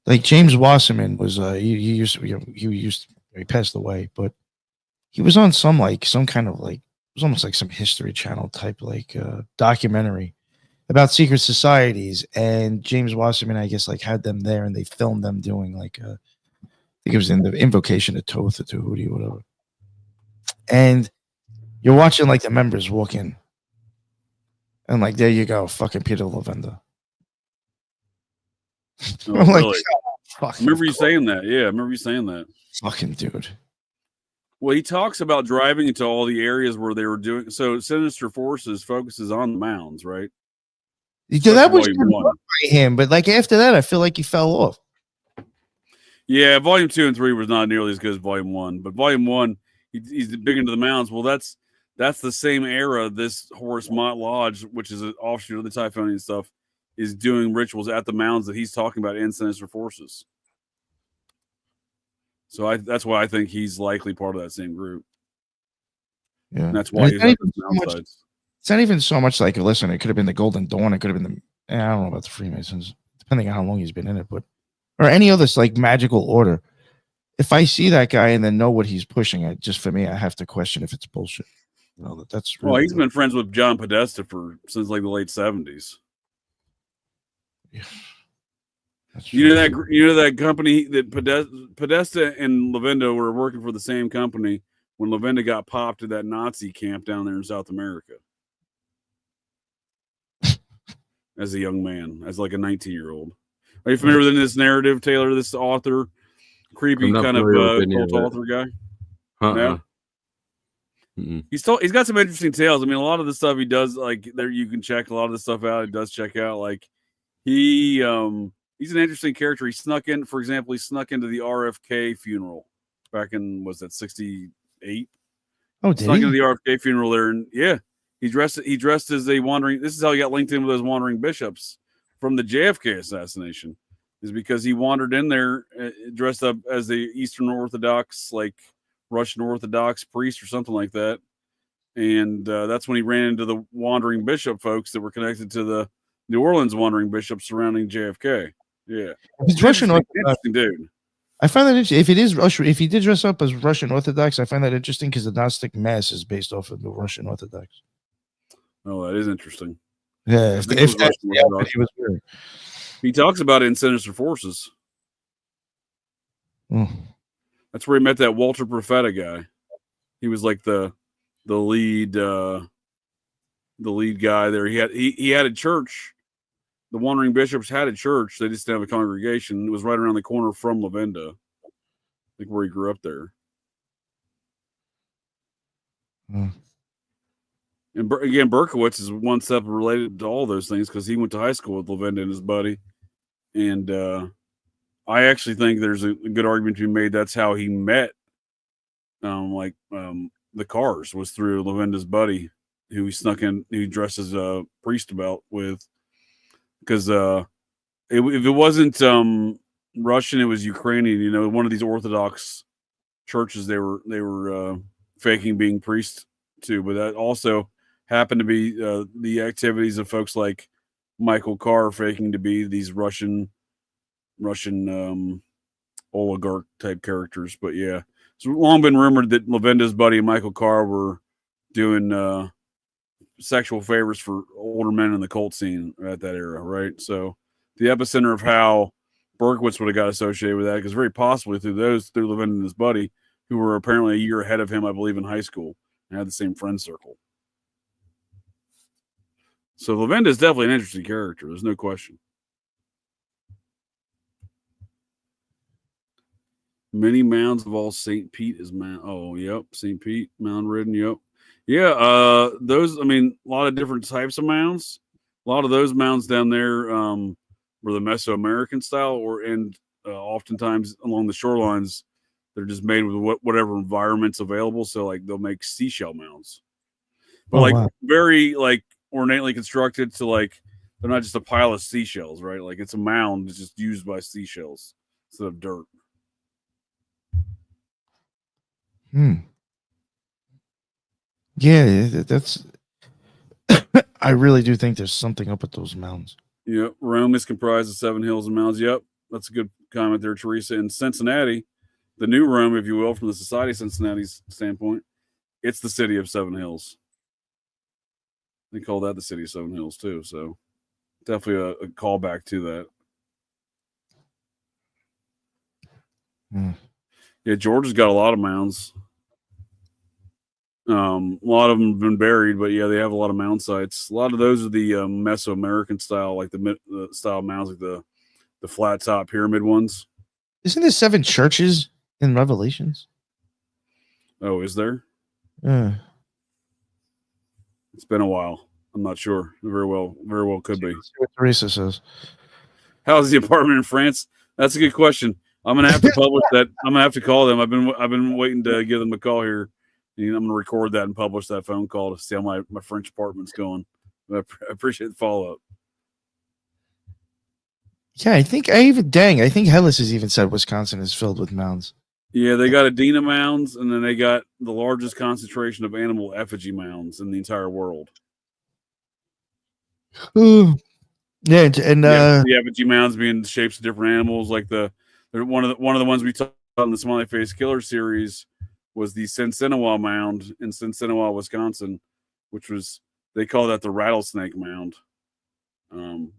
Like James Wasserman was, he passed away, but he was on some kind of it was almost like some History Channel type documentary about secret societies, and James Wasserman, I guess, had them there, and they filmed them doing I think it was in the Invocation of Thoth or Tahuti, whatever. And you're watching the members walk in. And there you go, fucking Peter Levenda. Oh, I'm really? I remember you saying that. Yeah, I remember you saying that. Fucking dude. Well, he talks about driving into all the areas where they were doing. So Sinister Forces focuses on the mounds, right? Yeah, that was by him, but after that, I feel like he fell off. Yeah, Volume 2 and 3 was not nearly as good as Volume 1, but Volume 1, he's big into the mounds. Well, that's the same era this Horus Mott Lodge, which is an offshoot of the Typhonian stuff, is doing rituals at the mounds that he's talking about in Sinister Forces. So that's why I think he's likely part of that same group. Yeah, and that's why he's at the mound sites. It's not even so much listen, it could have been the Golden Dawn, it could have been I don't know about the Freemasons, depending on how long he's been in it, but or any other magical order. If I see that guy and then know what he's pushing, for me, I have to question if it's bullshit. That's really he's been friends with John Podesta since the late 70s. Yeah. You know that company that Podesta and Levenda were working for the same company when Levenda got popped at that Nazi camp down there in South America. As a young man, as a 19-year-old. Are you familiar with this narrative, Taylor? This author, creepy kind of cult author guy. No. Mm-mm. He's got some interesting tales. I mean, a lot of the stuff he does, there, you can check a lot of the stuff out. He does check out. He's an interesting character. He snuck in, for example, into the RFK funeral back in, was that 68? Oh, did snuck he? into the RFK funeral there, and yeah, he dressed as a wandering. This is how he got linked in with those wandering bishops from the JFK assassination, is because he wandered in there dressed up as the Eastern Orthodox, Russian Orthodox priest or something like that. And that's when he ran into the wandering bishop folks that were connected to the New Orleans wandering bishops surrounding JFK. Yeah. He's Russian Orthodox. Interesting dude. I find that interesting. If it is Russian, if he did dress up as Russian Orthodox, I find that interesting because the Gnostic Mass is based off of the Russian Orthodox. Oh, that is interesting. Yeah, he was weird. He talks about it in Sinister Forces. Mm. That's where he met that Walter Profeta guy. He was the lead guy there. He had a church. The Wandering Bishops had a church. They just didn't have a congregation. It was right around the corner from Levenda, where he grew up there. Mm. And again, Berkowitz is one step related to all those things because he went to high school with Lavenda and his buddy. And I actually think there's a good argument to be made. That's how he met, the Cars was through Lavenda's buddy, who he snuck in, who he dressed as a priest about with. Because if it wasn't Russian, it was Ukrainian. You know, one of these Orthodox churches they were faking being priests to, but that also happened to be the activities of folks like Michael Carr faking to be these Russian oligarch type characters. But yeah, it's long been rumored that Lavenda's buddy and Michael Carr were doing sexual favors for older men in the cult scene at that era, right? So the epicenter of how Berkowitz would have got associated with that, because very possibly through Lavenda and his buddy, who were apparently a year ahead of him, I believe, in high school, and had the same friend circle. So Lavenda is definitely an interesting character. There's no question. Many mounds of all St. Pete is mound. Oh, yep. St. Pete, mound ridden. Yep. Yeah. Those, I mean, a lot of different types of mounds. A lot of those mounds down there were the Mesoamerican style, and oftentimes along the shorelines, they're just made with whatever environment's available. So like they'll make seashell mounds, but very like ornately constructed. So like they're not just a pile of seashells, right? Like it's a mound that's just used by seashells instead of dirt. Yeah, that's. I really do think there's something up with those mounds. Yep, Rome is comprised of 7 hills and mounds. Yep, that's a good comment there, Teresa. In Cincinnati, the new Rome, if you will, from the Society of Cincinnati's standpoint, it's the city of 7 hills. They call that the city of 7 hills too. So definitely a callback to that. Yeah, Georgia's got a lot of mounds. A lot of them have been buried, but yeah, they have a lot of mound sites. A lot of those are the Mesoamerican style, like the style mounds, like the flat top pyramid ones. Isn't there 7 churches in Revelations? Oh, is there? Yeah. It's been a while. I'm not sure. Very well could be. See what Teresa says. How's the apartment in France? That's a good question. I'm gonna have to publish that. I'm gonna have to call them. I've been waiting to give them a call here. I'm going to record that and publish that phone call to see how my French apartment's going. I appreciate the follow-up. Yeah, I think Hellas has even said Wisconsin is filled with mounds. Yeah, they got Adena mounds, and then they got the largest concentration of animal effigy mounds in the entire world. Yeah, and the effigy mounds being shapes of different animals, like one of the ones we talked about in the Smiley Face Killer series was the Sinsinawa mound in Sinsinawa, Wisconsin, which was, they call that the rattlesnake mound.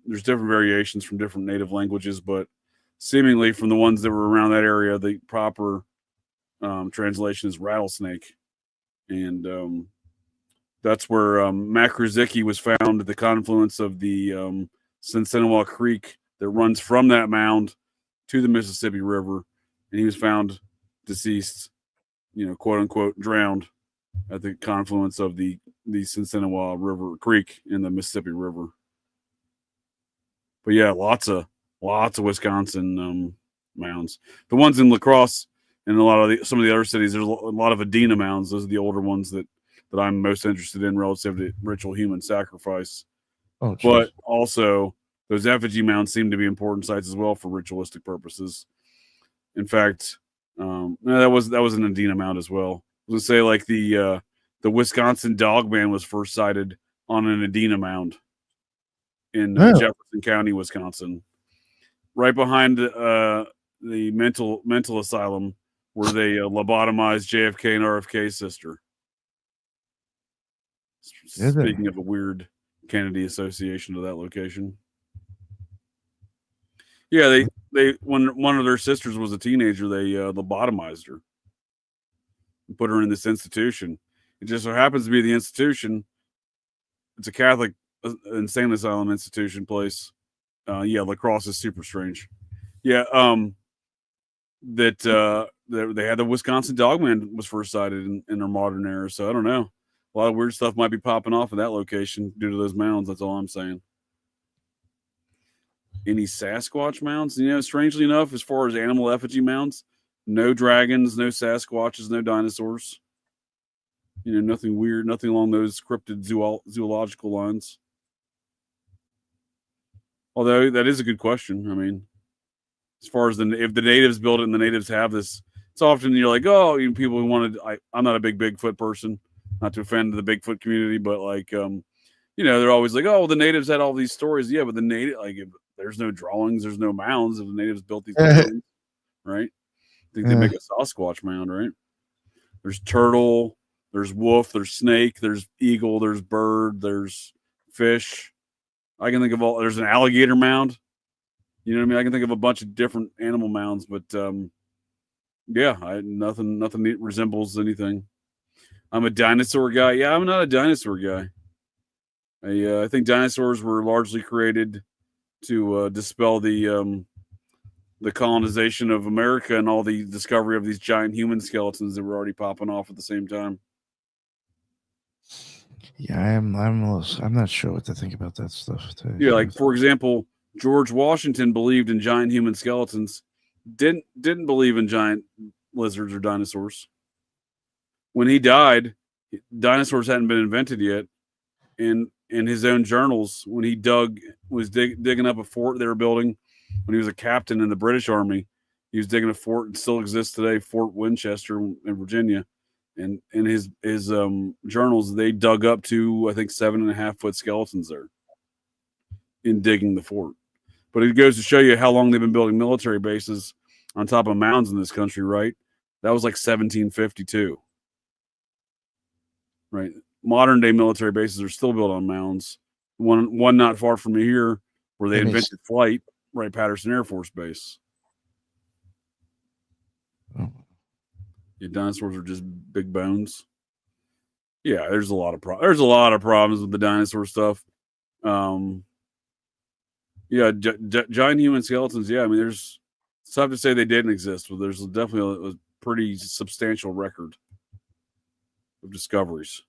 There's different variations from different native languages, but seemingly from the ones that were around that area, the proper translation is rattlesnake. And that's where Makruzicki was found at the confluence of the Sinsinawa Creek that runs from that mound to the Mississippi River. And he was found deceased, quote unquote, drowned at the confluence of the Sinsinawa River Creek in the Mississippi River. But yeah, lots of Wisconsin mounds. The ones in La Crosse and some of the other cities, there's a lot of Adena mounds. Those are the older ones that I'm most interested in relative to ritual human sacrifice. Oh, but also those effigy mounds seem to be important sites as well for ritualistic purposes. In fact, that was an Adena mound as well. I was gonna say, like the Wisconsin dog man was first sighted on an Adena mound in Jefferson County, Wisconsin, right behind the mental asylum where they lobotomized JFK and RFK's sister. Speaking of a weird Kennedy association to that location. Yeah, they when one of their sisters was a teenager, they lobotomized her and put her in this institution. It just so happens to be the institution. It's a Catholic insane asylum institution place. Yeah, La Crosse is super strange. Yeah, that they had the Wisconsin dogman was first sighted in their modern era. So I don't know. a lot of weird stuff might be popping off in that location due to those mounds. That's all I'm saying. Any Sasquatch mounds? You know, strangely enough, as far as animal effigy mounds, no dragons, no Sasquatches, no dinosaurs. You know, nothing weird, nothing along those cryptid zoological lines. Although that is a good question. I mean, as far as if the natives build it and the natives have this, it's often you're like, oh, you know, people who wanted. I'm not a big Bigfoot person, not to offend the Bigfoot community, but like, you know, they're always like, oh, the natives had all these stories. Yeah, but the native, like, there's no drawings, there's no mounds. If the natives built these buildings, right? I think they make a Sasquatch mound, right? There's turtle, there's wolf, there's snake, there's eagle, there's bird, there's fish. I can think of there's an alligator mound. You know what I mean? I can think of a bunch of different animal mounds, but yeah, nothing that resembles anything. I'm a dinosaur guy. Yeah, I'm not a dinosaur guy. I think dinosaurs were largely created to dispel the colonization of America and all the discovery of these giant human skeletons that were already popping off at the same time. Yeah, I'm not sure what to think about that stuff. Yeah, like for example, George Washington believed in giant human skeletons, didn't believe in giant lizards or dinosaurs. When he died, dinosaurs hadn't been invented yet, and in his own journals, when he was digging up a fort they were building, when he was a captain in the British Army, he was digging a fort and still exists today, Fort Winchester in Virginia. And in his journals, they dug up to, I think, 7.5 foot skeletons there in digging the fort. But it goes to show you how long they've been building military bases on top of mounds in this country, right? That was like 1752. Right. Modern day military bases are still built on mounds. One not far from here where they invented flight, right? Patterson Air Force Base. Oh. Yeah, dinosaurs are just big bones. Yeah, there's a lot of problems with the dinosaur stuff. Yeah, giant human skeletons. Yeah, I mean, it's tough to say they didn't exist, but there's definitely a pretty substantial record of discoveries,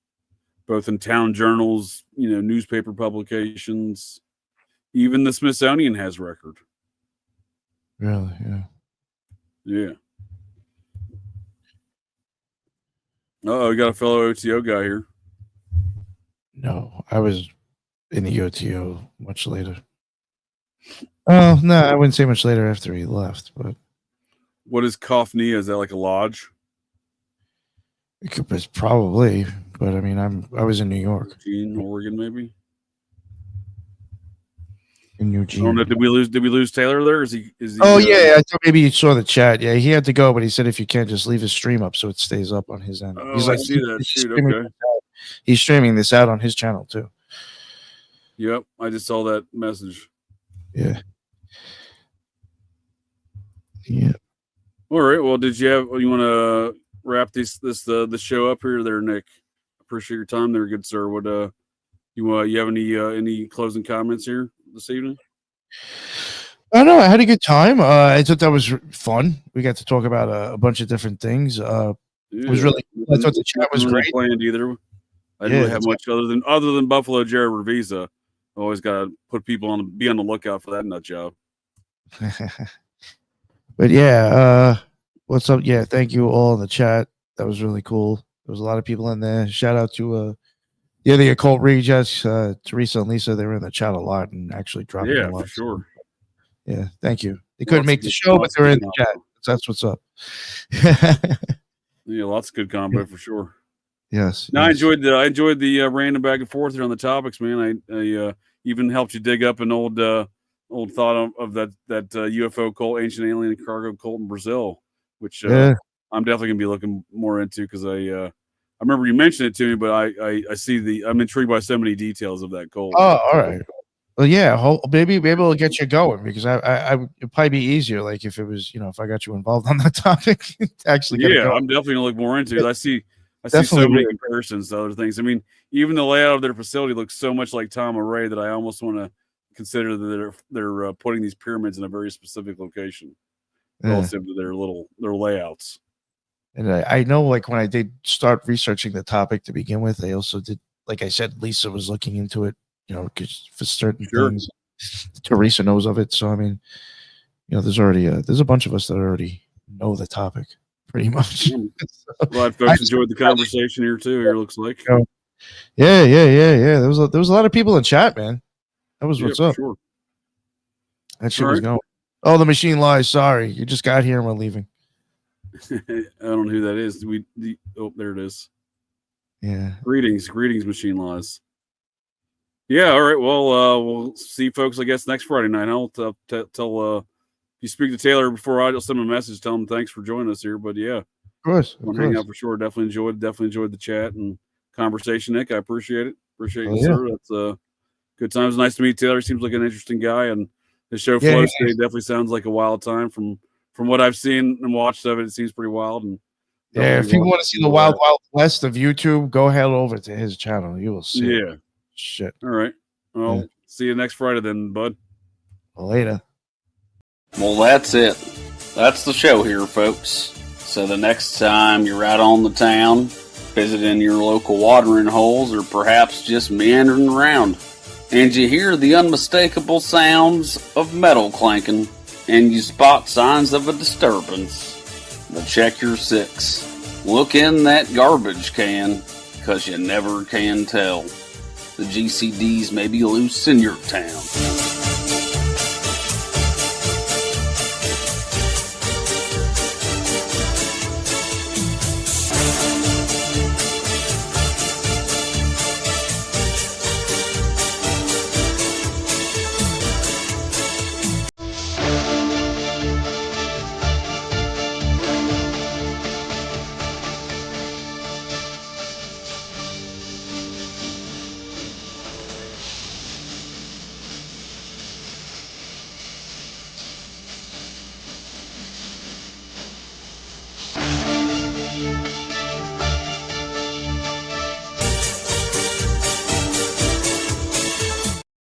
both in town journals, you know, newspaper publications. Even the Smithsonian has record. Really? Yeah. Yeah. We got a fellow OTO guy here. No, I was in the OTO much later. Oh, no, I wouldn't say much later after he left, but. What is Kofnia? Is that like a lodge? It's probably, but I mean, I was in New York. Eugene, Oregon, maybe? In Eugene. I don't know, did we lose Taylor there? Is he Oh yeah, I thought maybe you saw the chat. Yeah, he had to go, but he said if you can, just leave his stream up so it stays up on his end. Oh, He's like, I see that. Shoot, okay. He's streaming this out on his channel too. Yep, I just saw that message. Yeah. Yeah. All right. Well, you want to wrap the show up here there, Nick? Appreciate your time there, good sir. What you have any closing comments here this evening? I know I had a good time. I thought that was fun. We got to talk about a bunch of different things. It was really. I thought the chat was really great. Planned either. I didn't really have much other than Buffalo Jared Revisa. I always got to put people be on the lookout for that nut job. But yeah, what's up? Yeah, thank you all in the chat. That was really cool. There was a lot of people in there. Shout out to the Occult Rejects, Teresa and Lisa. They were in the chat a lot and actually dropped a lot. For sure. Yeah, thank you. They couldn't make the show, but they were in the chat. That's what's up. Yeah, lots of good combo for sure. Yes. No, yes. I enjoyed the random back and forth here on the topics, man. I even helped you dig up an old thought of that UFO cult, ancient alien cargo cult in Brazil, which I'm definitely gonna be looking more into because I remember you mentioned it to me, but I see I'm intrigued by so many details of that cult. Oh, all right. Well, yeah, maybe we'll get you going because I it'd probably be easier like if it was if I got you involved on that topic. Actually, I'm definitely gonna look more into it. I see so many comparisons to other things. I mean, even the layout of their facility looks so much like Tom Array that I almost want to consider that they're putting these pyramids in a very specific location relative to their layouts. And I know, like, when I did start researching the topic to begin with, I also did, like I said, Lisa was looking into it, you know, 'cause for certain things, Teresa knows of it. So, I mean, you know, there's already there's a bunch of us that already know the topic pretty much. Glad folks enjoyed the conversation here too. Here looks like. Yeah. There was a lot of people in chat, man. That was what's up. Sure. That shit was going. Oh, the machine lies. Sorry, you just got here and we're leaving. I don't know who that is. Oh, there it is. Yeah. Greetings, machine lies. Yeah. All right. Well, we'll see folks, I guess, next Friday night. I'll tell if you speak to Taylor before I'll send him a message. Tell him thanks for joining us here. But yeah, of course. Hang out for sure. Definitely enjoyed the chat and conversation, Nick. I appreciate it. Appreciate you, yeah. sir. That's good times. Nice to meet Taylor. Seems like an interesting guy, and the show flow state definitely sounds like a wild time from what I've seen and watched of it. It seems pretty wild. And if you want to see the wild west of YouTube, go head over to his channel. You will see. Yeah. Shit. All right. Well, see you next Friday then, bud. Later. Well, that's it. That's the show here, folks. So the next time you're out on the town, visiting your local watering holes, or perhaps just meandering around, and you hear the unmistakable sounds of metal clanking, and you spot signs of a disturbance, but check your six. Look in that garbage can, because you never can tell. The GCDs may be loose in your town.